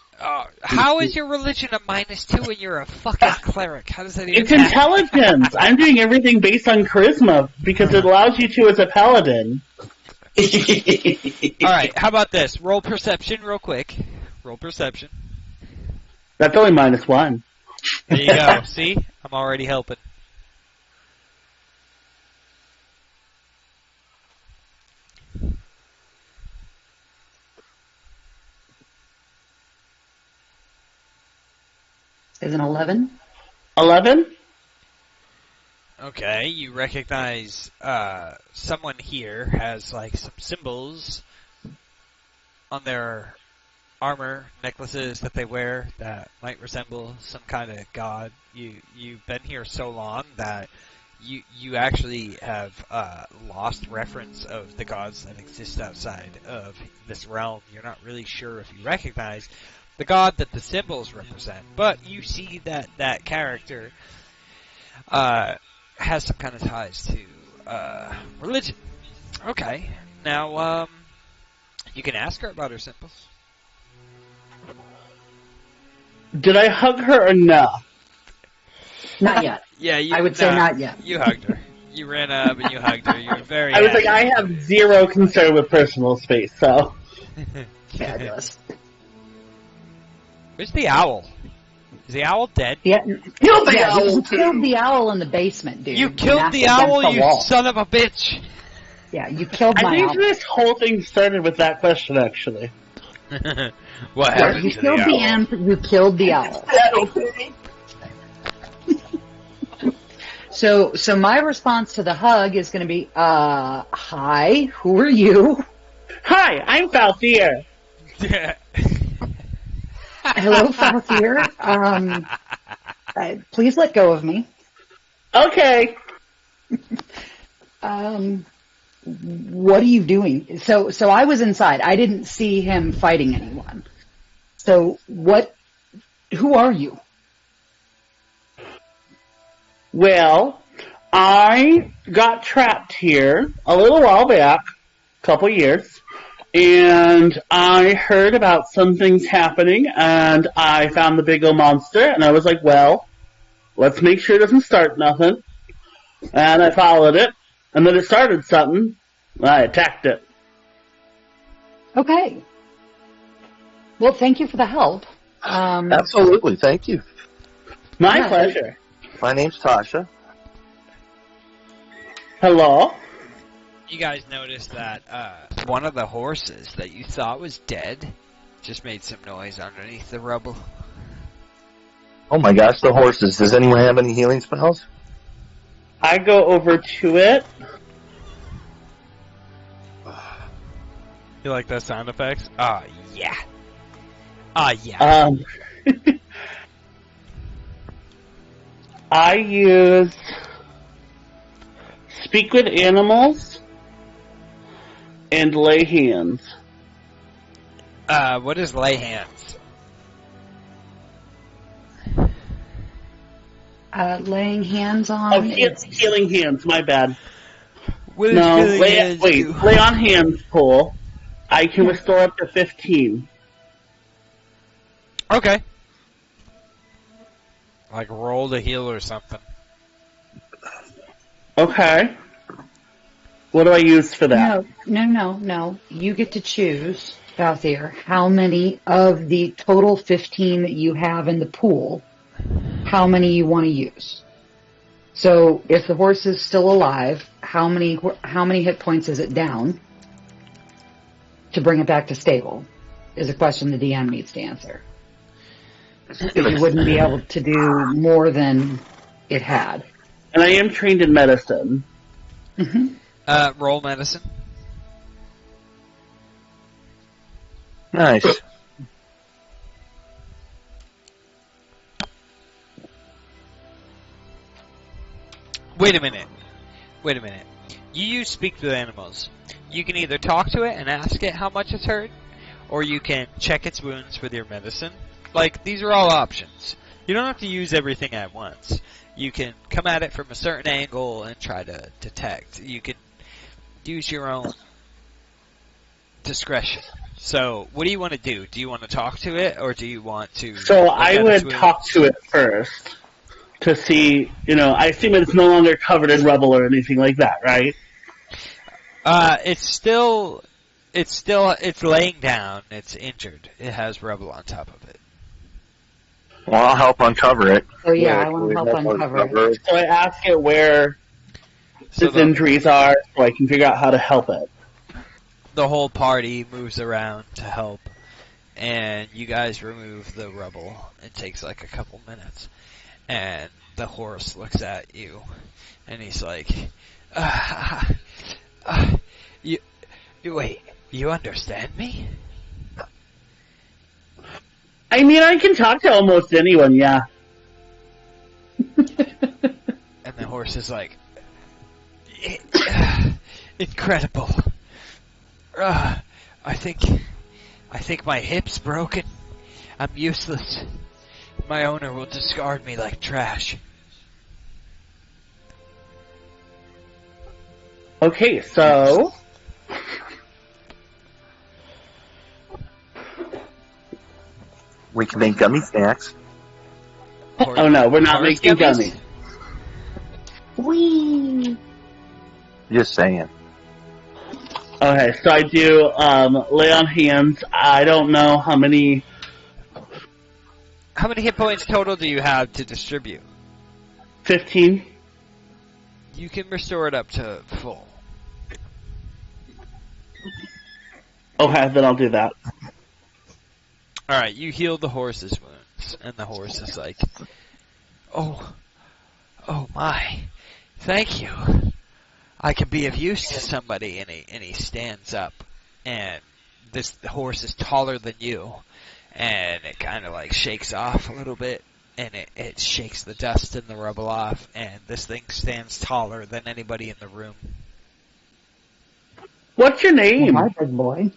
how is your religion a -2 when you're a fucking cleric? How does that even It's happen? intelligence. I'm doing everything based on charisma because it allows you to as a paladin. Alright, how about this? Roll perception real quick. Roll perception. That's only -1. There you go. See? I'm already helping. Is an 11? 11? Okay, you recognize someone here has like some symbols on their armor, necklaces that they wear that might resemble some kind of god. You've been here so long that you actually have lost reference of the gods that exist outside of this realm. You're not really sure if you recognize the god that the symbols represent, but you see that that character has some kind of ties to religion. Okay, now you can ask her about her symbols. Did I hug her or no? Not yet. Yeah, I would say not yet. You hugged her. You ran up and you hugged her. You were very. I was like, I have zero concern with personal space, so. Fabulous. Where's the owl? Is the owl dead? Yeah, Killed the owl, you too. killed the owl in the basement, dude. You And killed that's the against owl, the you wall. son of a bitch! Yeah, you killed I my think owl. this whole thing started with that question, actually. What Yeah, happened you to killed the the owl? imp, you killed the owl. Okay. So my response to the hug is going to be, hi, who are you? Hi, I'm Falthier. Hello, Falthier. Please let go of me. Okay. What are you doing? So I was inside. I didn't see him fighting anyone. So who are you? Well, I got trapped here a little while back, a couple years, and I heard about some things happening, and I found the big old monster, and I was like, well, let's make sure it doesn't start nothing. And I followed it, and then it started something, and I attacked it. Okay. Well, thank you for the help. Absolutely, thank you. My Yeah. pleasure. My name's Tasha. Hello? You guys noticed that one of the horses that you thought was dead just made some noise underneath the rubble. Oh my gosh, the horses. Does anyone have any healing spells? I go over to it. You like those sound effects? Yeah. Yeah. I use speak with animals and lay hands. What is lay hands? Laying hands on. Oh, healing hands. My bad. What is No, healing lay hands do? on hands pull. I can restore up to 15. Okay. Like roll to heal or something. Okay. What do I use for that? No. You get to choose, Falthier, how many of the total 15 that you have in the pool, how many you want to use. So if the horse is still alive, how many hit points is it down to bring it back to stable is a question the DM needs to answer. You wouldn't be able to do more than it had. And I am trained in medicine. Mm-hmm. Roll medicine. Nice. Wait a minute. You use speak with animals. You can either talk to it and ask it how much it's hurt, or you can check its wounds with your medicine. Like, these are all options. You don't have to use everything at once. You can come at it from a certain angle and try to detect. You can use your own discretion. So, what do you want to do? Do you want to talk to it, or do you want to... So look I at would its wounds? talk to it first to see, I assume it's no longer covered in rubble or anything like that, right? It's laying down. It's injured. It has rubble on top of it. Well, I'll help uncover it. Oh yeah, I want to help uncover it. So I ask it where its injuries are so I can figure out how to help it. The whole party moves around to help, and you guys remove the rubble. It takes like a couple minutes, and the horse looks at you, and he's like, wait, you understand me? I mean, I can talk to almost anyone, yeah. And the horse is like, Incredible. I think my hip's broken. I'm useless. My owner will discard me like trash. Okay, so... We can make gummy snacks. Oh no, we're not making gummies. Whee! Just saying. Okay, so I do lay on hands. I don't know how many... How many hit points total do you have to distribute? 15. You can restore it up to full. Okay, then I'll do that. Alright, you heal the horse's wounds, and the horse is like, oh my, thank you. I can be of use to somebody, and he stands up, and the horse is taller than you, and it kind of like shakes off a little bit, and it shakes the dust and the rubble off, and this thing stands taller than anybody in the room. What's your name? Hi, big boy.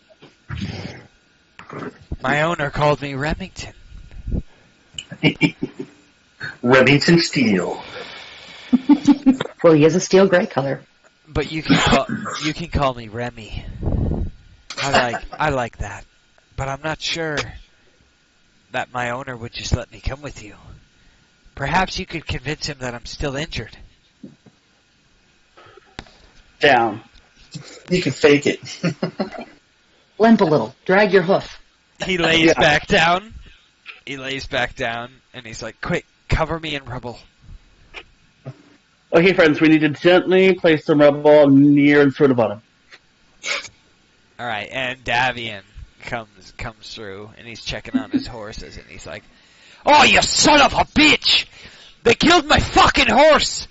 My owner called me Remington. Remington Steel. Well, he is a steel gray color. But you can call me Remy. I like that. But I'm not sure that my owner would just let me come with you. Perhaps you could convince him that I'm still injured. Down. You can fake it. Limp a little. Drag your hoof. He lays back down. He lays back down, and he's like, quick, cover me in rubble. Okay, friends, we need to gently place some rubble near and sort of bottom. Alright, and Davian comes through, and he's checking on his horses, and he's like, oh, you son of a bitch! They killed my fucking horse!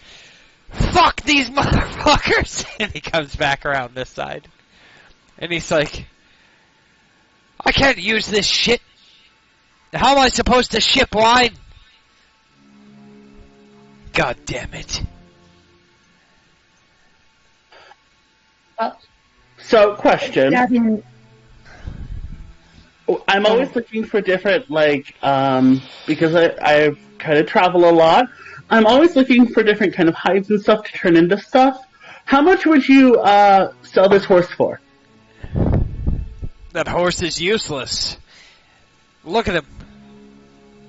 Fuck these motherfuckers! And he comes back around this side. And he's like, I can't use this shit. How am I supposed to ship wine? God damn it. So, question. Davian, I'm always looking for different, because I kind of travel a lot, I'm always looking for different kind of hides and stuff to turn into stuff. How much would you sell this horse for? That horse is useless. Look at him.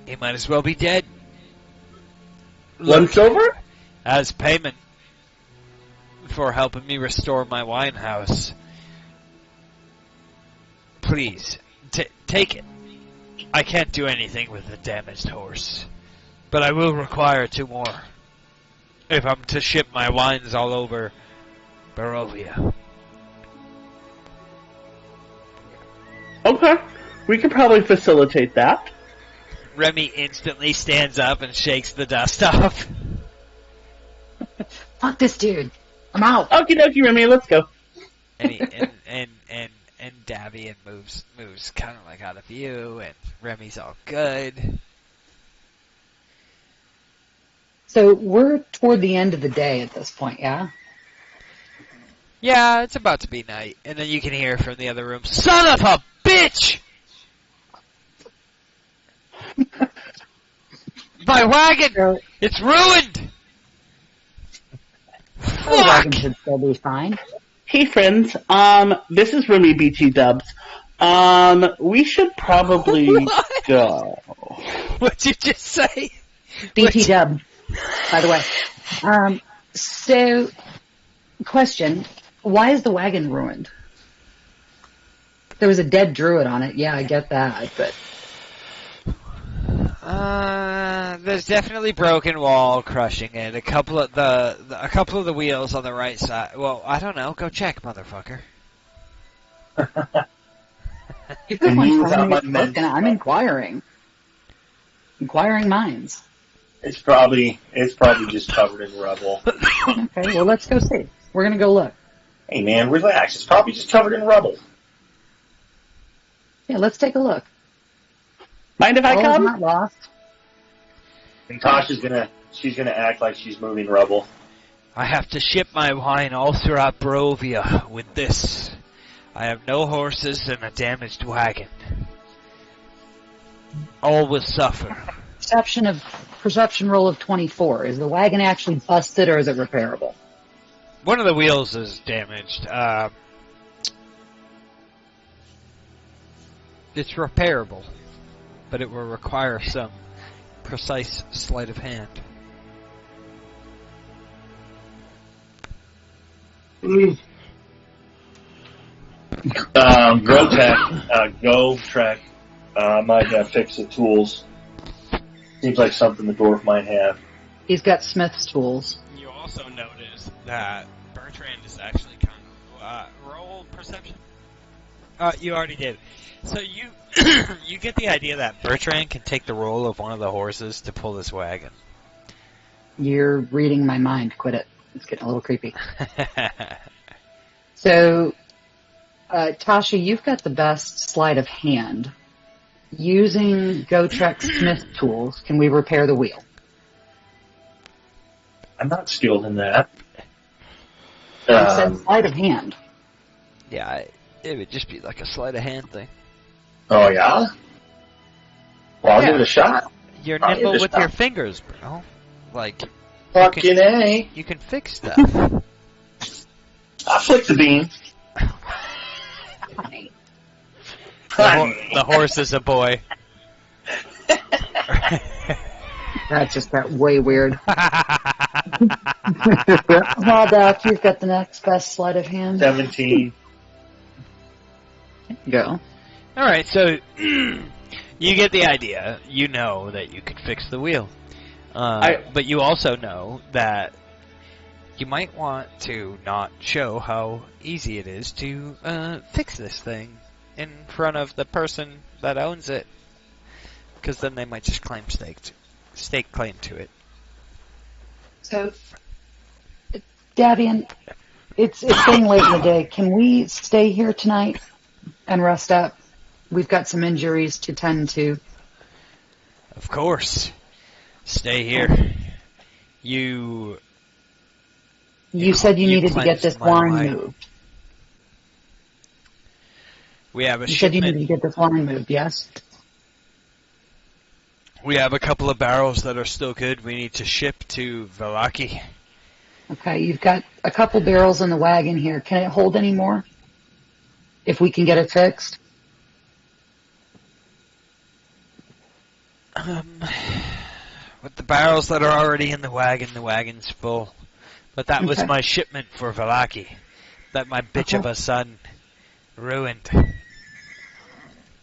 He might as well be dead. Look, 1 silver? As payment for helping me restore my wine house. Please, take it. I can't do anything with the damaged horse, but I will require 2 more if I'm to ship my wines all over Barovia. Okay, we could probably facilitate that. Remy instantly stands up and shakes the dust off. fuck this dude. I'm out. Okie dokie, Remy, let's go. And Davian moves kind of like out of view, and Remy's all good. So we're toward the end of the day at this point, yeah? Yeah, it's about to be night, and then you can hear from the other room, son of a bitch! My wagon! It's ruined! The wagon should still be fine. Hey friends, this is Remy BT Dubs. We should probably go. What'd you just say? BT Dub, by the way. So, question, why is the wagon ruined? There was a dead druid on it, yeah, I get that, but... There's definitely broken wall crushing it. A couple of the wheels on the right side. Well, I don't know. Go check, motherfucker. I'm inquiring. Inquiring minds. It's probably just covered in rubble. Okay, well let's go see. We're gonna go look. Hey man, relax. It's probably just covered in rubble. Yeah, let's take a look. Mind if I come? Not lost. And Tasha's she's gonna act like she's moving rubble. I have to ship my wine all throughout Barovia with this. I have no horses and a damaged wagon. All will suffer. Perception roll of 24. Is the wagon actually busted or is it repairable? One of the wheels is damaged. It's repairable, but it will require some precise sleight of hand. Go Trek. Might have fix the tools. Seems like something the dwarf might have. He's got Smith's tools. You also notice that Bertrand is actually kind of roll perception. You already did. So you you get the idea that Bertrand can take the role of one of the horses to pull this wagon. You're reading my mind. Quit it. It's getting a little creepy. So, Tasha, you've got the best sleight of hand. Using Gotrek Smith tools, can we repair the wheel? I'm not skilled in that. I said sleight of hand. Yeah, it would just be like a sleight of hand thing. Oh, yeah? Well, I'll give it a shot. You're nimble with your fingers, bro. Like, fucking A. You can fix stuff. I'll flick the bean. Honey. The horse is a boy. That just got way weird. Well, Doc, you've got the next best sleight of hand. 17. Go. Alright, so you get the idea. You know that you can fix the wheel. But you also know that you might want to not show how easy it is to fix this thing in front of the person that owns it, because then they might just claim stake claim to it. So, Davian, it's getting late in the day. Can we stay here tonight and rest up? We've got some injuries to tend to. Of course. Stay here. You said you needed to get this wine moved. We have a You shipment. said you needed to get this wine moved, yes? We have a couple of barrels that are still good. We need to ship to Vallaki. Okay, you've got a couple barrels in the wagon here. Can it hold any more? If we can get it fixed? With the barrels that are already in the wagon's full. But that was my shipment for Vallaki. That my bitch of a son ruined.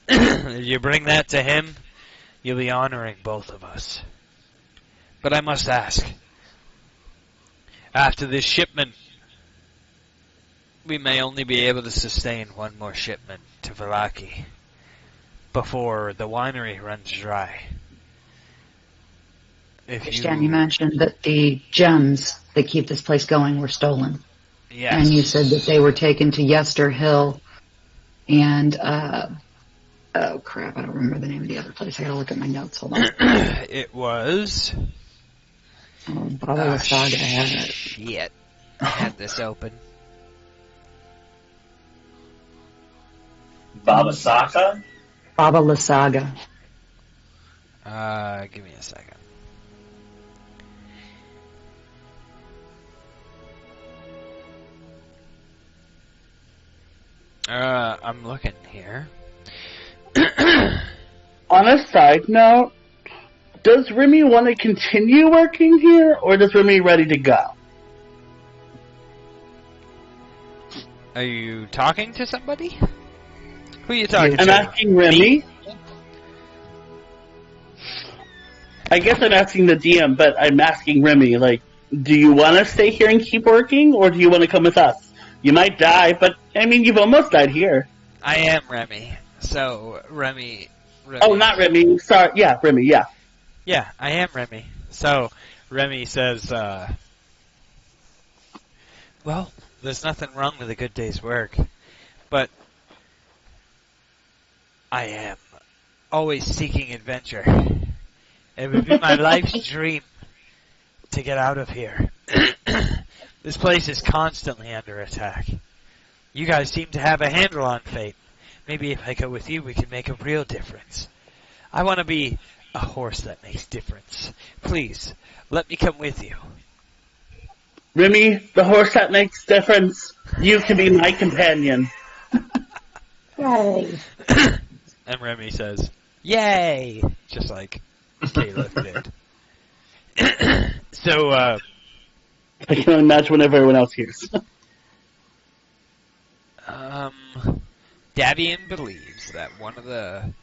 If you bring that to him, you'll be honoring both of us. But I must ask, after this shipment, we may only be able to sustain one more shipment to Vallaki before the winery runs dry. I understand you mentioned that the gems that keep this place going were stolen. Yes. And you said that they were taken to Yester Hill and, oh crap, I don't remember the name of the other place. I gotta look at my notes, hold on. It was... Baba Saga, I have it. Shit. I had this open. Baba Saka? Baba Lasaga. Give me a second. I'm looking here. On a side note, does Remy want to continue working here, or does Remy ready to go? Are you talking to somebody? Who are you talking I'm to? asking Remy. I guess I'm asking the DM, but I'm asking Remy, like, do you want to stay here and keep working, or do you want to come with us? You might die, but, I mean, you've almost died here. I am Remy. So, Remy... Oh, not Remy. Sorry. Yeah, Remy, yeah. Yeah, I am Remy. So, Remy says, well, there's nothing wrong with a good day's work, but I am always seeking adventure. It would be my life's dream to get out of here. This place is constantly under attack. You guys seem to have a handle on fate. Maybe if I go with you, we can make a real difference. I want to be a horse that makes difference. Please, let me come with you. Remy, the horse that makes difference. You can be my companion. Yay. And Remy says, "Yay!" Just like Caleb did. So, I can imagine whenever everyone else hears. Davian believes that one of the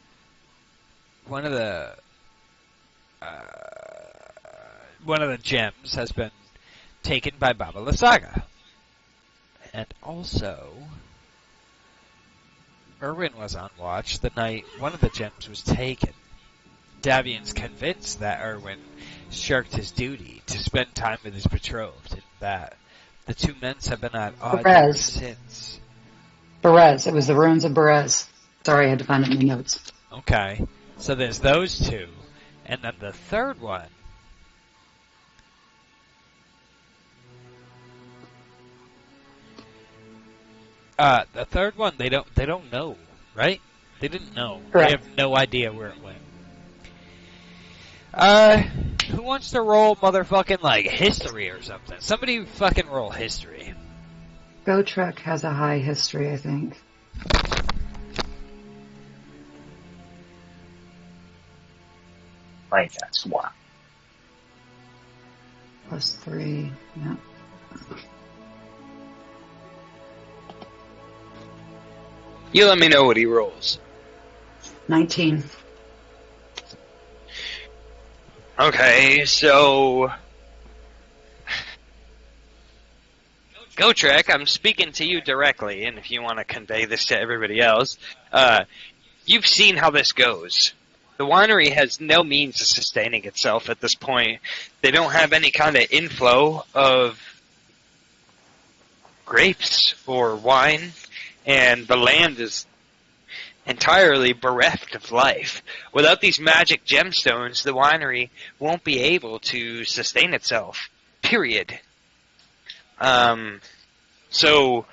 gems has been taken by Baba Lysaga. And also, Erwin was on watch the night one of the gems was taken. Davian's convinced that Erwin shirked his duty to spend time with his betrothed, and that the two men have been at odds ever since. Berez. It was the ruins of Berez. Sorry, I had to find it in my notes. Okay. So there's those two. And then the third one. They don't know, right? They didn't know. Correct. They have no idea where it went. Who wants to roll motherfucking, like, history or something? Somebody fucking roll history. Gotrek has a high history, I think. Right, that's why. +3, yeah. You let me know what he rolls. 19. Okay, so... Gotrek, I'm speaking to you directly, and if you want to convey this to everybody else, you've seen how this goes. The winery has no means of sustaining itself at this point. They don't have any kind of inflow of grapes or wine, and the land is entirely bereft of life. Without these magic gemstones, the winery won't be able to sustain itself. Period. So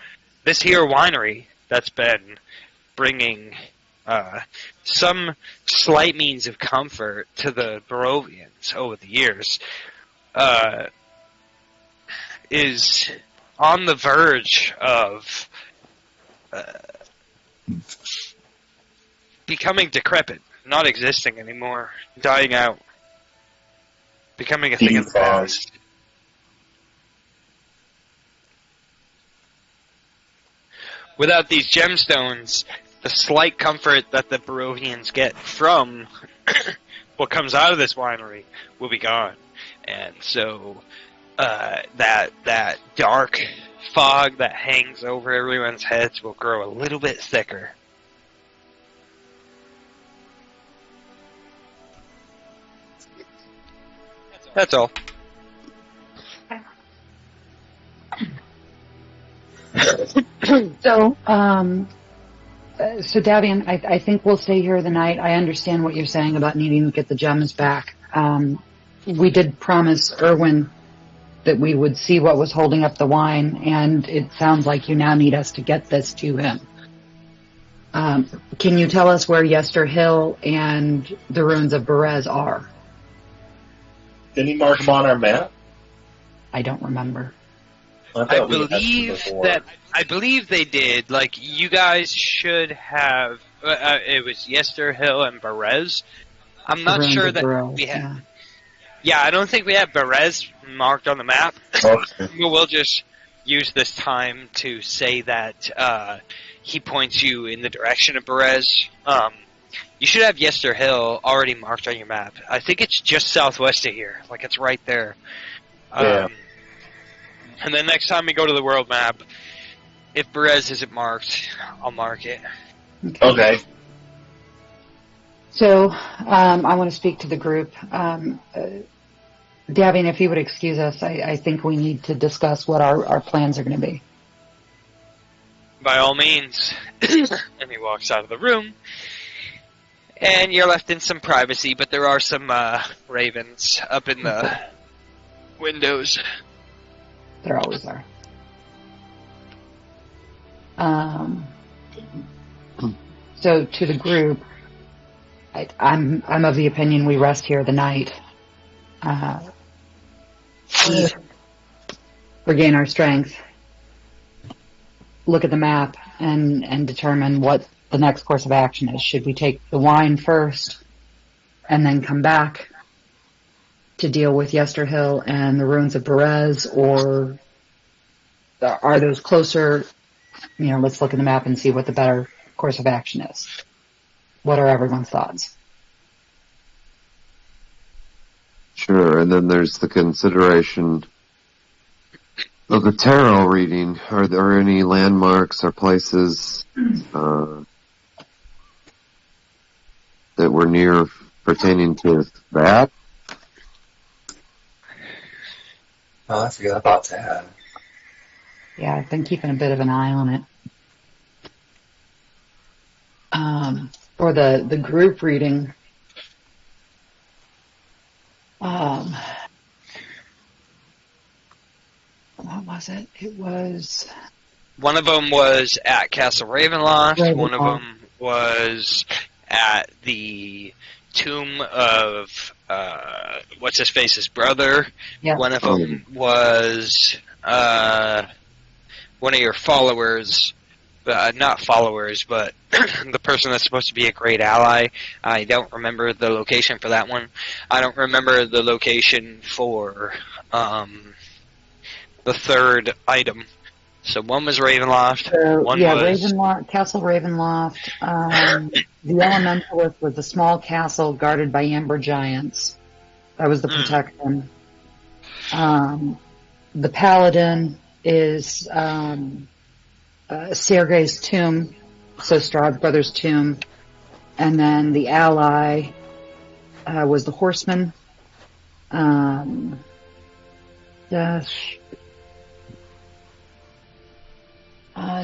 this here winery that's been bringing some slight means of comfort to the Barovians over the years is on the verge of becoming decrepit, not existing anymore, dying out, becoming a thing of the past. Without these gemstones, the slight comfort that the Barovians get from what comes out of this winery will be gone. And so that dark fog that hangs over everyone's heads will grow a little bit thicker. That's all. So Davian, I think we'll stay here the night. I understand what you're saying about needing to get the gems back. We did promise Erwin that we would see what was holding up the wine, and it sounds like you now need us to get this to him. Can you tell us where Yester Hill and the ruins of Berez are? Didn't he mark them on our map? I don't remember. I believe they did. Like, you guys should have. It was Yester Hill and Berez. I'm not sure that we have. Yeah, I don't think we have Berez marked on the map. Okay. We'll just use this time to say that he points you in the direction of Berez. You should have Yester Hill already marked on your map. I think it's just southwest of here. Like, it's right there. Yeah. And then next time we go to the world map, if Berez isn't marked, I'll mark it. Okay. So, I want to speak to the group. Davian, if you would excuse us, I think we need to discuss what our plans are going to be. By all means. And he walks out of the room. And you're left in some privacy, but there are some ravens up in the windows. There always are. So to the group, I'm of the opinion we rest here the night. Eat, regain our strength, look at the map, and determine what the next course of action is. Should we take the wine first and then come back to deal with Yesterhill and the ruins of Berez, or are those closer? Let's look at the map and see what the better course of action is. What are everyone's thoughts? Sure, and then there's the consideration of the tarot reading. Are there any landmarks or places that were near pertaining to that? Oh, I forgot about that. Yeah, I've been keeping a bit of an eye on it. For the group reading, what was it? It was... One of them was at Castle Ravenloft. One of them was at the tomb of what's-his-face's brother. Yeah. One of them was one of your followers, not followers, but the person that's supposed to be a great ally. I don't remember the location for that one. I don't remember the location for the third item. So one was Ravenloft. One was... Ravenloft, Castle Ravenloft. The Elementalist was a small castle guarded by amber giants. That was the protection. The Paladin is Sergei's tomb, so Strahd brothers' tomb. And then the ally was the Horseman.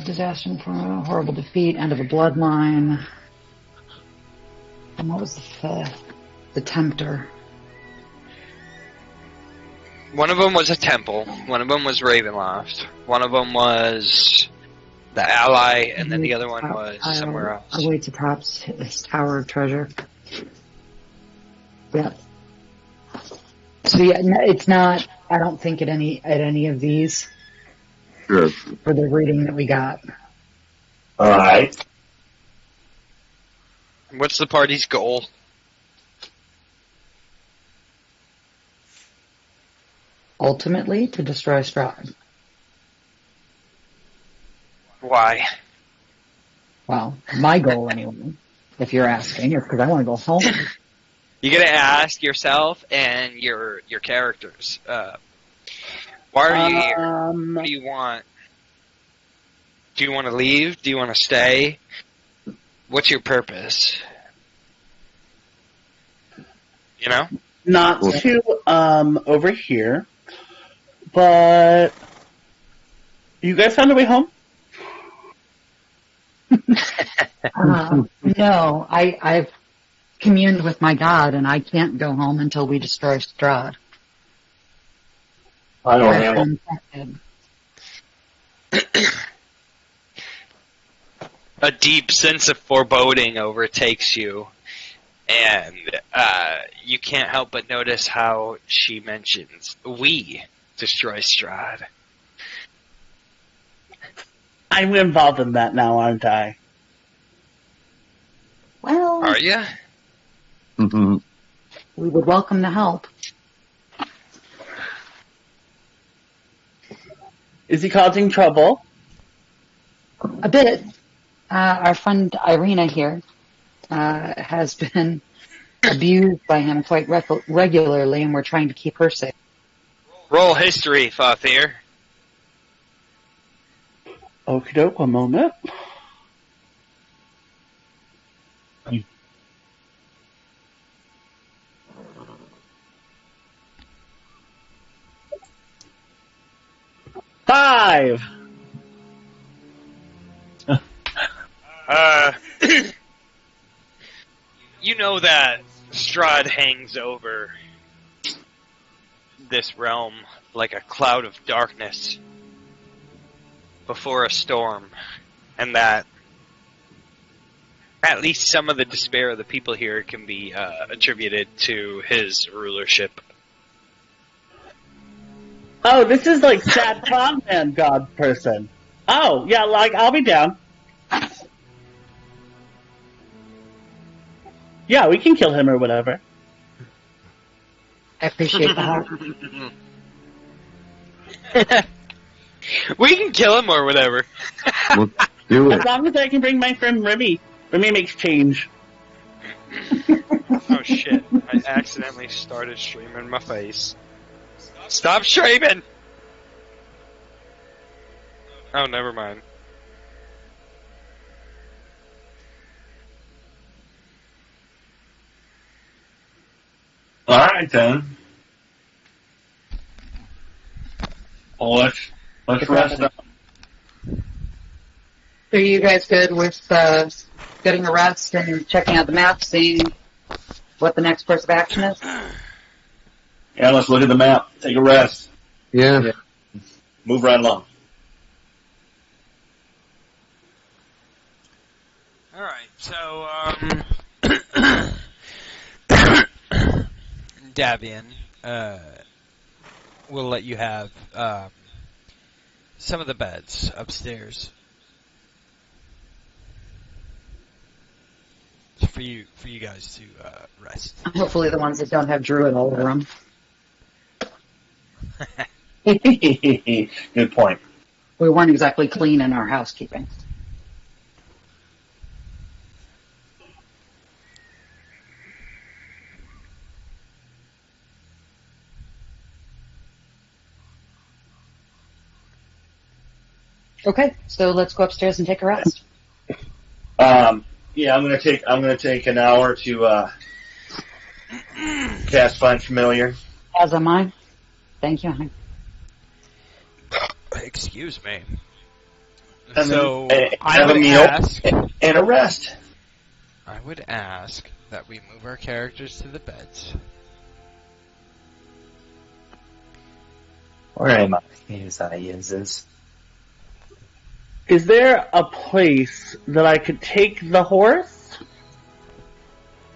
Disaster from a horrible defeat, end of a bloodline. And what was the fifth? The Tempter. One of them was a temple. One of them was Ravenloft. One of them was the ally, and then the other one was somewhere else. I'll wait to Top's his Tower of Treasure. Yeah. So yeah, it's not. I don't think at any of these. Sure. For the reading that we got. All right. What's the party's goal? Ultimately, to destroy Strahd. Why? Well, my goal anyway, if you're asking, is because I want to go home. You gotta ask yourself and your characters. Why are you here? What do you want? Do you want to leave? Do you want to stay? What's your purpose? You know? Not to over here, but you guys found a way home? No, I've communed with my God, and I can't go home until we destroy Strahd. I don't know. A deep sense of foreboding overtakes you, and you can't help but notice how she mentions, we destroy Strahd. I'm involved in that now, aren't I? Well, Are you? Mm-hmm. We would welcome the help. Is he causing trouble? A bit. Our friend Irina here has been abused by him quite regularly, and we're trying to keep her safe. Roll history, Fathier. Okie doke, one moment. Five! You know that Strahd hangs over this realm like a cloud of darkness before a storm, and that at least some of the despair of the people here can be attributed to his rulership. Oh, this is like sad Frogman god person. Oh, yeah, like, I'll be down. Yeah, we can kill him or whatever. I appreciate that. We can kill him or whatever. Let's do As it. long as I can bring my friend Remy. Remy makes change. Oh shit, I accidentally started streaming my face. Stop streaming! Oh, never mind. Alright then. Well, let's rest up. Are you guys good with getting a rest and checking out the map, seeing what the next course of action is? Yeah, let's look at the map. Take a rest. Yeah. Move right along. Alright, so, Davian, we'll let you have, some of the beds upstairs. For you guys to, rest. Hopefully the ones that don't have Druid all over them. Good point. We weren't exactly clean in our housekeeping. Okay, so let's go upstairs and take a rest. Yeah, I'm gonna take an hour to cast Find Familiar. As am I. Thank you. Excuse me. And So, then, I have a would meal ask... and a rest. I would ask that we move our characters to the beds. Where am I? Here's is. Is there a place that I could take the horse?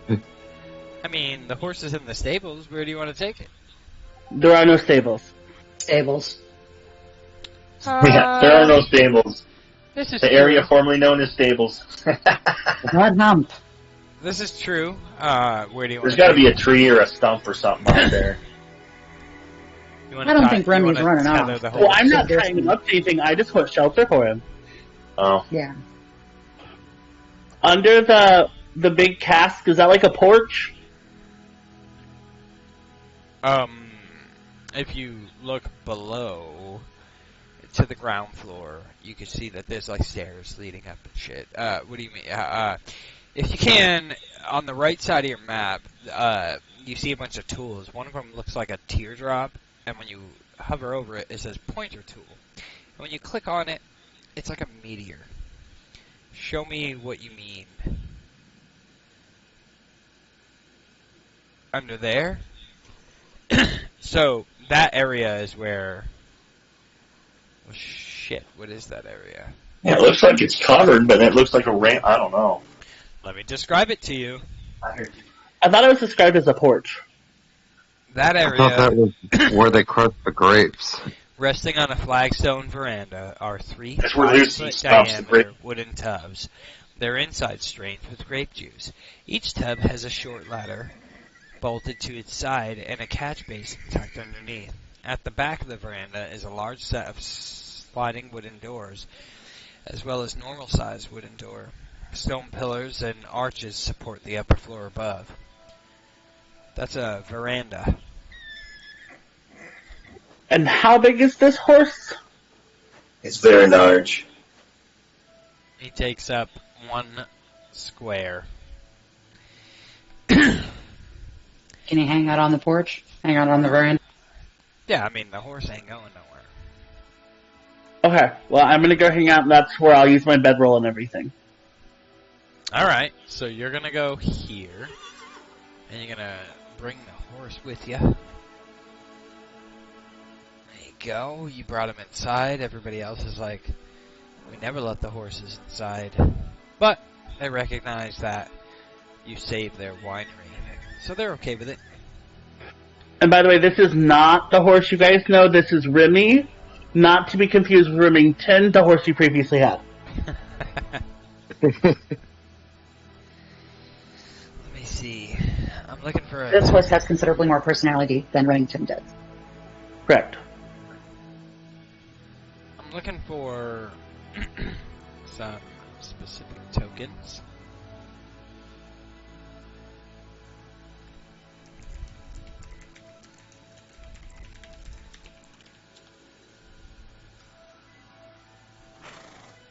I mean, the horse is in the stables. Where do you want to take it? There are no stables. Stables. Yeah, there are no stables. This is The true. area formerly known as stables. What hump? This is true. Where do you want There's to got to take be a tree or a stump or something out there. You wanna I don't tie- think you Remy's wanna running tether off. the Well, horse? I'm not There's- tying him up to anything. I just put shelter for him. Oh. Yeah. Under the big cask, is that like a porch? If you look below to the ground floor, you can see that there's like stairs leading up and shit. What do you mean? If you can, on the right side of your map, you see a bunch of tools. One of them looks like a teardrop, and when you hover over it, it says pointer tool. And when you click on it, it's like a meteor. Show me what you mean. Under there? So, that area is where... Oh, shit, what is that area? Yeah, it looks like it's covered, but it looks like a ramp. I don't know. Let me describe it to you. I thought it was described as a porch. That I thought area, that was where they crushed the grapes. resting on a flagstone veranda, are 3 That's where Lucy 5-foot stops the diameter grape. wooden tubs. Their inside strained with grape juice. Each tub has a short ladder bolted to its side and a catch basin tucked underneath. At the back of the veranda is a large set of sliding wooden doors, as well as normal-sized wooden door. Stone pillars and arches support the upper floor above. That's a veranda. And how big is this horse? It's very large. He takes up 1 square. Can you hang out on the porch? Hang out on the veranda? Yeah, I mean, the horse ain't going nowhere. Okay, well, I'm gonna go hang out, and that's where I'll use my bedroll and everything. Alright, so you're gonna go here, and you're gonna bring the horse with you. go. You brought him inside. Everybody else is like, we never let the horses inside. But they recognize that you saved their winery. So they're okay with it. And by the way, this is not the horse you guys know. This is Remy. Not to be confused with Remington, the horse you previously had. Let me see. I'm looking for a... This horse has considerably more personality than Remington did. Correct. I'm looking for some specific tokens.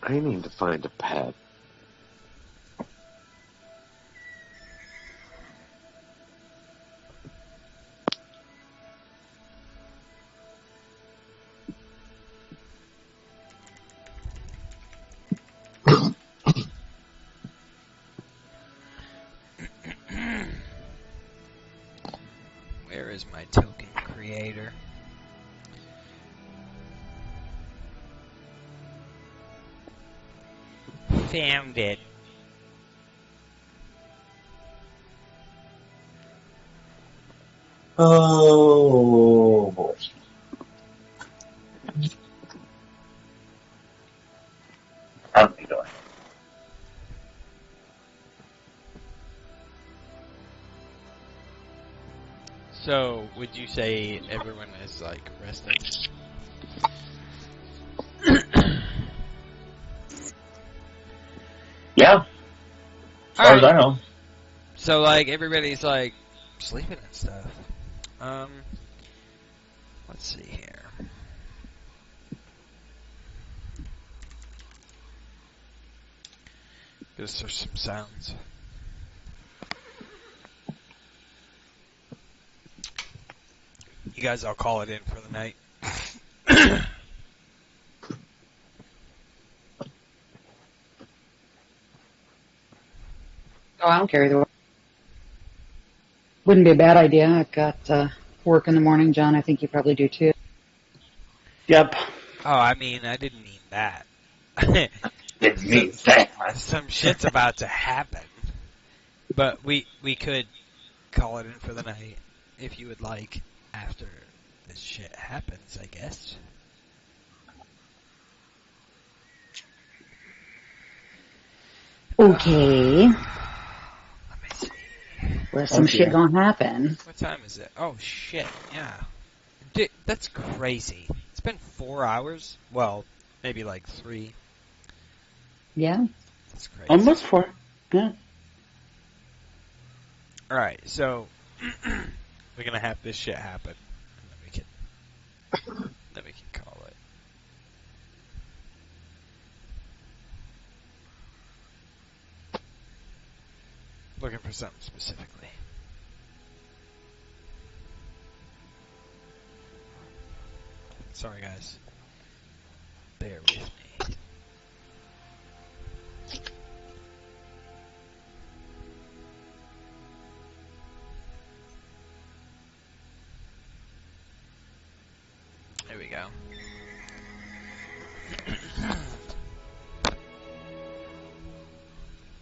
I need to find a pet. Where is my token creator? Found it. Oh boy. How's he doing? So, would you say everyone is, like, resting? Yeah. As far as I know. So, like, everybody's, like, sleeping and stuff. Let's see here. Gotta search some sounds. You guys all call it in for the night. Oh, I don't care either way. Wouldn't be a bad idea. I've got work in the morning, John. I think you probably do too. Yep. Oh, I mean, I didn't mean that. Didn't mean that. Some shit's about to happen. But we could call it in for the night if you would like after this shit happens, I guess. Okay. Let me see. Well, some shit gonna happen. What time is it? Oh, shit, yeah. Dude, that's crazy. It's been 4 hours? Well, maybe like 3. Yeah. That's crazy. Almost 4. Yeah. Alright, so we're gonna have this shit happen. And then we can call it. Looking for something specifically. Sorry guys. Bear with me. There we go.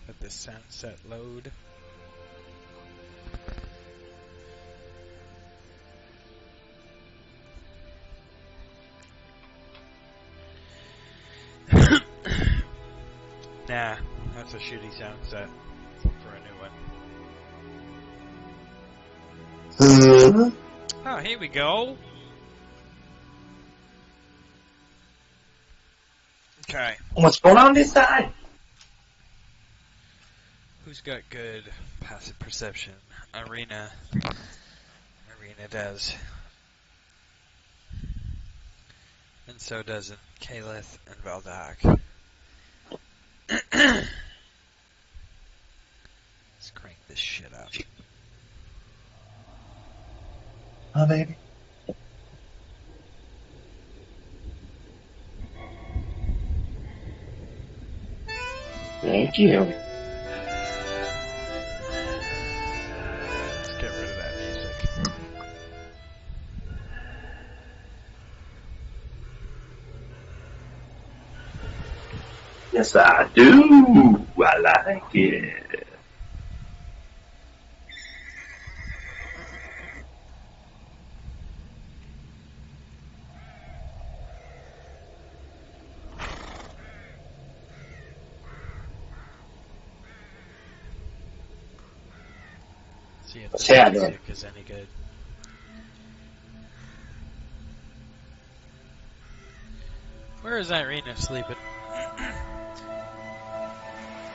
Let this sound set load. Nah, that's a shitty sound set. Look for a new one. Oh, here we go. Okay. What's going on this side? Who's got good passive perception? Arena. Arena does. And so does Kaleth and Vallaki. Let's crank this shit up. Oh, baby. Thank you. Let's get rid of that music. Yes, I do. I like it. See if What's this happening? music is any good. Where is Irina sleeping?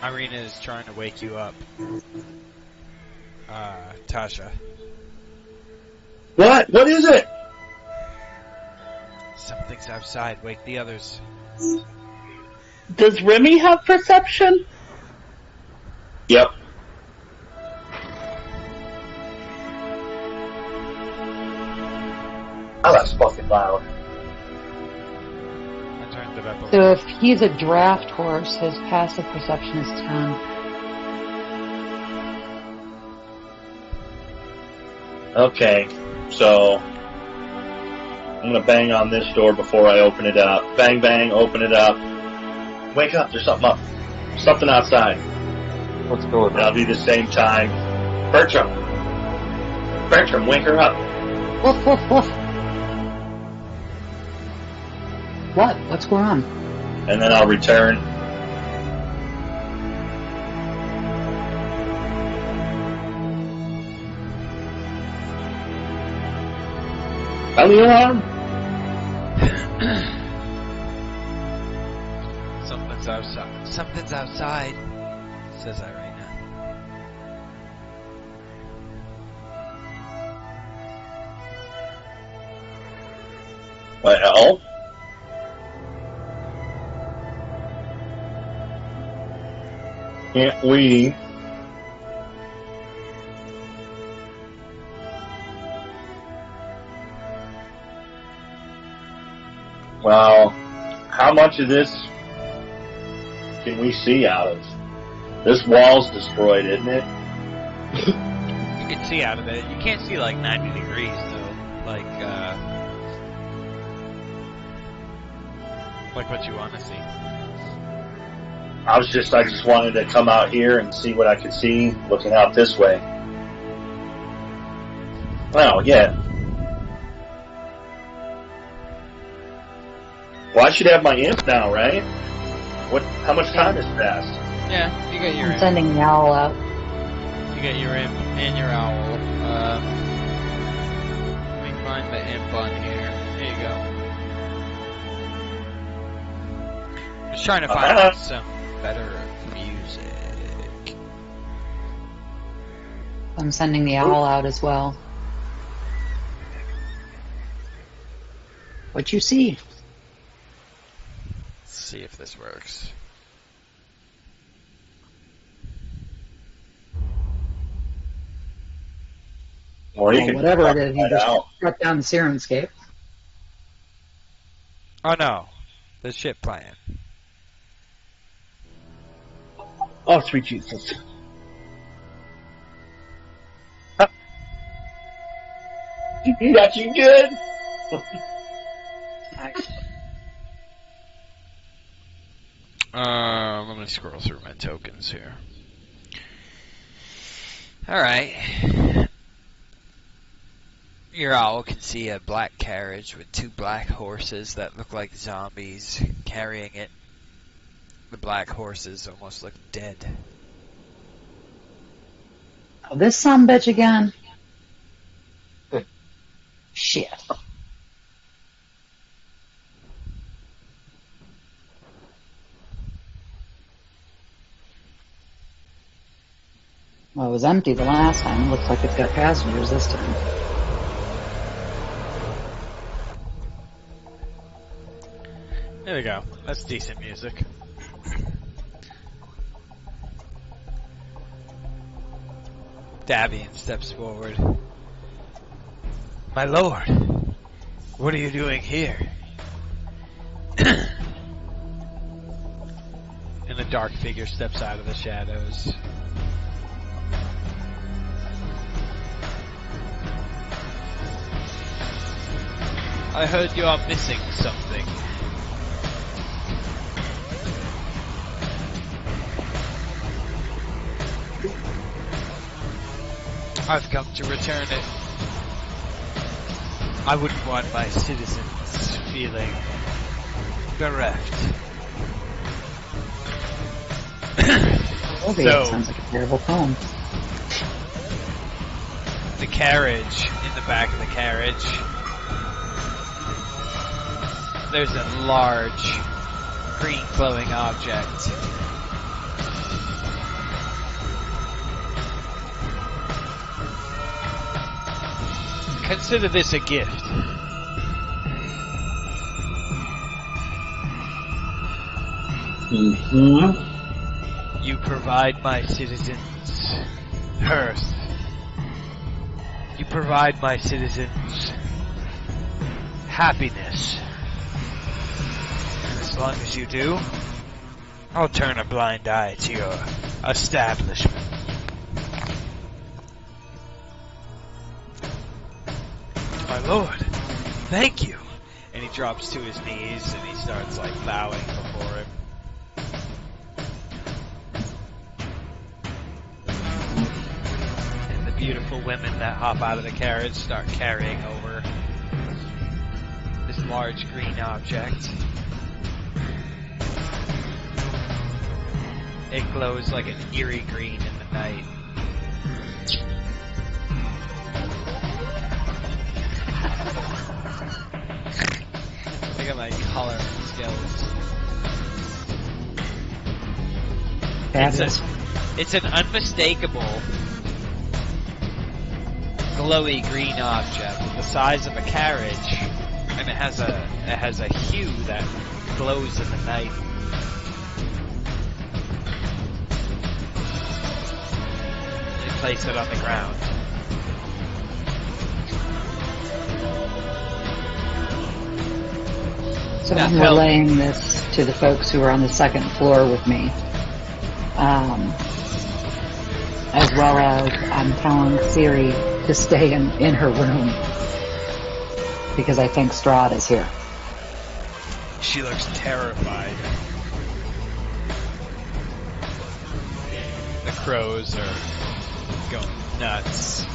Irina is trying to wake you up. Tasha. What? What is it? Something's outside. Wake the others. Does Remy have perception? Yep. Oh, that's fucking loud. I turned it up a So little. if he's a draft horse, his passive perception is 10. Okay, so I'm gonna bang on this door before I open it up. Bang, bang, open it up. Wake up, there's something up. Something outside. What's going That'll on? be the same time. Bertram! Bertram, wake her up. Woof, woof, woof. What? What's going on? And then I'll return. Sound the alarm? Something's outside. Something's outside, says Irina. Well, can't we? Well, how much of this can we see out of? This wall's destroyed, isn't it? You can see out of it. You can't see like 90 degrees though. Like what you want to see. I just wanted to come out here and see what I could see looking out this way. Well, yeah. Well, I should have my imp now, right? How much time has passed? Yeah, you got your I'm imp. sending the owl out. You got your imp and your owl. Let me find the imp on here. There you go. Just trying to find some better music. I'm sending the owl out as well. What you see? Let's see if this works. Or you Well, can whatever it is, you find just out. shut down the Sirenscape. Oh no, the ship plan. Oh, sweet Jesus. Got you good. Let me scroll through my tokens here. Alright. Your owl can see a black carriage with two black horses that look like zombies carrying it. The black horses almost look dead. Oh, this sumbitch again? Shit. Well, it was empty the last time. Looks like it's got passengers this time. There we go. That's decent music. Davian steps forward. My lord, what are you doing here? And a dark figure steps out of the shadows. I heard you are missing something. I've come to return it. I wouldn't want my citizens feeling bereft. Okay, that sounds like a terrible poem. The carriage, in the back of the carriage, there's a large green glowing object. Consider this a gift. Mm-hmm. You provide my citizens hearth. You provide my citizens happiness. And as long as you do, I'll turn a blind eye to your establishment. My lord, thank you. And he drops to his knees and he starts like bowing before him. And the beautiful women that hop out of the carriage start carrying over this large green object. It glows like an eerie green in the night. Look at my color skills. It's an unmistakable glowy green object the size of a carriage, and it has a hue that glows in the night. They place it on the ground. So I'm relaying this to the folks who are on the second floor with me. As well as I'm telling Siri to stay in her room. Because I think Strahd is here. She looks terrified. The crows are going nuts,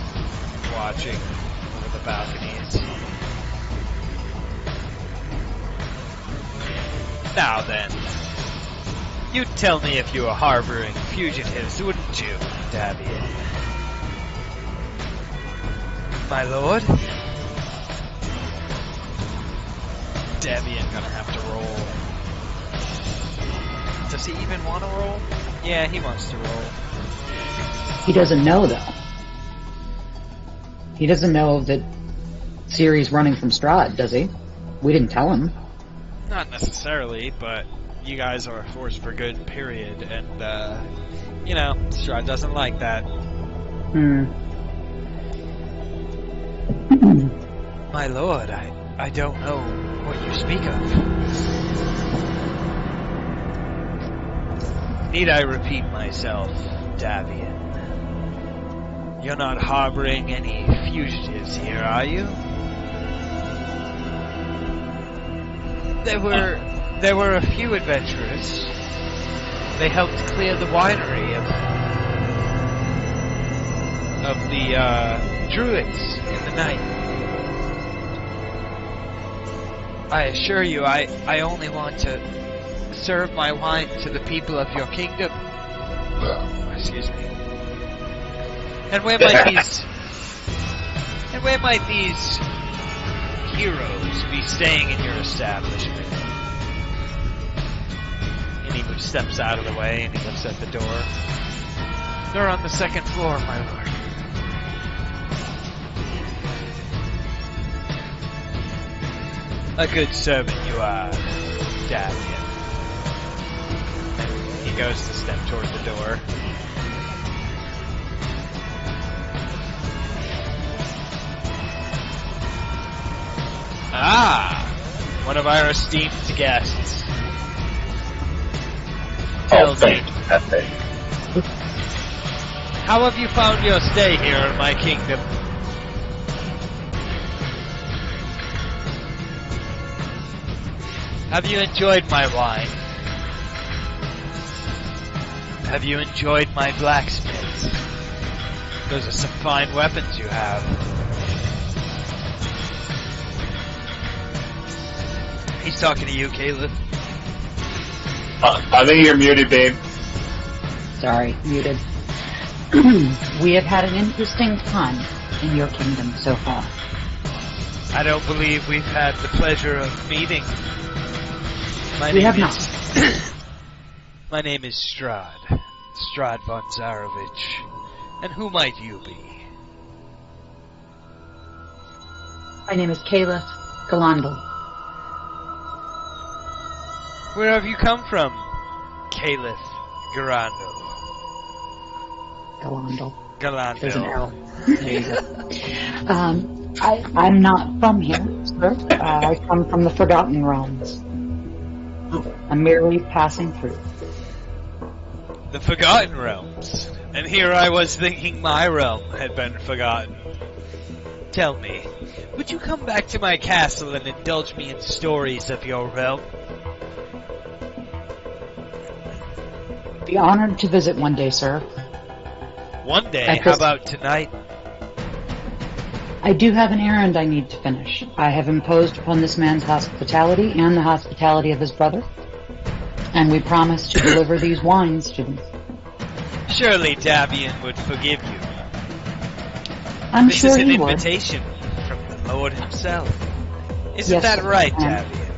watching over the balconies. Now then, you'd tell me if you were harboring fugitives, wouldn't you, Davian? My lord? Davian gonna have to roll. Does he even want to roll? Yeah, he wants to roll. He doesn't know, though. He doesn't know that Siri's running from Strahd, does he? We didn't tell him. Not necessarily, but you guys are a force for good, period, and, Strahd doesn't like that. My lord, I don't know what you speak of. Need I repeat myself, Davian? You're not harboring any fugitives here, are you? There were a few adventurers. They helped clear the winery of the druids in the night. I assure you, I only want to serve my wine to the people of your kingdom. Excuse me. And where might these heroes be staying in your establishment? And he steps out of the way and he looks at the door. They're on the second floor, my lord. A good servant you are, Davian. And he goes to step toward the door. Ah! One of our esteemed guests. Tell me, how have you found your stay here in my kingdom? Have you enjoyed my wine? Have you enjoyed my blacksmith? Those are some fine weapons you have. He's talking to you, Caleb. I think you're muted, babe. Sorry, muted. We have had an interesting time in your kingdom so far. I don't believe we've had the pleasure of meeting. We have not. My name is Strahd. Strahd von Zarovich. And who might you be? My name is Kayla Galandal. Where have you come from, Caliph Garando? Galandal. There's an Galando. L. There you go. I'm not from here, sir. I come from the Forgotten Realms. I'm merely passing through. The Forgotten Realms. And here I was thinking my realm had been forgotten. Tell me, would you come back to my castle and indulge me in stories of your realm? Be honored to visit one day, sir. One day? How about tonight? I do have an errand I need to finish. I have imposed upon this man's hospitality and the hospitality of his brother, and we promise to deliver these wines to them. Surely Davian would forgive you. I'm this sure is an he would. invitation from the Lord himself. Isn't Yes, that right, sir. Davian?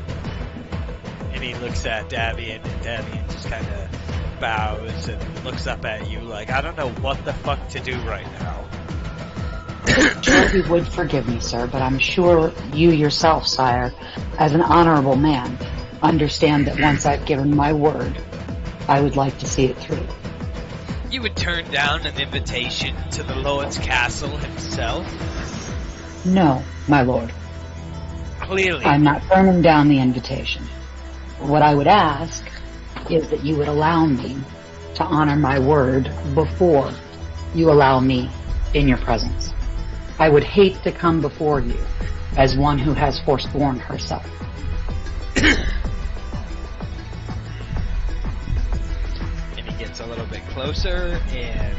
And he looks at Davian, and Davian just kind of bows and looks up at you like, I don't know what the fuck to do right now. Sure he would forgive me, sir, but I'm sure you yourself, sire, as an honorable man, understand that once I've given my word, I would like to see it through. You would turn down an invitation to the Lord's castle himself? No, my lord. Clearly. I'm not turning down the invitation. What I would ask is that you would allow me to honor my word before you allow me in your presence. I would hate to come before you as one who has forsworn herself. And he gets a little bit closer and...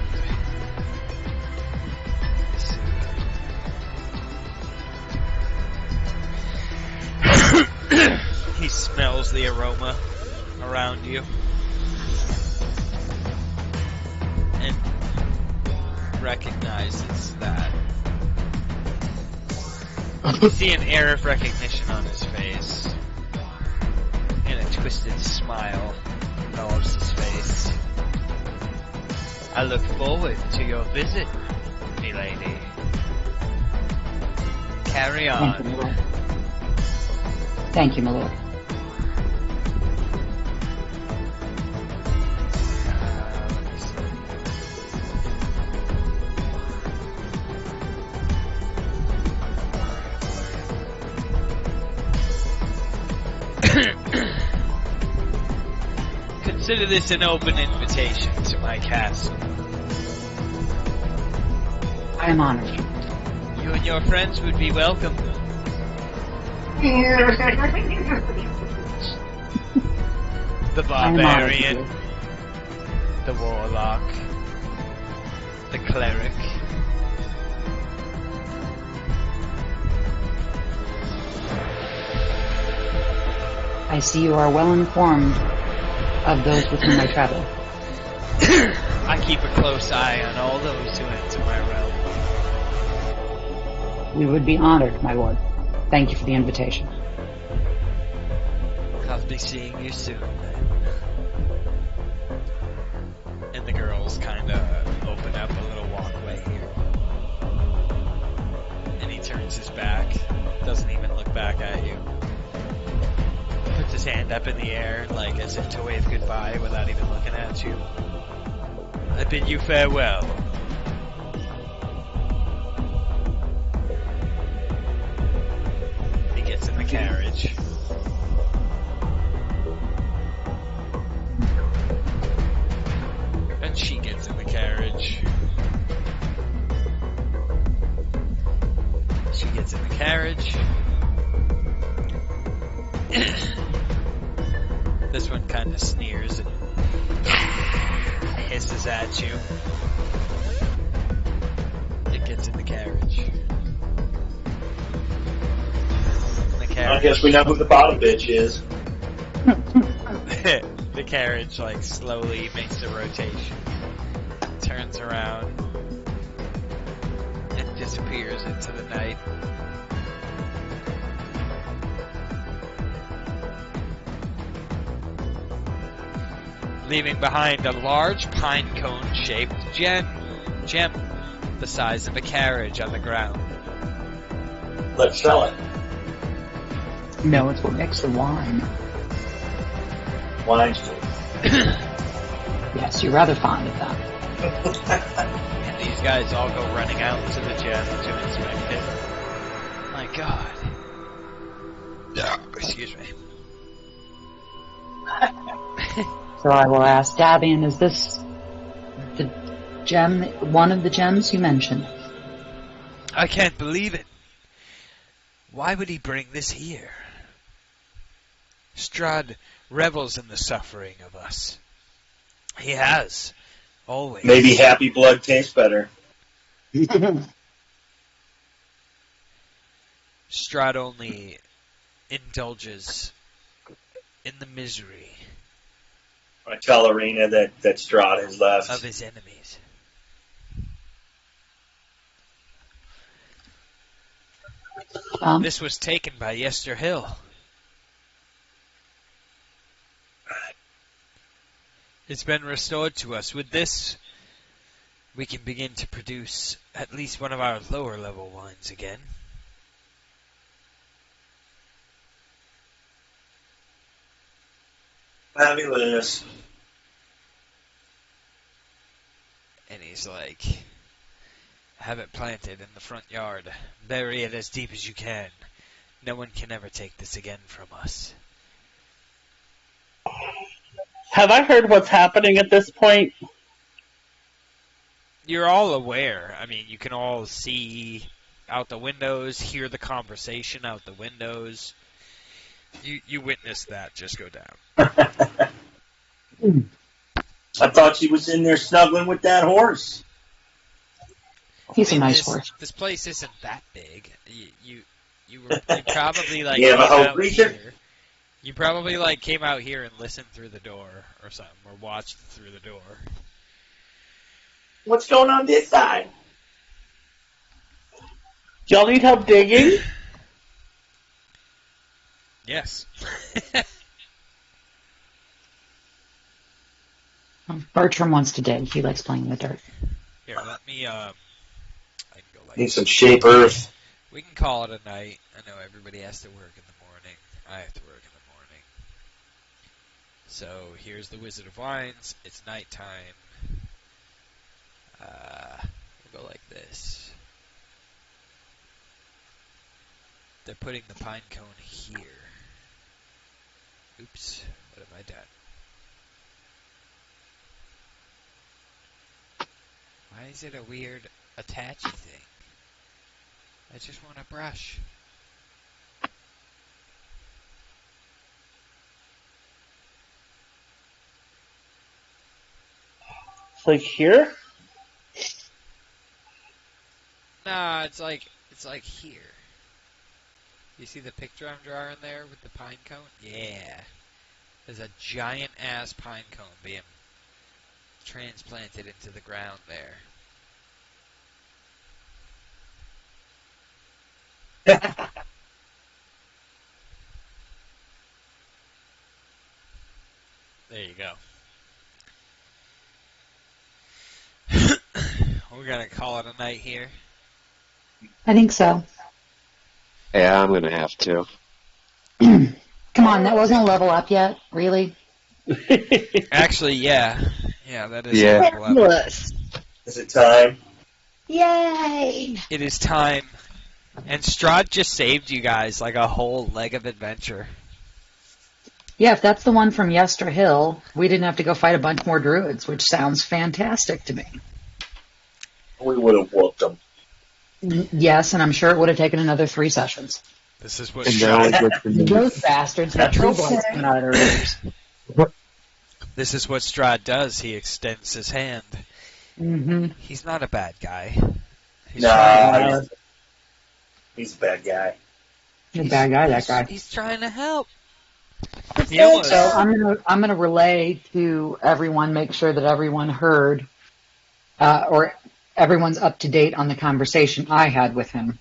He smells the aroma around you. And recognizes that. You see an air of recognition on his face. And a twisted smile envelops his face. I look forward to your visit, milady. Carry on. Thank you, my lord. Thank you, my lord. Consider this an open invitation to my castle. I am honored. You and your friends would be welcome. The barbarian, the warlock, the cleric. I see you are well informed of those with whom I travel. I keep a close eye on all those who enter my realm. We would be honored, my lord. Thank you for the invitation. I'll be seeing you soon, then. And the girls kind of open up a little walkway here. And he turns his back, doesn't even look back at you. Puts his hand up in the air, like as if to wave goodbye without even looking at you. I bid you farewell. He gets in the carriage. And she gets in the carriage. She gets in the carriage. This one kind of sneers and hisses at you. gets in the carriage. I guess we know who the bottom bitch is. The carriage, like, slowly makes a rotation, turns around, and disappears into the night. Leaving behind a large pine cone-shaped gem the size of a carriage on the ground. Let's sell it. No, it's what makes the wine. Wine's good. Yes, you're rather fond of that. And these guys all go running out to the gem to inspect it. My God. Yeah, excuse me. So I will ask Davian, is this the gem, one of the gems you mentioned? I can't believe it. Why would he bring this here? Strahd revels in the suffering of us. He has. Always. Maybe happy blood tastes better. Strahd only indulges in the misery I tell Arena that Strahd has left. of his enemies. This was taken by Yester Hill. It's been restored to us. With this, we can begin to produce at least one of our lower level wines again. Fabulous. And he's like, have it planted in the front yard. Bury it as deep as you can. No one can ever take this again from us. Have I heard what's happening at this point? You're all aware. I mean, you can all see out the windows, hear the conversation out the windows. You witnessed that just go down. I thought she was in there snuggling with that horse. He's a nice horse. This place isn't that big. You probably like You have a came whole out creature? here. You probably like came out here and listened through the door or something, or watched through the door. What's going on this side? Y'all need help digging? Yes. Bertram wants to dig. He likes playing in the dirt. Here, let me I can go like Need some shape earth. We can call it a night. I know everybody has to work in the morning. I have to work in the morning. So here's the Wizard of Wines. It's nighttime. We'll go like this. They're putting the pine cone here. Oops, what have I done? Why is it a weird attachy thing? I just want a brush. It's like here? Nah, it's like here. You see the picture I'm drawing there with the pine cone? Yeah. There's a giant ass pine cone being transplanted into the ground there. There you go. We're gonna call it a night here. I think so. Yeah, I'm gonna have to. Come on, that wasn't a level up yet, really? Actually, yeah. Yeah, that is Yeah. a level up. Fabulous. Is it time? Yay! It is time. And Strahd just saved you guys like a whole leg of adventure. Yeah, if that's the one from Yester Hill, we didn't have to go fight a bunch more druids, which sounds fantastic to me. We would have whooped them. Yes, and I'm sure it would have taken another 3 sessions. This is what And now Strahd, I get to know- Those bastards got true blood coming out of their ears. this is what Strahd does. He extends his hand. Mm-hmm. He's not a bad guy. He's trying to he's a bad guy. He's a bad guy, that guy. He's trying to help. So I'm gonna relay to everyone, make sure that everyone heard, or everyone's up to date on the conversation I had with him,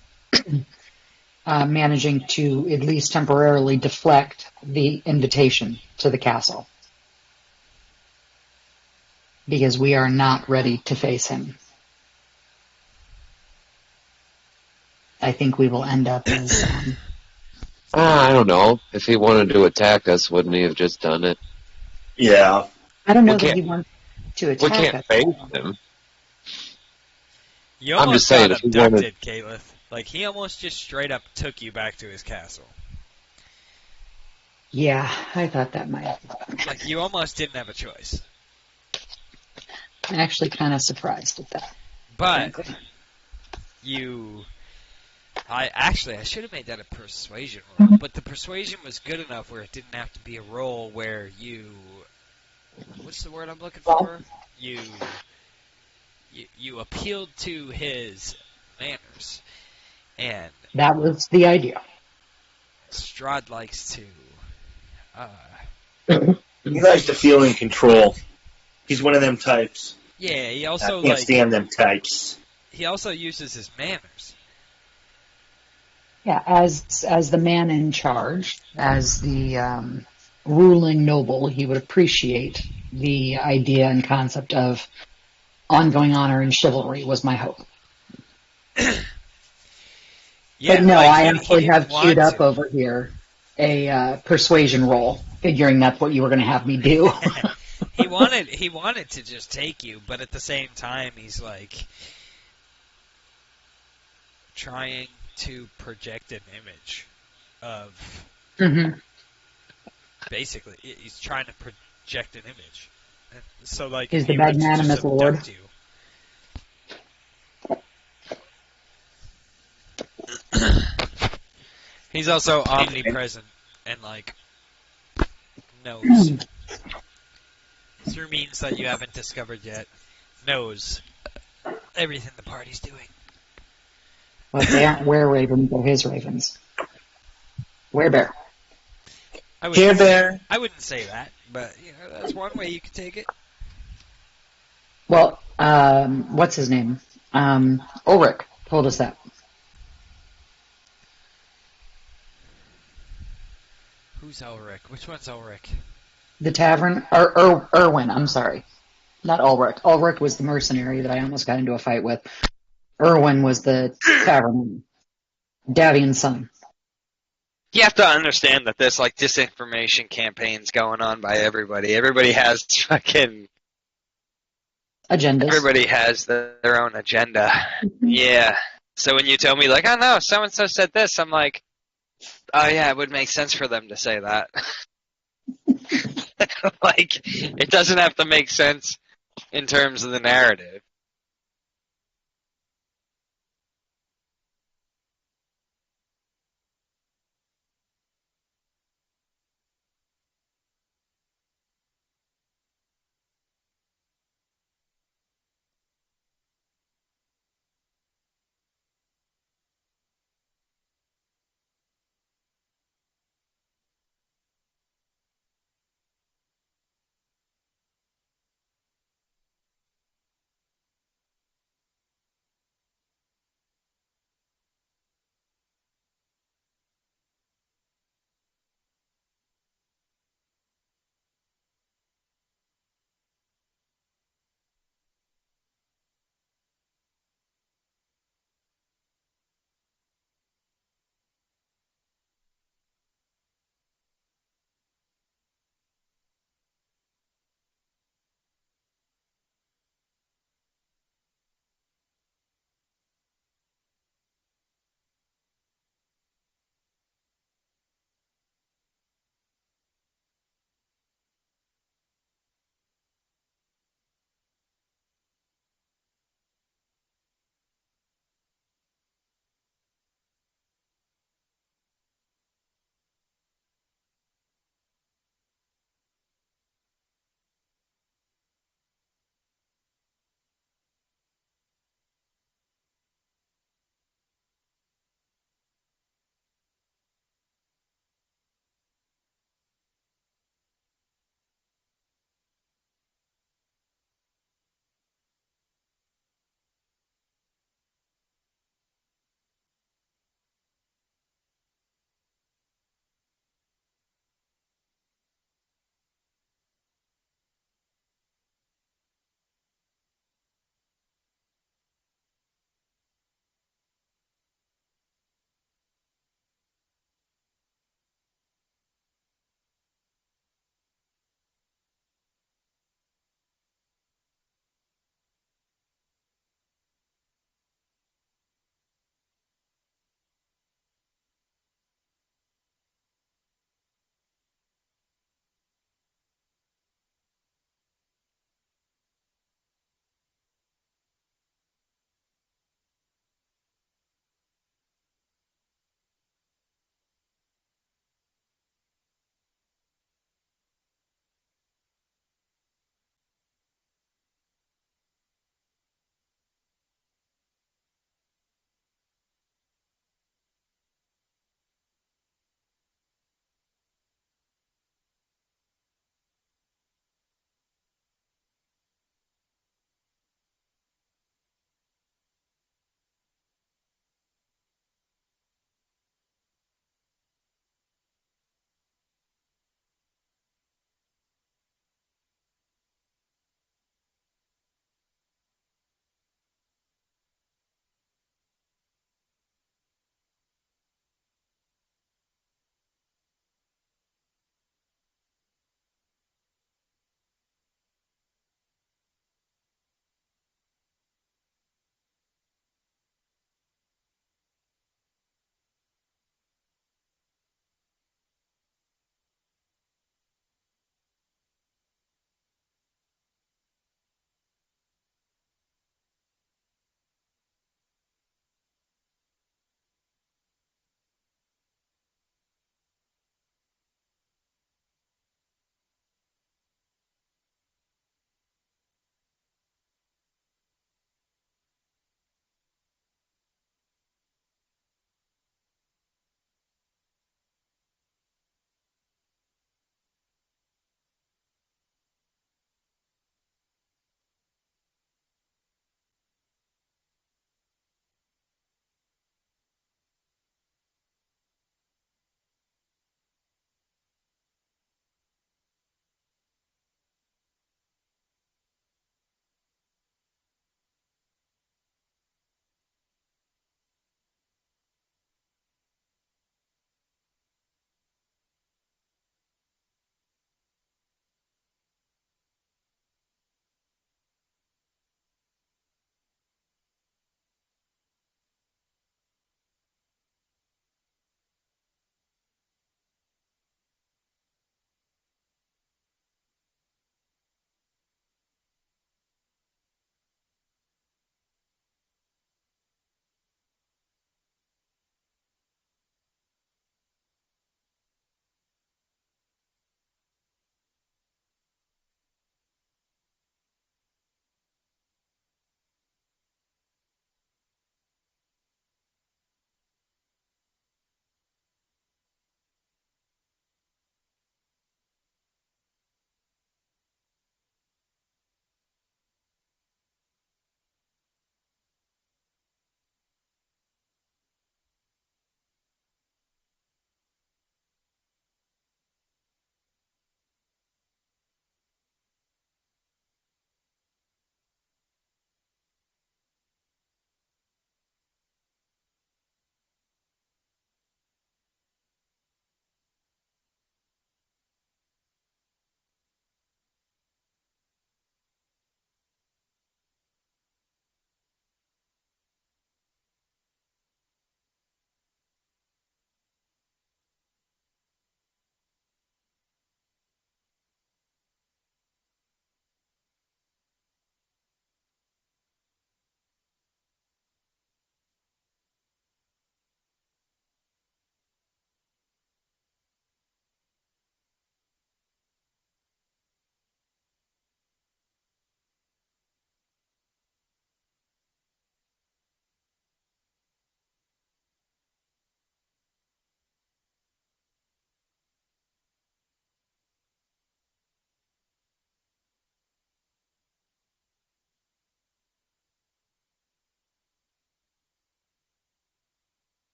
managing to at least temporarily deflect the invitation to the castle. Because we are not ready to face him. I think we will end up as... I don't know. If he wanted to attack us, wouldn't he have just done it? Yeah. I don't know that he wants to attack us. We can't face him. You I'm almost just saying, got abducted, Caliph. Like, he almost just straight up took you back to his castle. Yeah, I thought that might happen. Like, you almost didn't have a choice. I'm actually kind of surprised at that. But, I should have made that a persuasion roll, but the persuasion was good enough where it didn't have to be a roll where you... What's the word I'm looking for? You appealed to his manners. And... That was the idea. Strahd likes to... He likes to feel in control. He's one of them types. Yeah, he also I can't stand them types. He also uses his manners. Yeah, as the man in charge, as the ruling noble, he would appreciate the idea and concept of ongoing honor and chivalry was my hope. Yeah, but no, like, I actually have queued up to. over here a persuasion roll, figuring that's what you were going to have me do. He wanted to just take you, but at the same time, he's like trying to project an image of. Basically, he's trying to project an image. And so, like, is the magnanimous lord. He's also omnipresent and, like, knows. Through means that you haven't discovered yet, knows everything the party's doing. Well, they aren't were-ravens, they're his ravens. Werebear. I wouldn't say that, but, you know, that's one way you could take it. Well, what's his name? Ulrich told us that. Who's Ulrich? Which one's Ulrich? The tavern, or Erwin, I'm sorry. Not Ulrich. Ulrich was the mercenary that I almost got into a fight with. Erwin was the tavern. Davian's son. You have to understand that there's, like, disinformation campaigns going on by everybody. Everybody has fucking... Agendas. Everybody has their own agenda. Yeah. So when you tell me, like, oh no, so-and-so said this, I'm like, oh yeah, it would make sense for them to say that. Like, it doesn't have to make sense in terms of the narrative.